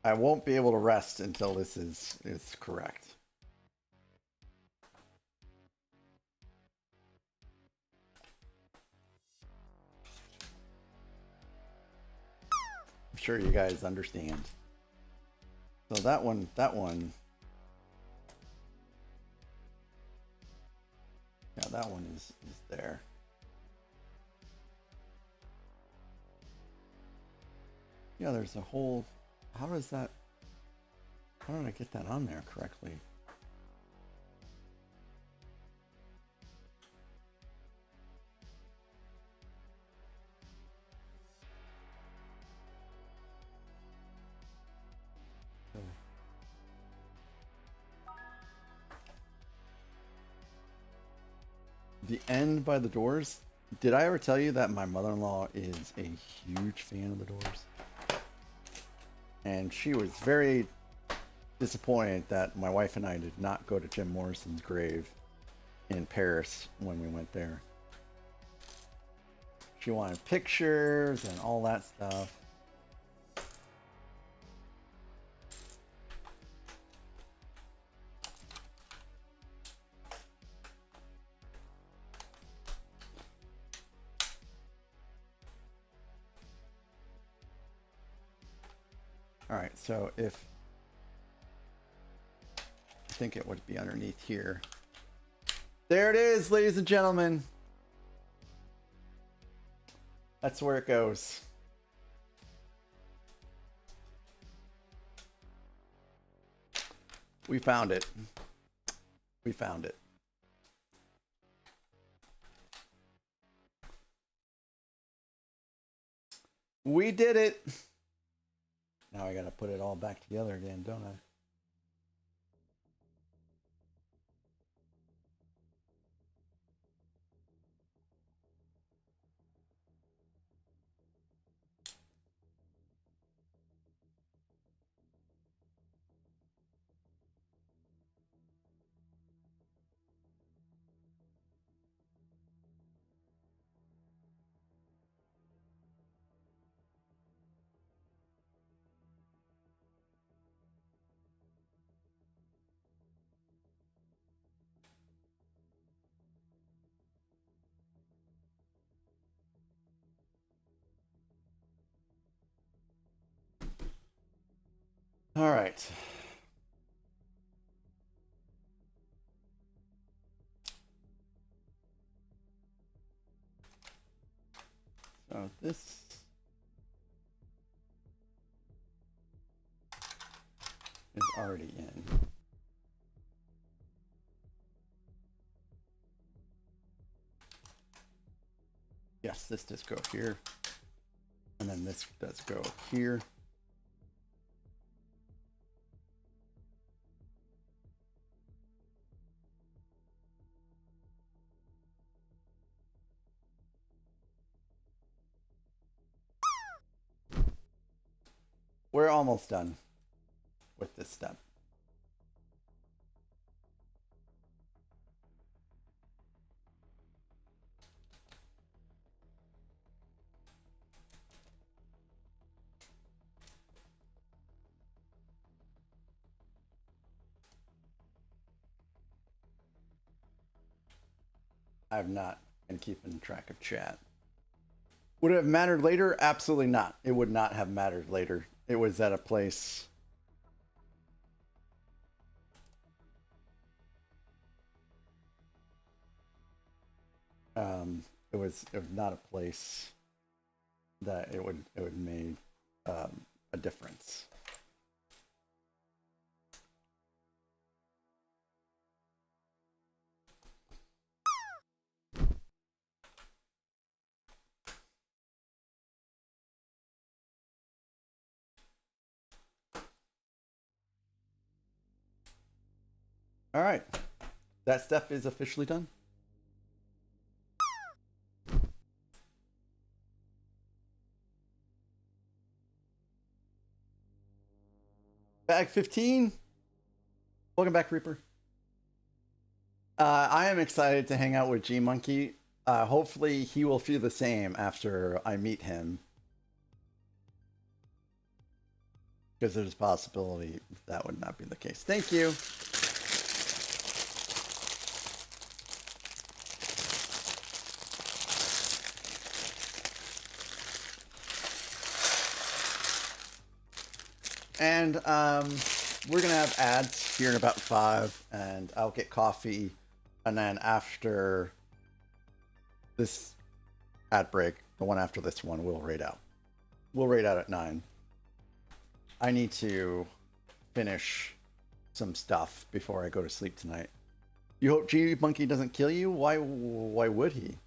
I won't be able to rest until this is correct. I'm sure you guys understand. So that one. Yeah, that one is there. Yeah, there's a whole... How did I get that on there correctly? The end by the doors. Did I ever tell you that my mother-in-law is a huge fan of the doors? And she was very disappointed that my wife and I did not go to Jim Morrison's grave in Paris when we went there. She wanted pictures and all that stuff. All right, so if I think it would be underneath here. There it is, ladies and gentlemen. That's where it goes. We found it. We found it. We did it. Now I gotta put it all back together again, don't I? All right. So this is already in. Yes, this does go here. And then this does go here. We're almost done with this step. I have not been keeping track of chat. Would it have mattered later? Absolutely not. It would not have mattered later. It was at a place. It was not a place that it would make a difference. All right, that step is officially done. Bag 15. Welcome back, Reaper. I am excited to hang out with G Monkey. Hopefully he will feel the same after I meet him. Because there's a possibility that would not be the case. Thank you. And we're going to have ads here in about 5, and I'll get coffee. And then after this ad break, the one after this one, we'll raid out. We'll raid out at 9. I need to finish some stuff before I go to sleep tonight. You hope G Monkey doesn't kill you? Why would he?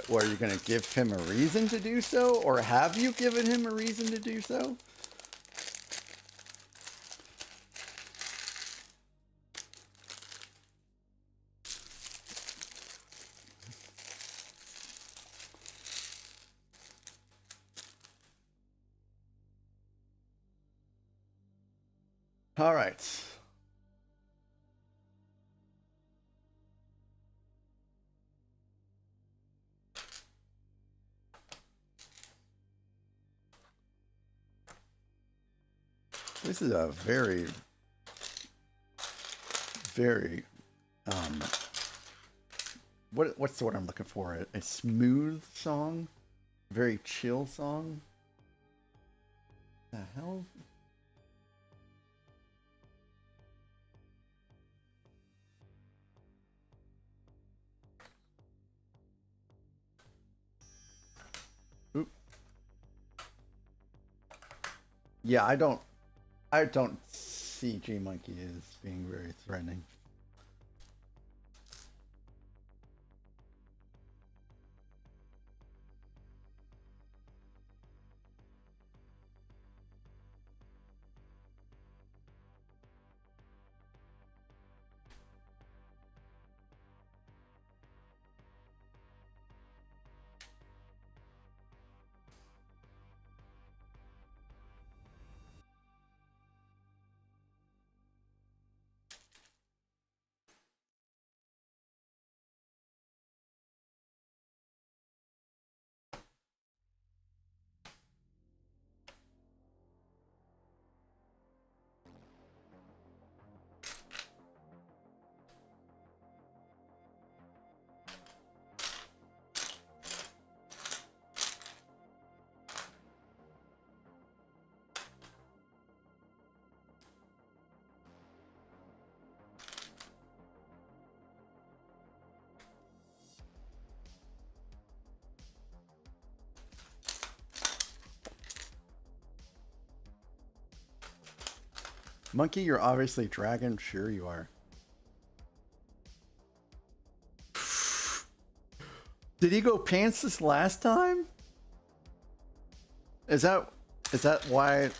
Or are you going to give him a reason to do so? Or have you given him a reason to do so? All right. This is a very what's the word I'm looking for? A smooth song, very chill song. The hell? Oop. Yeah, I don't see G Monkey as being very threatening. Monkey, you're obviously dragon. Sure you are. Did he go pantsless last time? Is that why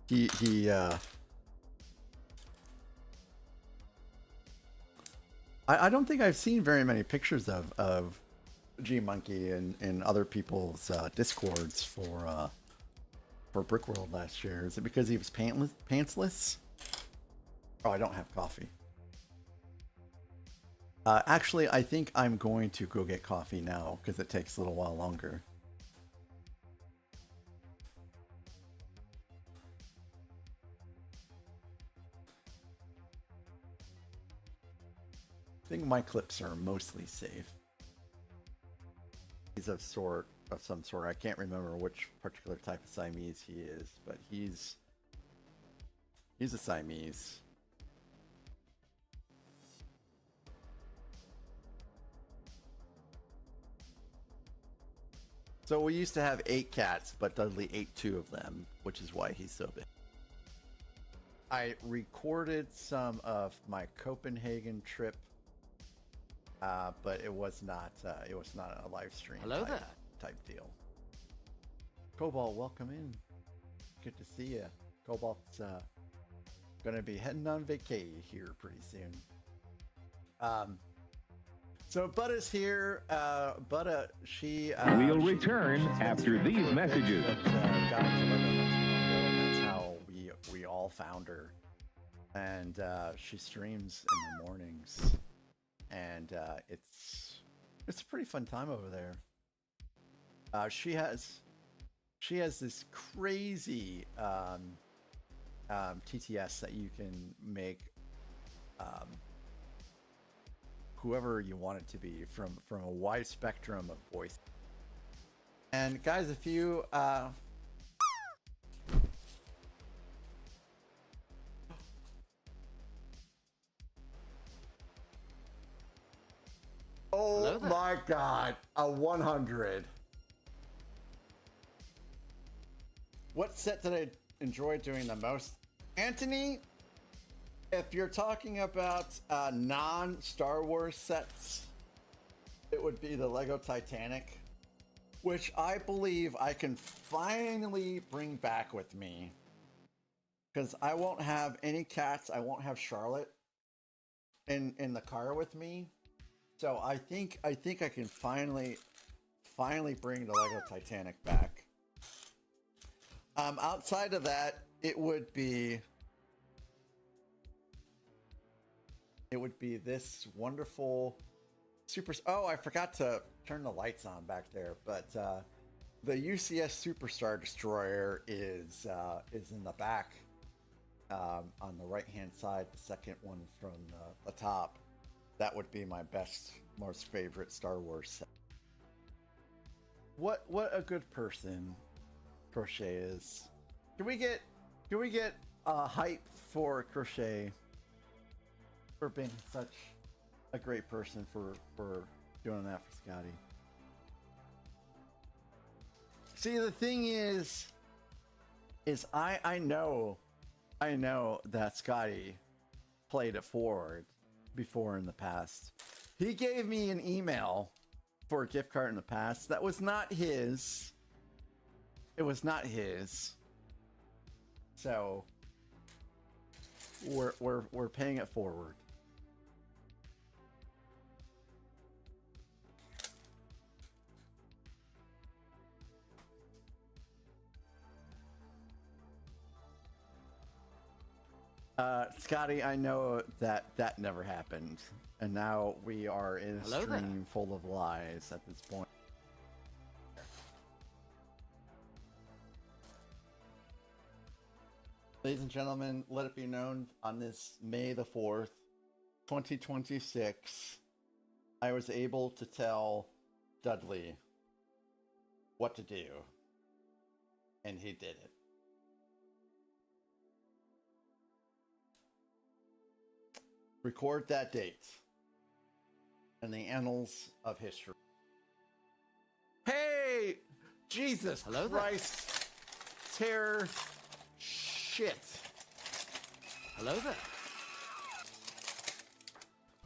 he I don't think I've seen very many pictures of G Monkey in other people's discords for Brickworld last year. Is it because he was pantsless? Oh, I don't have coffee. Actually, I think I'm going to go get coffee now because it takes a little while longer. I think my clips are mostly safe. He's of some sort. I can't remember which particular type of Siamese he is, but he's a Siamese. So we used to have 8 cats, but Dudley ate 2 of them, which is why he's so big. I recorded some of my Copenhagen trip, but it was not a live stream. Hello there. Type deal. Cobalt, welcome in. Good to see you. Cobalt's gonna be heading on vacay here pretty soon. So Butta's here. Butta, We'll return after these messages. That's how we all found her, and she streams in the mornings, and it's a pretty fun time over there. She has this crazy TTS that you can make whoever you want it to be from a wide spectrum of voice. And guys, if you oh my god, a 100. What set did I enjoy doing the most? Anthony, if you're talking about non-Star Wars sets, it would be the Lego Titanic, which I believe I can finally bring back with me. Because I won't have any cats, I won't have Charlotte in the car with me. So I think I can finally bring the Lego Titanic back. Outside of that, it would be this wonderful super. Oh, I forgot to turn the lights on back there, but the UCS Superstar Destroyer is in the back on the right hand side, the second one from the top. That would be my most favorite Star Wars set. What a good person Crochet is. Can we get hype for Crochet for being such a great person for doing that for Scotty? See, the thing is I know that Scotty played it forward before in the past. He gave me an email for a gift card in the past that was not his. It was not his. So we're paying it forward. Scotty, I know that never happened, and now we are in a stream full of lies at this point. Ladies and gentlemen, let it be known on this May the 4th, 2026, I was able to tell Dudley what to do, and he did it. Record that date in the annals of history. Hey! Jesus Hello Christ! Terror! shit. Hello there.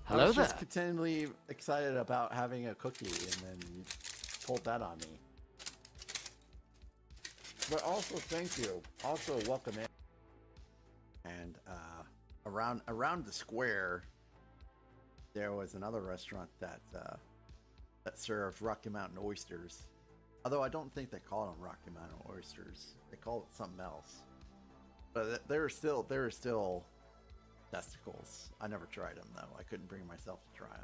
I Hello was there. just continually excited about having a cookie, and then you pulled that on me. But also, thank you. Also, welcome in. And around the square, there was another restaurant that that served Rocky Mountain oysters. Although I don't think they call them Rocky Mountain oysters. They call it something else. But there are still testicles. I never tried them though. I couldn't bring myself to try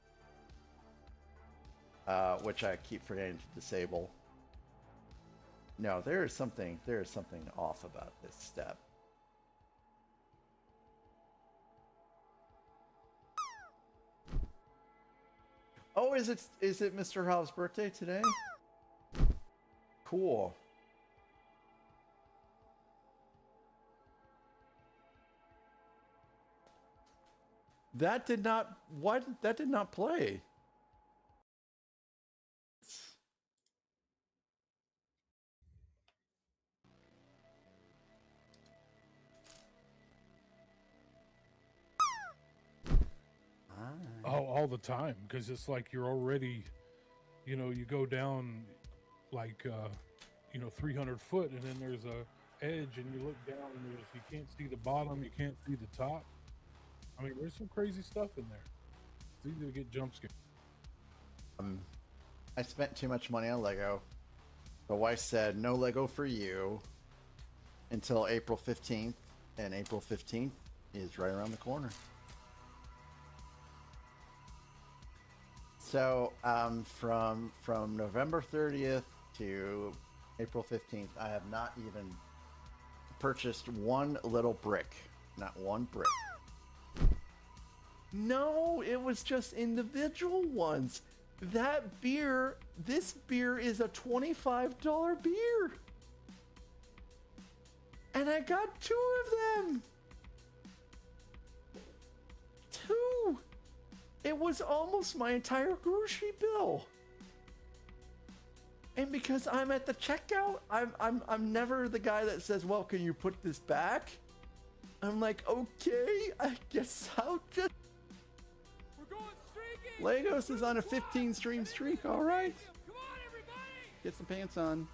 them. Which I keep forgetting to disable. No, there is something off about this step. Oh, is it Mr. Howe's birthday today? Cool. That did not play. Oh, all the time, because it's like you're already, you know, you go down like, 300 foot, and then there's a edge, and you look down, and you can't see the bottom, you can't see the top. I mean, there's some crazy stuff in there. It's easy to get jump scared. I spent too much money on Lego. The wife said, no Lego for you until April 15th, and April 15th is right around the corner. So from November 30th to April 15th, I have not even purchased one little brick. Not one brick. No, it was just individual ones. This beer is a $25 beer. And I got 2 of them. 2. It was almost my entire grocery bill. And because I'm at the checkout, I'm never the guy that says, well, can you put this back? I'm like, okay, I guess I'll just... We're going streaking! Legos is on a 15 stream streak, all right. Come on, everybody! Get some pants on.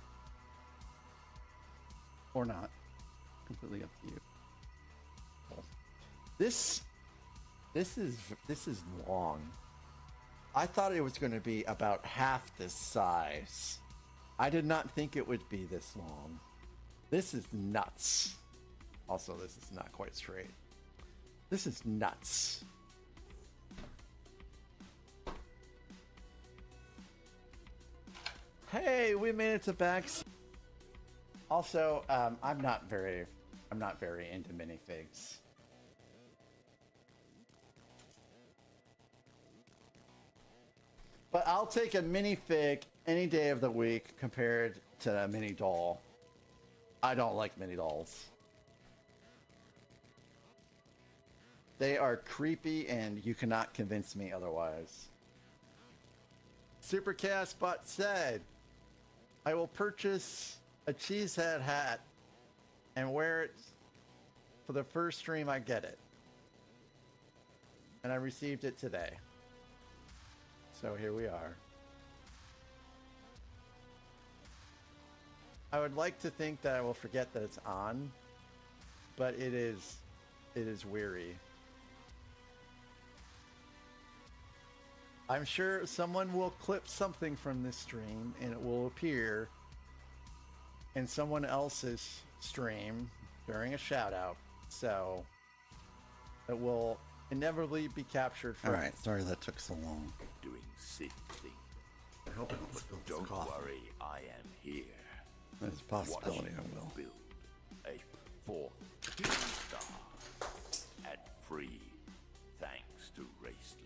Or not. Completely up to you. This is long. I thought it was going to be about half this size. I did not think it would be this long. This is nuts. Also, this is not quite straight. This is nuts. Hey, we made it to back. Also, I'm not very into minifigs. But I'll take a minifig any day of the week compared to a mini doll. I don't like mini dolls. They are creepy and you cannot convince me otherwise. Supercastbot said, I will purchase a cheesehead hat and wear it for the first stream I get it. And I received it today. So here we are. I would like to think that I will forget that it's on, but it is weary. I'm sure someone will clip something from this stream and it will appear in someone else's stream during a shout out. So it will inevitably be captured. All right, sorry that took so long. Doing silly things. I hope I don't spill this Don't coffee. worry, I am here. There's a possibility Watching I will. build a fourth star and free, thanks to Raceland.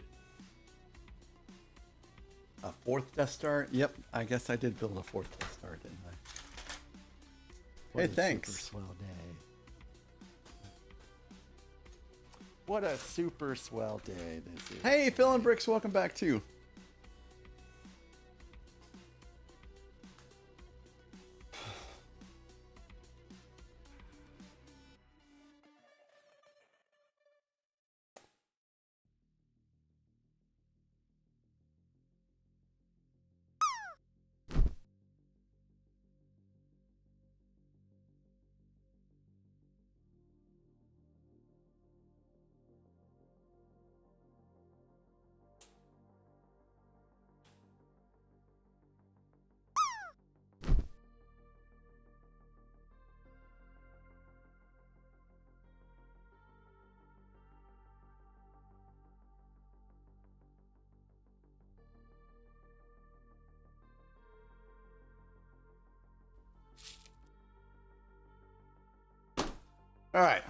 A 4th Death Star? Yep, I guess I did build a 4th Death Star, didn't I? What Hey, thanks. Super swell day. What a super swell day this is. Hey, Phil and Bricks, welcome back too. All right.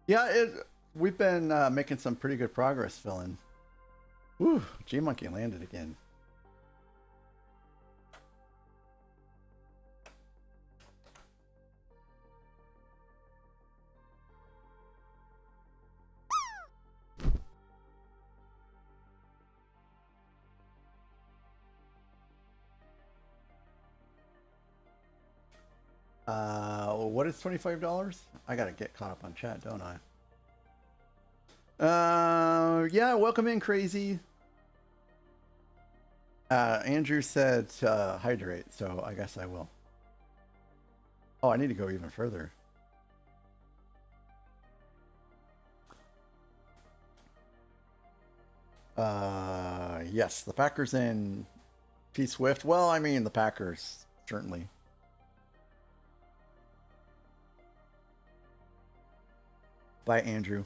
Yeah, we've been making some pretty good progress filling. Woo, G-Monkey landed again. What is $25? I gotta get caught up on chat, don't I? Yeah, welcome in, Crazy. Andrew said hydrate, so I guess I will. Oh, I need to go even further. Yes, the Packers and T Swift. Well, I mean, the Packers, certainly. Bye, Andrew.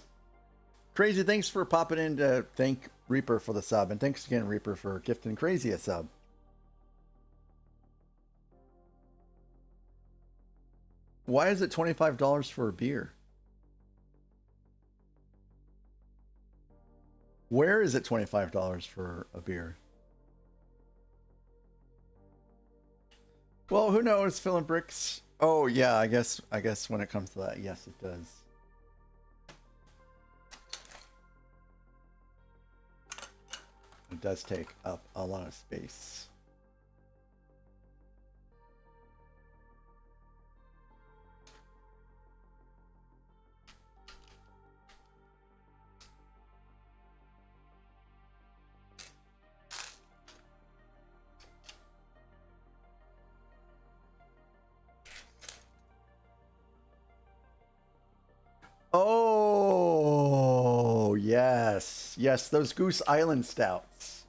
Crazy, thanks for popping in to thank Reaper for the sub. And thanks again, Reaper, for gifting Crazy a sub. Why is it $25 for a beer? Where is it $25 for a beer? Well, who knows, filling bricks. Oh yeah, I guess when it comes to that, yes, it does. It does take up a lot of space. Oh, yes. Yes, those Goose Island stouts.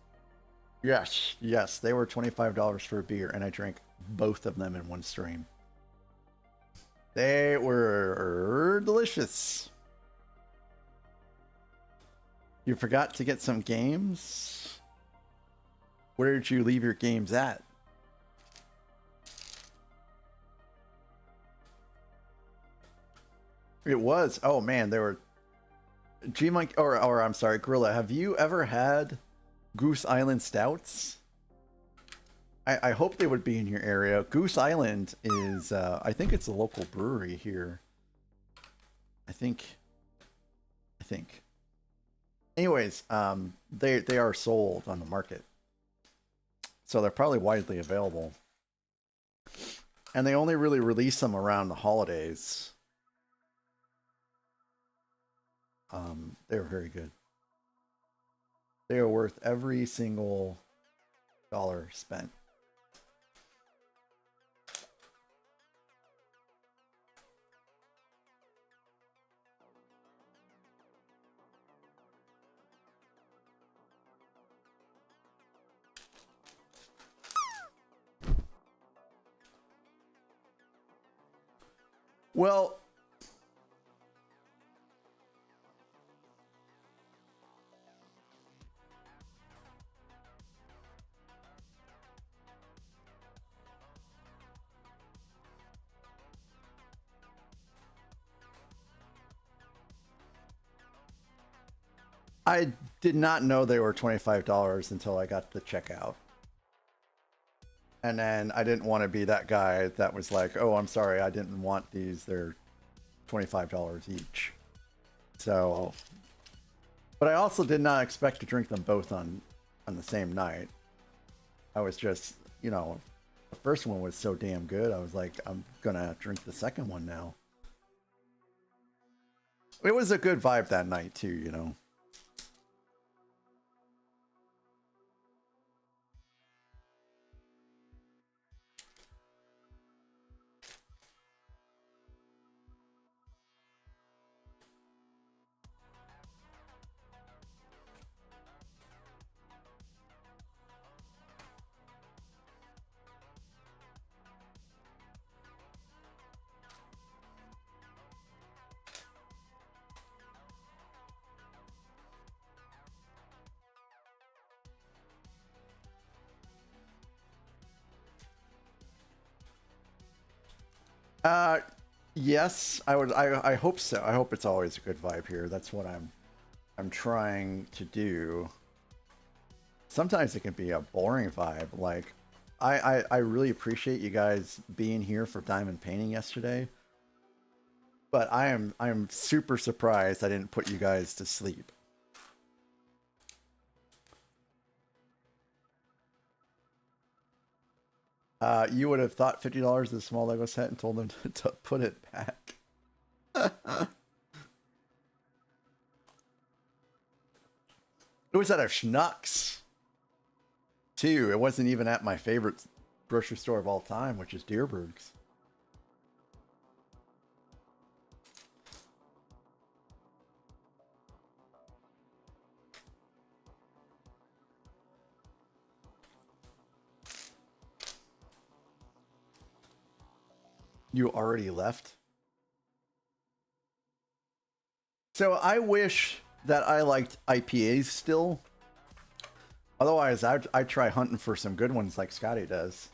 Yes, yes, they were $25 for a beer, and I drank both of them in one stream. They were delicious. You forgot to get some games? Where did you leave your games at? It was. Oh man, they were. G-Monk, or I'm sorry, Gorilla. Have you ever had Goose Island stouts? I hope they would be in your area. Goose Island is, I think it's a local brewery here. I think. Anyways, they are sold on the market, so they're probably widely available, and they only really release them around the holidays. They're very good. They are worth every single dollar spent. Well, I did not know they were $25 until I got the checkout. And then I didn't want to be that guy that was like, oh, I'm sorry, I didn't want these. They're $25 each. So, but I also did not expect to drink them both on the same night. I was just, you know, the first one was so damn good. I was like, I'm gonna drink the second one now. It was a good vibe that night too, you know. Yes, I would. I hope so. I hope it's always a good vibe here. That's what I'm trying to do. Sometimes it can be a boring vibe. Like, I really appreciate you guys being here for diamond painting yesterday. But I'm super surprised I didn't put you guys to sleep. You would have thought $50 is a small Lego set and told them to put it back. It was at a Schnucks, too. It wasn't even at my favorite grocery store of all time, which is Deerberg's. You already left? So I wish that I liked IPAs still. Otherwise, I'd try hunting for some good ones like Scotty does.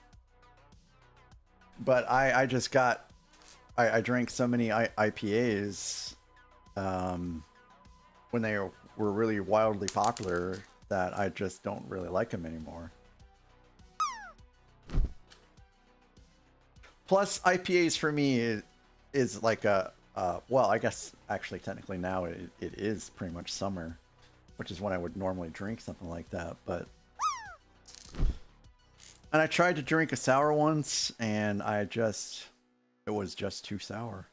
But I just got... I drank so many IPAs when they were really wildly popular that I just don't really like them anymore. Plus, IPAs for me is like a... well, I guess actually technically now it is pretty much summer, which is when I would normally drink something like that. But and I tried to drink a sour once, and it was just too sour.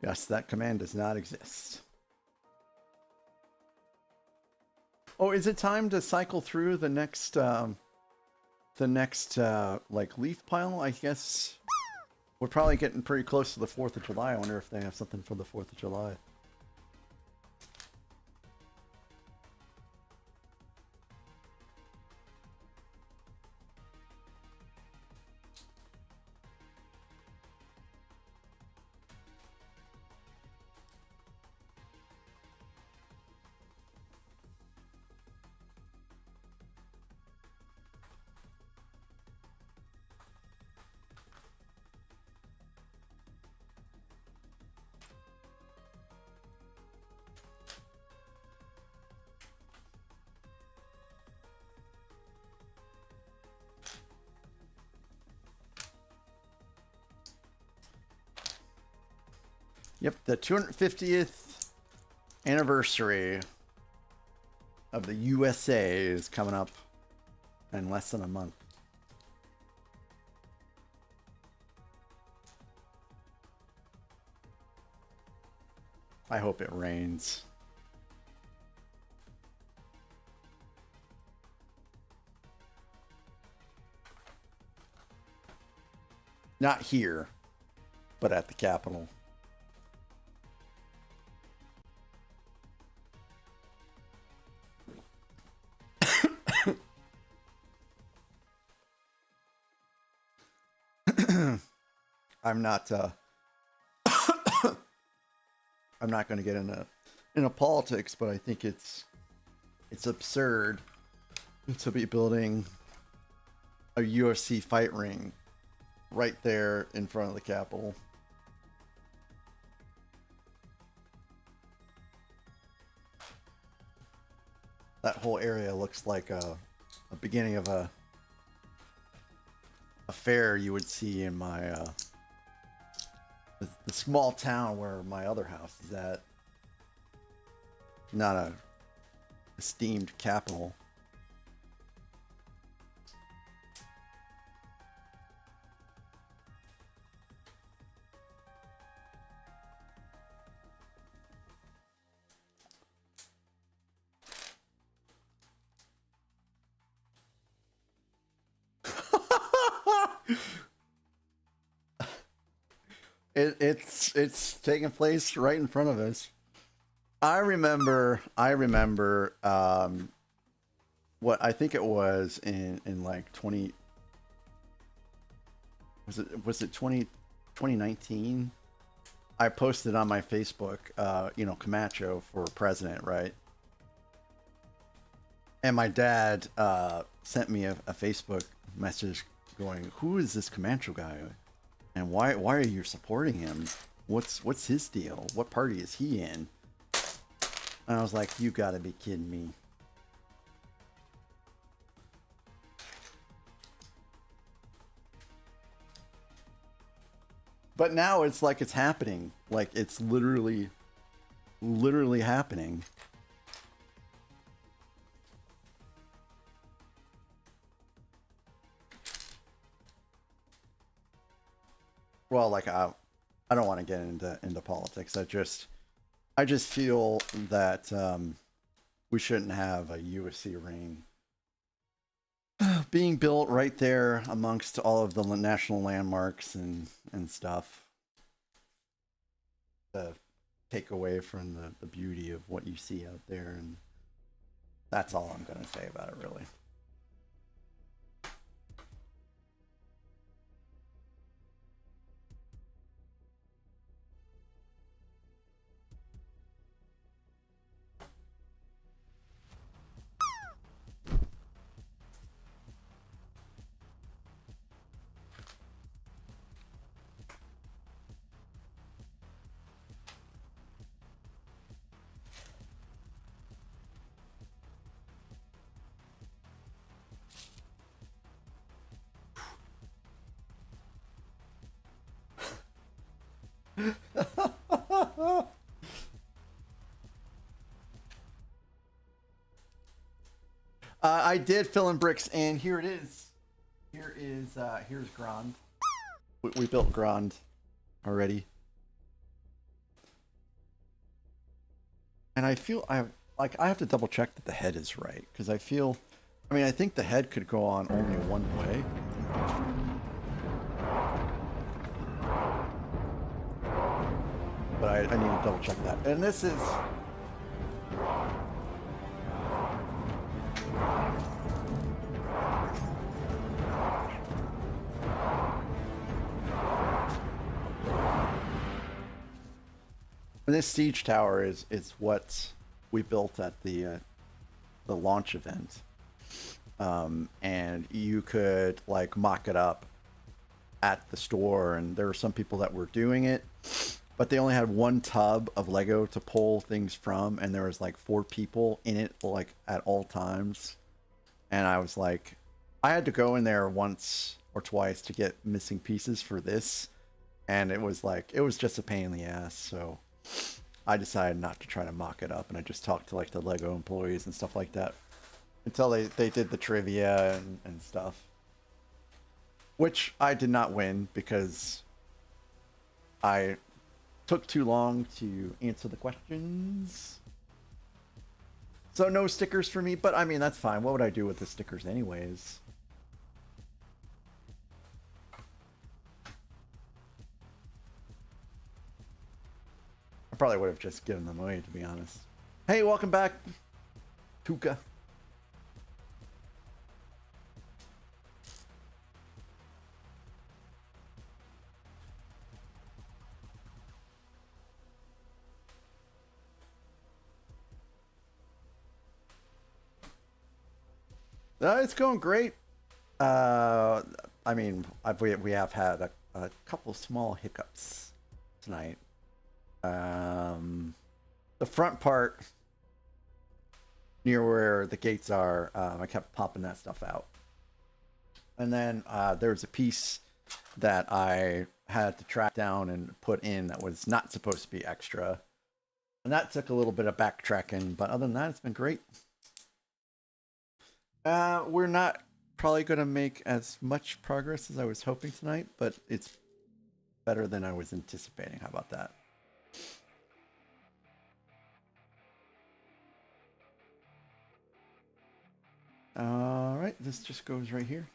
Yes, that command does not exist. Oh, is it time to cycle through the next like leaf pile? I guess we're probably getting pretty close to the 4th of July. I wonder if they have something for the 4th of July. Yep, the 250th anniversary of the USA is coming up in less than a month. I hope it rains. Not here, but at the Capitol. I'm not I'm not going to get into politics, but I think it's absurd to be building a UFC fight ring right there in front of the Capitol. That whole area looks like a beginning of a fair you would see in my the small town where my other house is at. Not a esteemed capital. It's taking place right in front of us. I remember what I think it was in like 20 was it 2019? I posted on my Facebook, you know, Camacho for president, right? And my dad sent me a Facebook message going, "Who is this Camacho guy? And why are you supporting him? What's his deal? What party is he in?" And I was like, "You gotta be kidding me." But now it's like it's happening. Like it's literally happening. Well, like I don't want to get into politics. I just feel that we shouldn't have a USC ring being built right there amongst all of the national landmarks and stuff to take away from the beauty of what you see out there. And that's all I'm going to say about it, really. I did fill in bricks, and here it is. Here's Grand. We built Grand already, and I feel I have to double check that the head is right, because I think the head could go on only one way. But I need to double check that. And this is this siege tower is what we built at the launch event. And you could like mock it up at the store, and there were some people that were doing it, but they only had one tub of Lego to pull things from, and there was like 4 people in it like at all times. And I was like, I had to go in there once or twice to get missing pieces for this, and it was just a pain in the ass. So I decided not to try to mock it up, and I just talked to like the Lego employees and stuff like that until they did the trivia and stuff, which I did not win because I took too long to answer the questions. So no stickers for me, but I mean, that's fine. What would I do with the stickers anyways? I probably would have just given them away, to be honest. Hey, welcome back, Tuka. It's going great. I mean, we have had a couple small hiccups tonight. The front part near where the gates are, I kept popping that stuff out. And then there's a piece that I had to track down and put in that was not supposed to be extra. And that took a little bit of backtracking, but other than that, it's been great. We're not probably going to make as much progress as I was hoping tonight, but it's better than I was anticipating. How about that? All right, this just goes right here.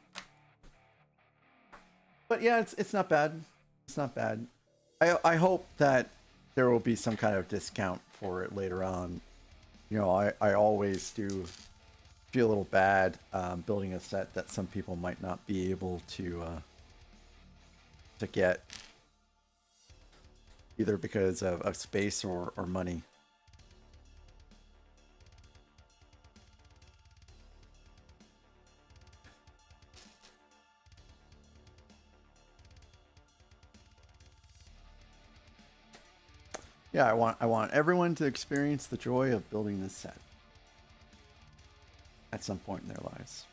But yeah, it's not bad. It's not bad. I hope that there will be some kind of discount for it later on. You know, I always do feel a little bad building a set that some people might not be able to get, either because of space or money. Yeah, I want everyone to experience the joy of building this set at some point in their lives.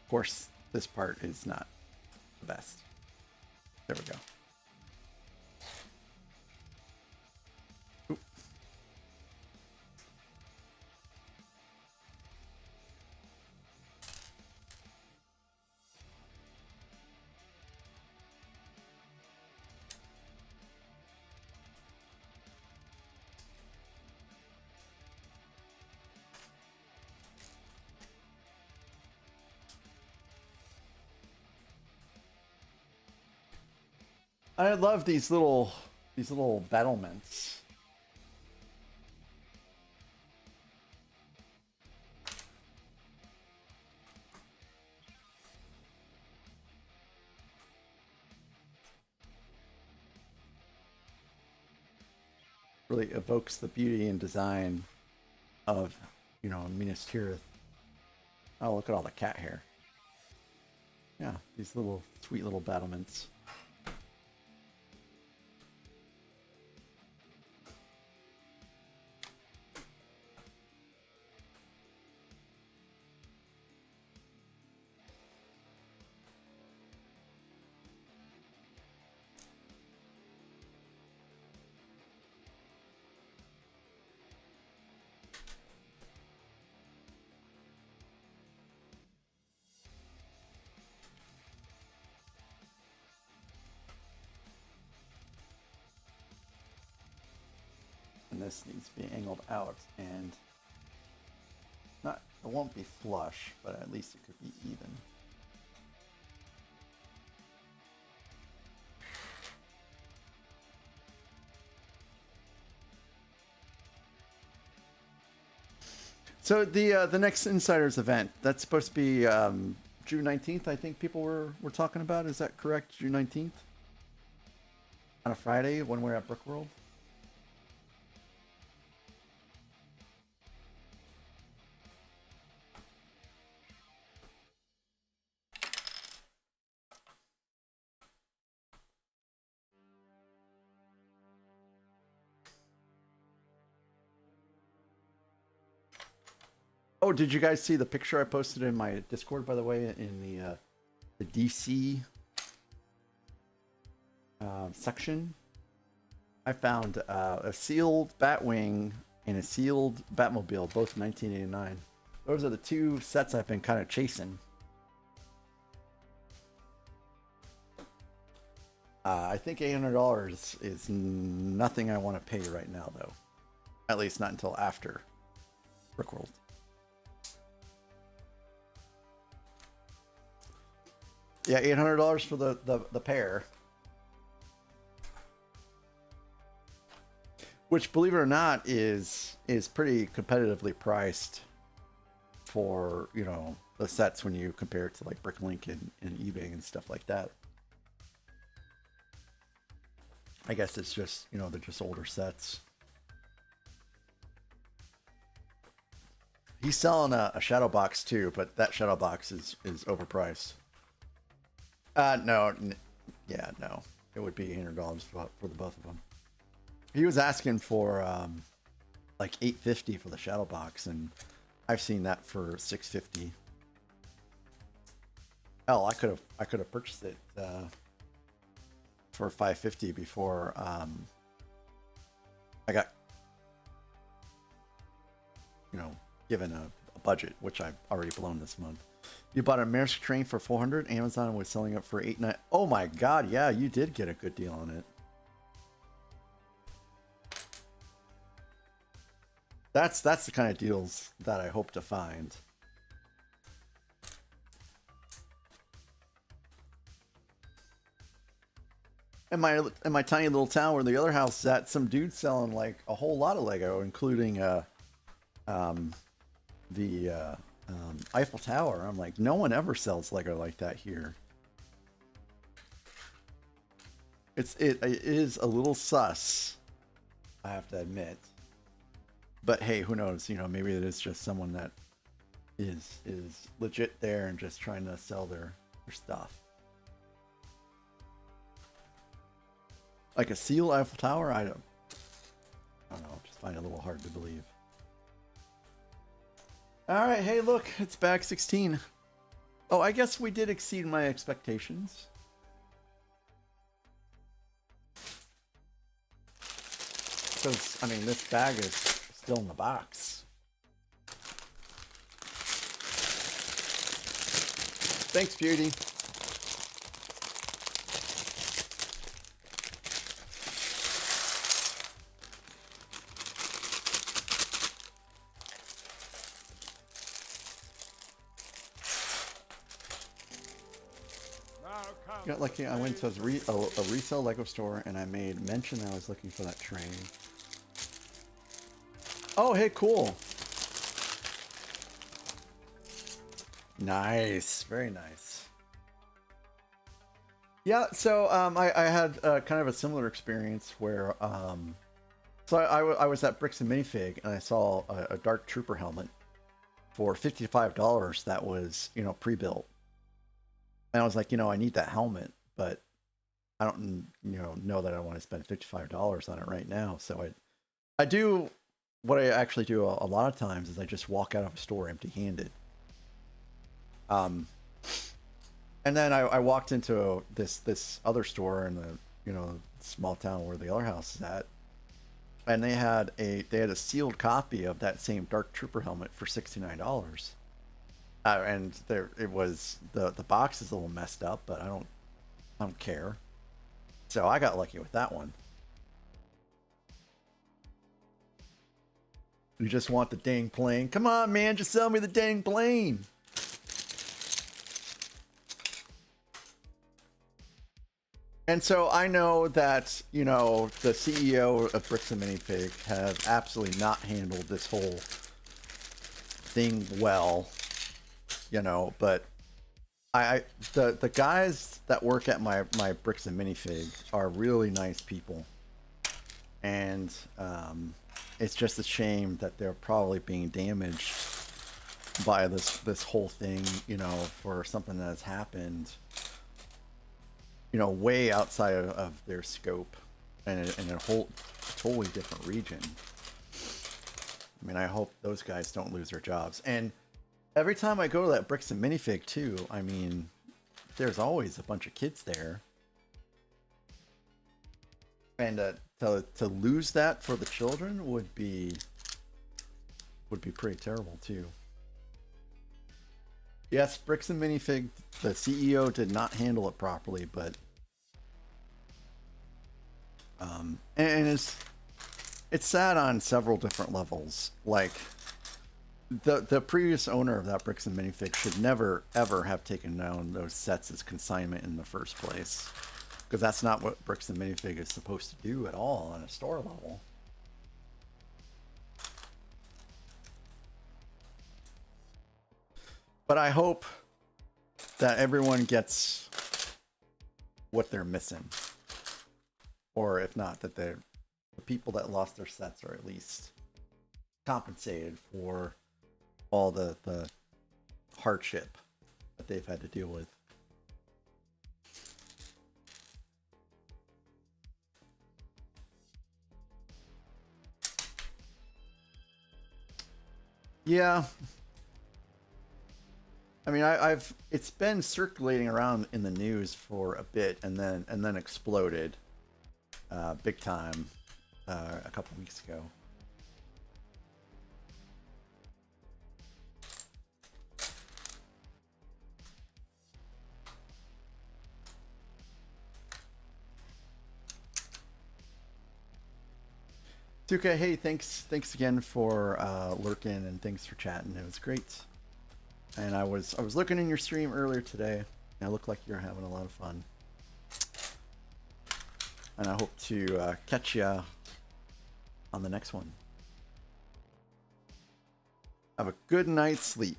Of course, this part is not the best. There we go. Oop. I love these little battlements. Really evokes the beauty and design of, you know, Minas Tirith. Oh, look at all the cat hair. Yeah, these little sweet little battlements. And this needs to be angled out, and it won't be flush, but at least it could be even. So the next Insiders event, that's supposed to be June 19th, I think people were talking about. Is that correct? June 19th? On a Friday when we're at Brickworld? Oh, did you guys see the picture I posted in my Discord, by the way, in the DC section? I found a sealed Batwing and a sealed Batmobile, both 1989. Those are the two sets I've been kind of chasing. I think $800 is nothing I want to pay right now, though. At least not until after Brickworld. Yeah, $800 for the pair. Which, believe it or not, is pretty competitively priced for, you know, the sets when you compare it to like Bricklink and eBay and stuff like that. I guess it's just, you know, they're just older sets. He's selling a shadow box too, but that shadow box is overpriced. No, yeah, no, it would be $800 for the both of them. He was asking for like $850 for the shadow box, and I've seen that for $650. Hell, I could have purchased it for $550 before I got, you know, given a budget, which I've already blown this month. You bought a Maersk train for $400. Amazon was selling it for $890. Oh my God! Yeah, you did get a good deal on it. That's the kind of deals that I hope to find. in my tiny little town where the other house is at, some dude selling like a whole lot of Lego, including the Eiffel Tower. I'm like, no one ever sells Lego like that here. It is a little sus, I have to admit. But hey, who knows? You know, maybe it is just someone that is legit there and just trying to sell their stuff. Like a sealed Eiffel Tower? I don't know. Just find it a little hard to believe. All right, hey, look, it's bag 16. Oh, I guess we did exceed my expectations. Because, I mean, this bag is still in the box. Thanks, Beauty. Got lucky. I went to a resale Lego store and I made mention I was looking for that train. Oh, hey, cool. Nice, very nice. Yeah, so I had kind of a similar experience where so I was at Bricks and Minifig and I saw a Dark Trooper helmet for $55 that was, you know, pre-built. And I was like, you know, I need that helmet, but I don't, you know that I want to spend $55 on it right now. So I do, what I actually do a lot of times is I just walk out of a store empty-handed. And then I walked into this other store in the, you know, small town where the other house is at, and they had a sealed copy of that same Dark Trooper helmet for $69. And it was the box is a little messed up, but I don't care. So I got lucky with that one. You just want the dang plane? Come on, man, just sell me the dang plane. And so I know that, you know, the CEO of Bricks and Minifig have absolutely not handled this whole thing well. You know, but the guys that work at my Bricks and Minifig are really nice people, and it's just a shame that they're probably being damaged by this whole thing, you know, for something that has happened, you know, way outside of their scope and in a whole totally different region. I mean, I hope those guys don't lose their jobs. And every time I go to that Bricks and Minifig too, I mean, there's always a bunch of kids there. And to lose that for the children would be pretty terrible too. Yes, Bricks and Minifig, the CEO did not handle it properly, but and it's sad on several different levels. Like, the previous owner of that Bricks and Minifig should never ever have taken down those sets as consignment in the first place, because that's not what Bricks and Minifig is supposed to do at all on a store level. But I hope that everyone gets what they're missing, or if not, that the people that lost their sets are at least compensated for all the hardship that they've had to deal with. Yeah. I mean, it's been circulating around in the news for a bit, and then exploded big time a couple weeks ago. Tuka, hey, thanks again for lurking, and thanks for chatting. It was great. And I was looking in your stream earlier today, and it looked like you're having a lot of fun. And I hope to catch you on the next one. Have a good night's sleep.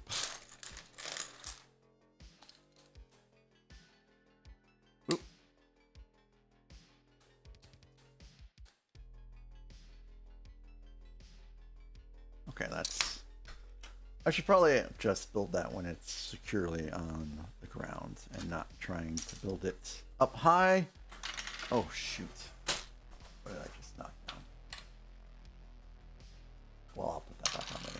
Oop. Okay, that's... I should probably just build that when it's securely on the ground and not trying to build it up high. Oh, shoot. What did I just knock down? Well, I'll put that back on later.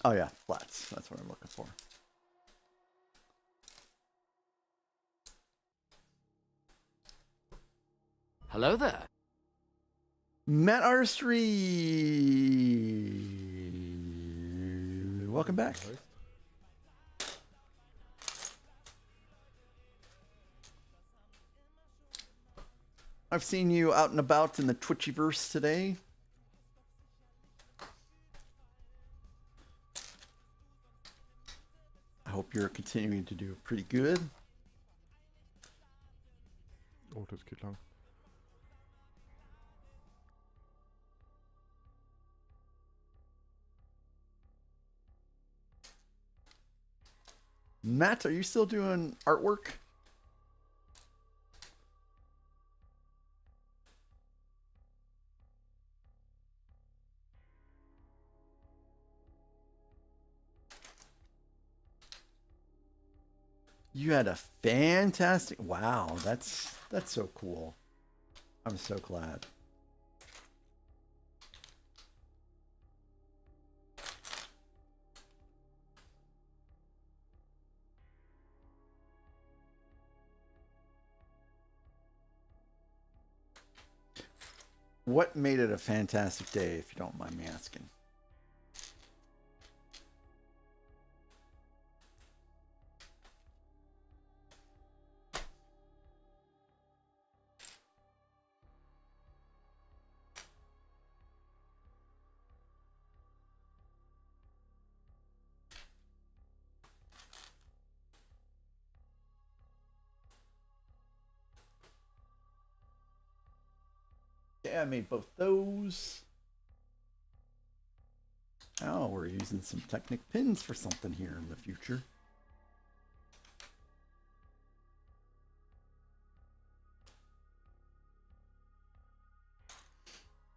Oh yeah, flats. That's what I'm looking for. Hello there. Matt Artistry. Welcome back. I've seen you out and about in the Twitchiverse today. I hope you're continuing to do pretty good. Oh, das geht lang. Matt, are you still doing artwork? You had a fantastic... Wow, that's so cool. I'm so glad. What made it a fantastic day, if you don't mind me asking? Yeah, I made both those. Oh, we're using some Technic pins for something here in the future.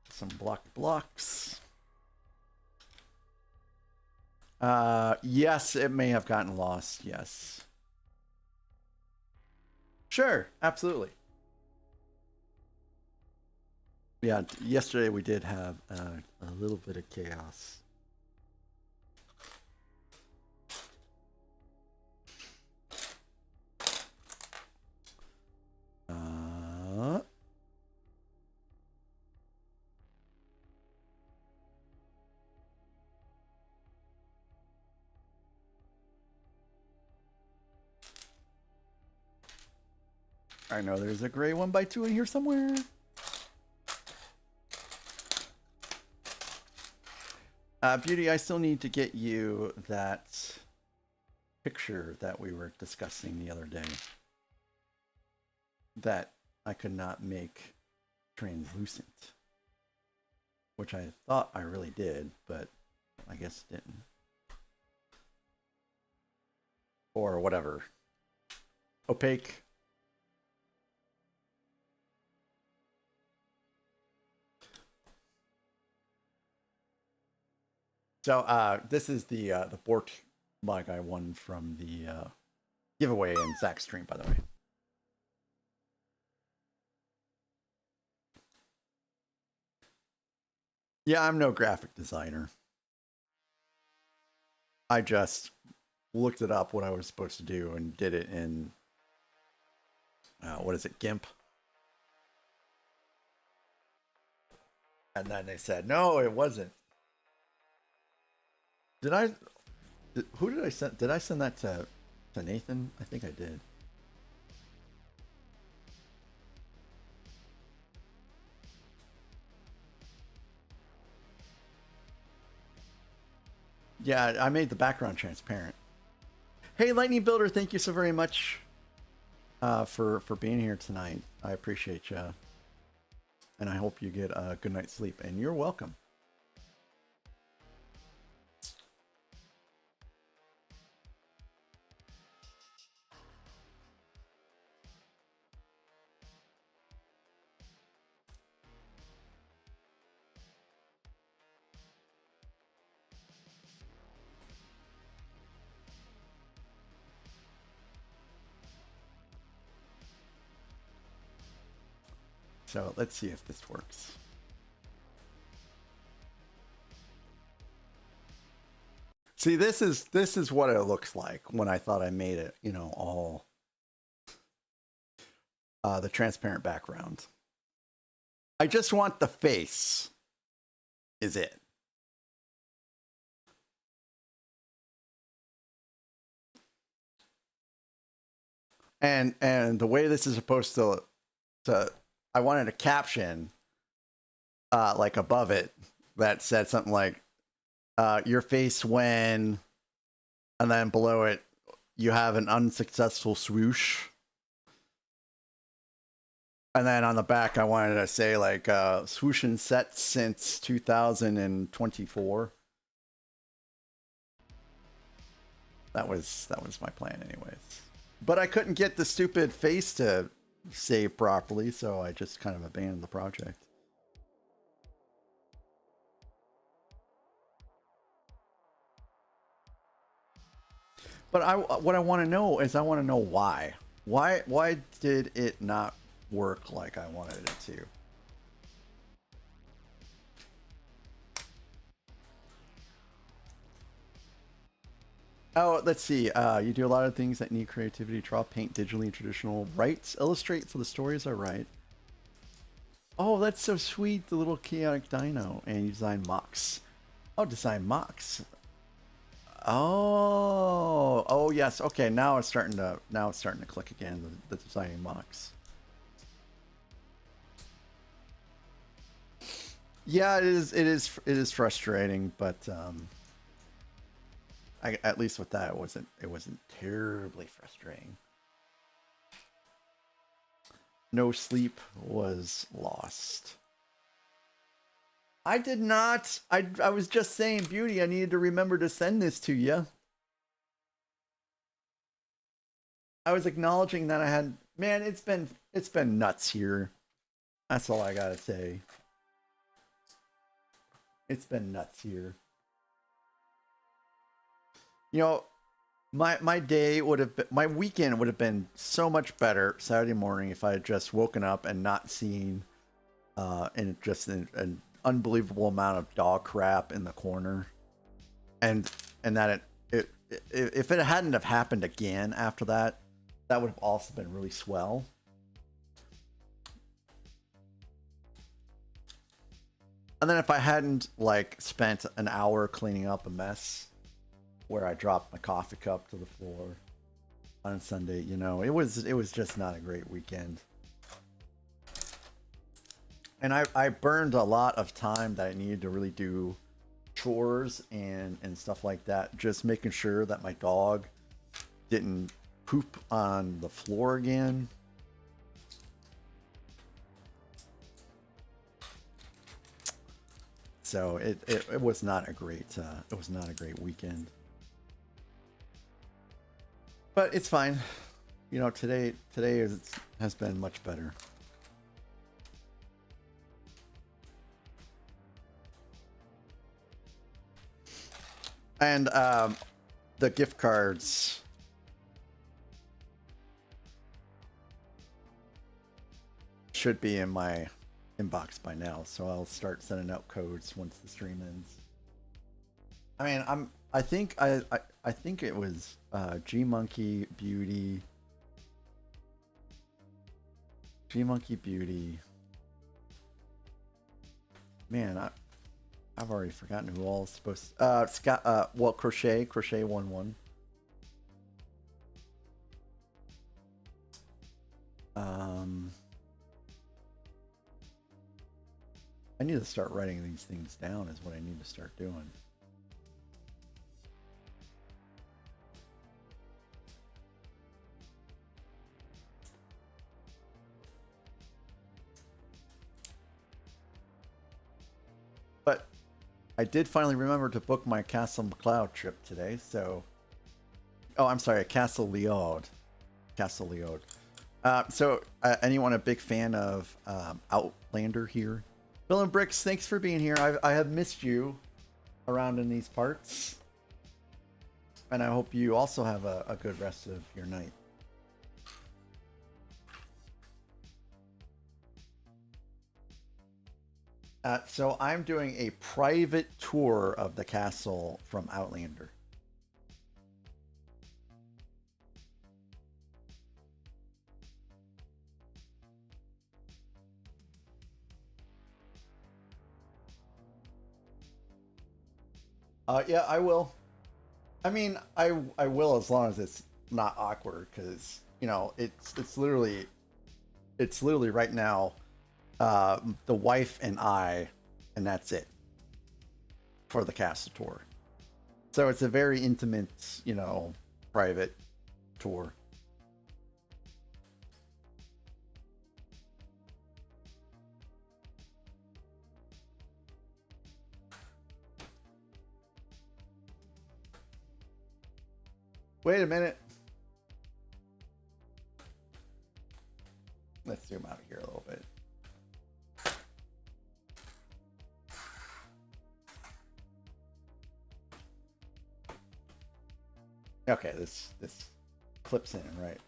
Some blocks. Yes, it may have gotten lost. Yes. Sure, absolutely. Yeah, yesterday we did have a little bit of chaos. I know there's a gray 1x2 in here somewhere. Beauty, I still need to get you that picture that we were discussing the other day. That I could not make translucent. Which I thought I really did, but I guess didn't. Or whatever. Opaque. So this is the Bort mug I won from the giveaway in Zach's stream, by the way. Yeah, I'm no graphic designer. I just looked it up what I was supposed to do and did it in what is it, GIMP? And then they said, no, it wasn't. Who did I send? Did I send that to Nathan? I think I did. Yeah, I made the background transparent. Hey, Lightning Builder, thank you so very much for being here tonight. I appreciate you. And I hope you get a good night's sleep. And you're welcome. So let's see if this works. See, this is what it looks like when I thought I made it, you know, all the transparent background. I just want the face is it. And the way this is supposed to I wanted a caption like above it that said something like your face when, and then below it you have an unsuccessful swoosh. And then on the back I wanted to say like swooshing set since 2024. That was my plan anyways. But I couldn't get the stupid face to save properly, so I just kind of abandoned the project. But what I want to know is I want to know why. Why did it not work like I wanted it to? Oh, let's see. You do a lot of things that need creativity. Draw, paint digitally in traditional rights. Illustrate for the stories I write. Oh, that's so sweet. The little chaotic dino. And you design mocks. Oh, design mocks. Oh, yes. Okay, now it's starting to click again. The designing mocks. Yeah, it is frustrating, but at least with that, it wasn't terribly frustrating. No sleep was lost. I did not. I was just saying, Beauty, I needed to remember to send this to you. I was acknowledging that I had, man, it's been nuts here. That's all I gotta say. It's been nuts here. You know, my day would have been, my weekend would have been so much better Saturday morning if I had just woken up and not seen an unbelievable amount of dog crap in the corner, and that if it hadn't have happened again after that, that would have also been really swell. And then if I hadn't like spent an hour cleaning up a mess where I dropped my coffee cup to the floor on Sunday, you know, it was just not a great weekend. And I burned a lot of time that I needed to really do chores and stuff like that, just making sure that my dog didn't poop on the floor again. So it was not a great weekend. But it's fine. You know, today has been much better. And the gift cards should be in my inbox by now, so I'll start sending out codes once the stream ends. I mean, I think it was G Monkey Beauty. Man, I've already forgotten who all is supposed to, Scott, well, Crochet 11. I need to start writing these things down is what I need to start doing. I did finally remember to book my Castle McCloud trip today, so... Oh, I'm sorry, Castle Leod. Castle Leod. Anyone a big fan of Outlander here? Bill and Bricks, thanks for being here. I have missed you around in these parts. And I hope you also have a good rest of your night. So I'm doing a private tour of the castle from Outlander. Yeah, I will. I mean, I will as long as it's not awkward, because you know it's literally right now the wife and I, and that's it for the castle tour. So it's a very intimate, you know, private tour. Wait a minute. Let's zoom out here a little bit. Okay, this clips in, right?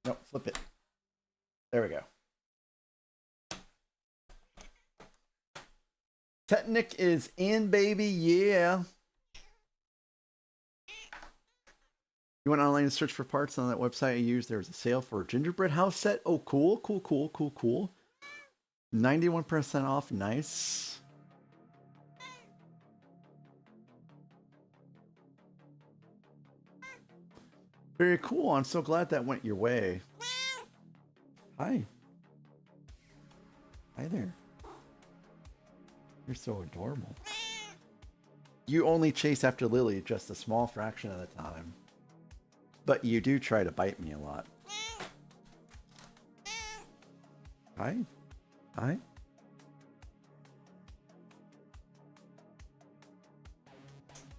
Nope, flip it. There we go. Technic is in, baby, yeah. You went online to search for parts on that website I used. There was a sale for a gingerbread house set. Oh, cool, cool, cool, cool, cool. 91% off, nice. Very cool. I'm so glad that went your way. Hi. Hi there. You're so adorable. You only chase after Lily just a small fraction of the time. But you do try to bite me a lot. Hi. Hi.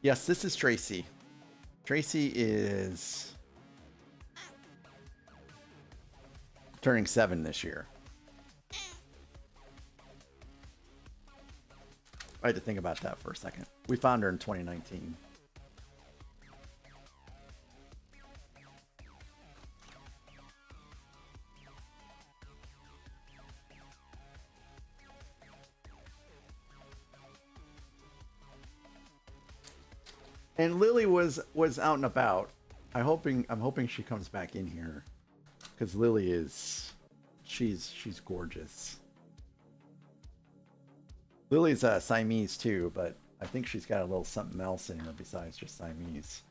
Yes, this is Tracy. Tracy is turning 7 this year. I had to think about that for a second. We found her in 2019. And Lily was out and about. I'm hoping she comes back in here, because Lily is she's gorgeous. Lily's Siamese too, but I think she's got a little something else in her besides just Siamese.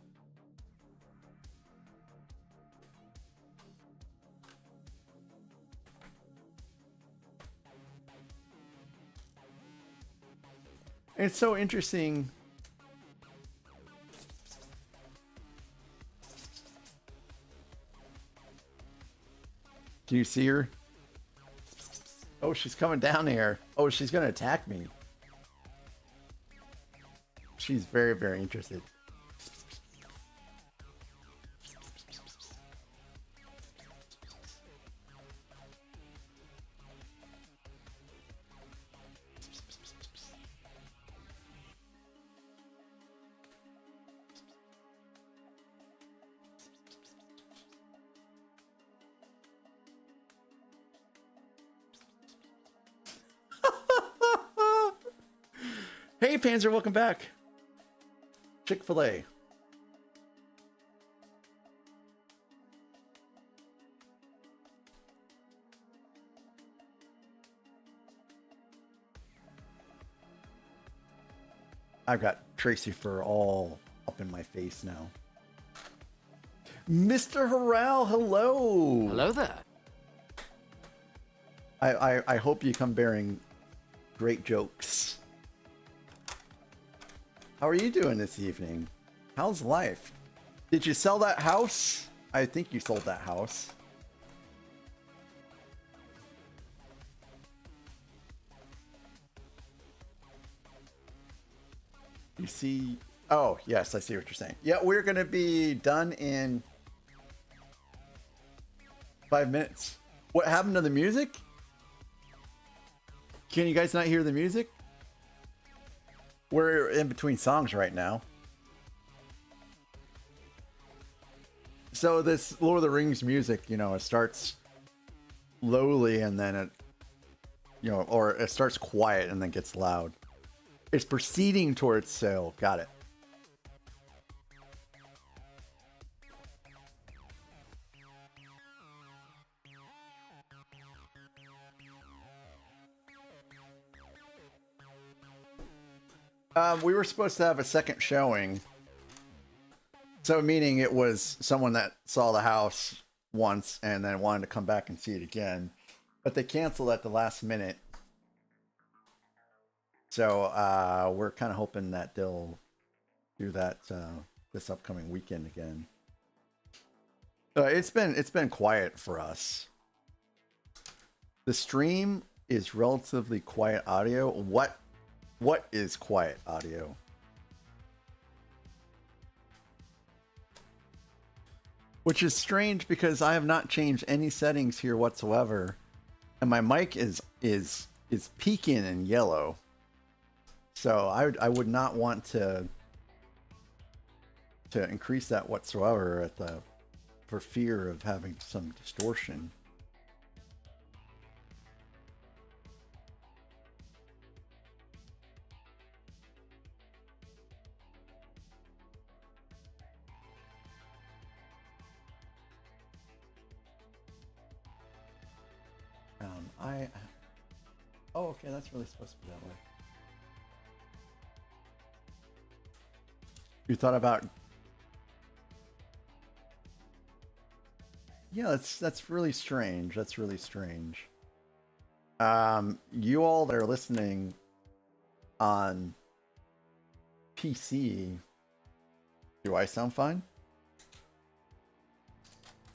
It's so interesting. Can you see her? Oh, she's coming down here. Oh, she's gonna attack me. She's very, very interested. Hey, Panzer, welcome back. Chick-fil-A. I've got Tracy fur all up in my face now. Mr. Harrell, hello. Hello there. I hope you come bearing great jokes. How are you doing this evening? How's life? Did you sell that house? I think you sold that house. You see... Oh, yes, I see what you're saying. Yeah, we're going to be done in 5 minutes. What happened to the music? Can you guys not hear the music? We're in between songs right now. So this Lord of the Rings music, you know, it starts lowly and then it, you know, or it starts quiet and then gets loud. It's proceeding towards sale. Got it. We were supposed to have a second showing. So meaning it was someone that saw the house once and then wanted to come back and see it again. But they canceled at the last minute. So we're kind of hoping that they'll do that this upcoming weekend again. It's been quiet for us. The stream is relatively quiet audio. What is quiet audio? Which is strange because I have not changed any settings here whatsoever, and my mic is peaking in yellow. So I would not want to increase that whatsoever for fear of having some distortion. Oh, okay, that's really supposed to be that way. You thought about... Yeah, that's really strange. That's really strange. You all that are listening on PC, do I sound fine?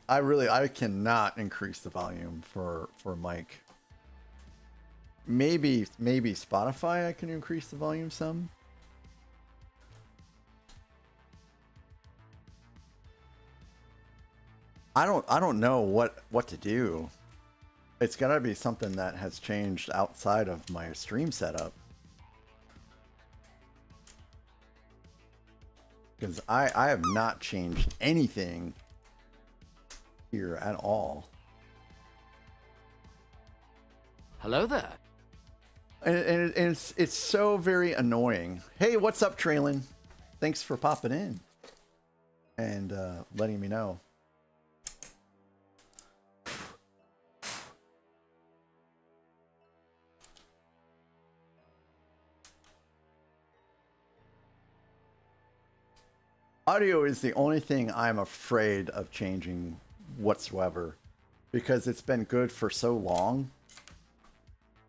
I cannot increase the volume for mic. Maybe Spotify I can increase the volume some. I don't know what to do. It's gotta be something that has changed outside of my stream setup. Because I have not changed anything here at all. Hello there. And it's so very annoying. Hey, what's up, Traylon? Thanks for popping in and letting me know. Audio is the only thing I'm afraid of changing whatsoever, because it's been good for so long.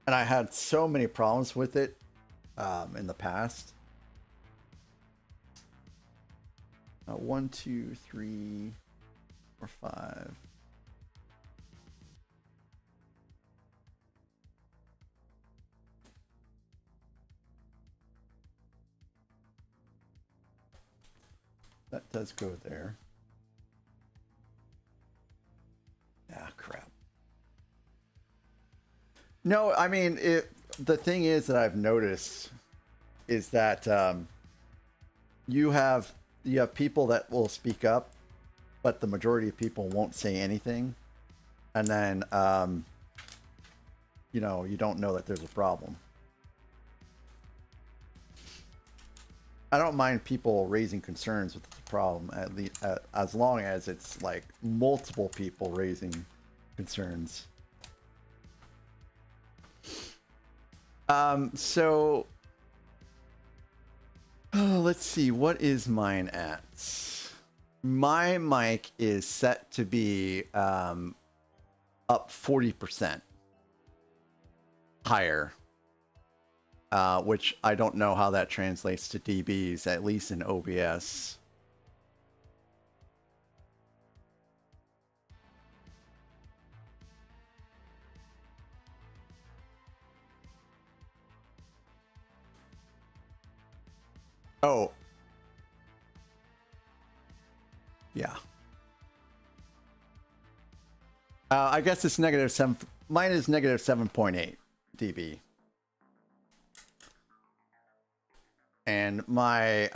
And I had so many problems with it in the past. 1, 2, 3, 4, 5. That does go there. Ah, crap. No, I mean, the thing is that I've noticed is that you have people that will speak up, but the majority of people won't say anything. And then, you know, you don't know that there's a problem. I don't mind people raising concerns with the problem, at least as long as it's like multiple people raising concerns. So let's see, what is mine at? My mic is set to be up 40% higher. Which I don't know how that translates to dBs, at least in OBS. Oh. Yeah. I guess it's -7. Mine is -7.8 dB. And my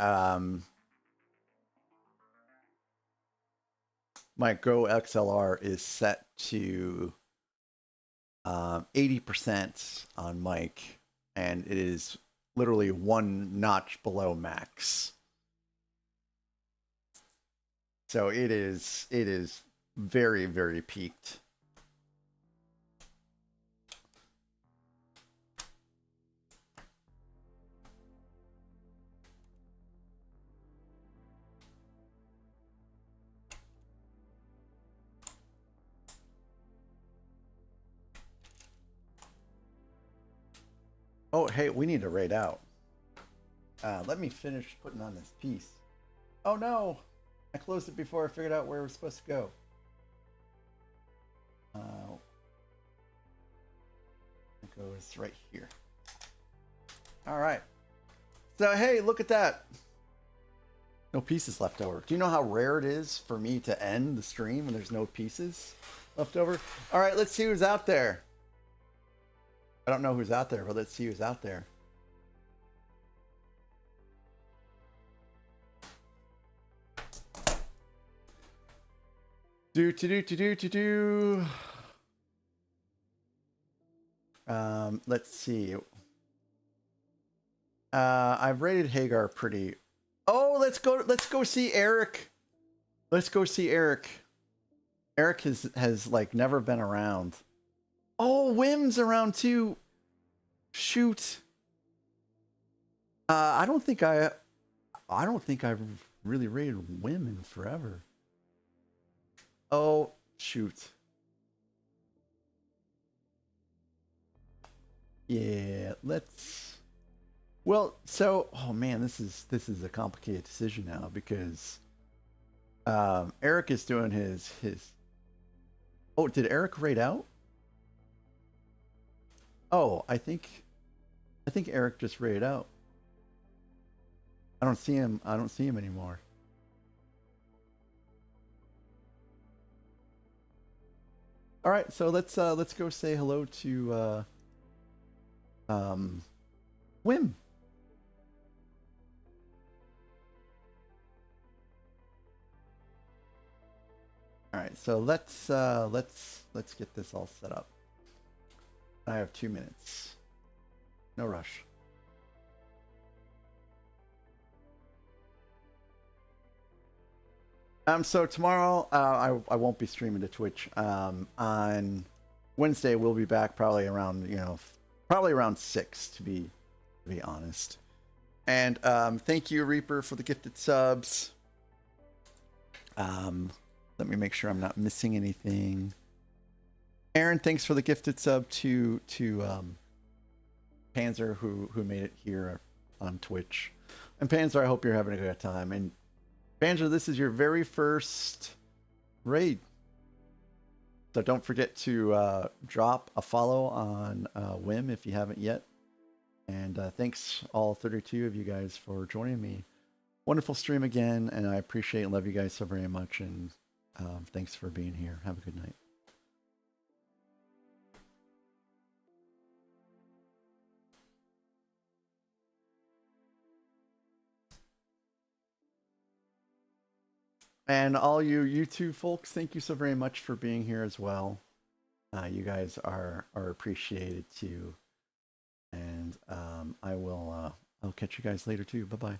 my Go XLR is set to 80% on mic, and it is literally one notch below max. So it is very, very peaked. Oh, hey, we need to raid out. Let me finish putting on this piece. Oh no! I closed it before I figured out where we're supposed to go. It goes right here. All right. So, hey, look at that. No pieces left over. Do you know how rare it is for me to end the stream when there's no pieces left over? All right, let's see who's out there. I don't know who's out there, but let's see who's out there. Let's see. I've rated Hagar pretty. Oh, let's go see Eric. Let's go see Eric. Eric has like never been around. Oh, Wim's around too. Shoot. I don't think I've really rated Wim in forever. Oh, shoot. Yeah, let's. Well, so oh man, this is a complicated decision now because Eric is doing his. Oh, did Eric raid out? Oh, I think Eric just raided out. I don't see him anymore. All right, so let's go say hello to Wim. All right, so let's get this all set up. I have 2 minutes. No rush. So tomorrow I won't be streaming to Twitch. On Wednesday we'll be back probably around probably around 6 to be honest. And thank you Reaper for the gifted subs. Let me make sure I'm not missing anything. Aaron, thanks for the gifted sub to Panzer who made it here on Twitch. And Panzer, I hope you're having a good time. And Panzer, this is your very first raid. So don't forget to drop a follow on Wim if you haven't yet. And thanks all 32 of you guys for joining me. Wonderful stream again, and I appreciate and love you guys so very much. And thanks for being here. Have a good night. And all you YouTube folks, thank you so very much for being here as well. You guys are appreciated too. And I'll catch you guys later too. Bye-bye.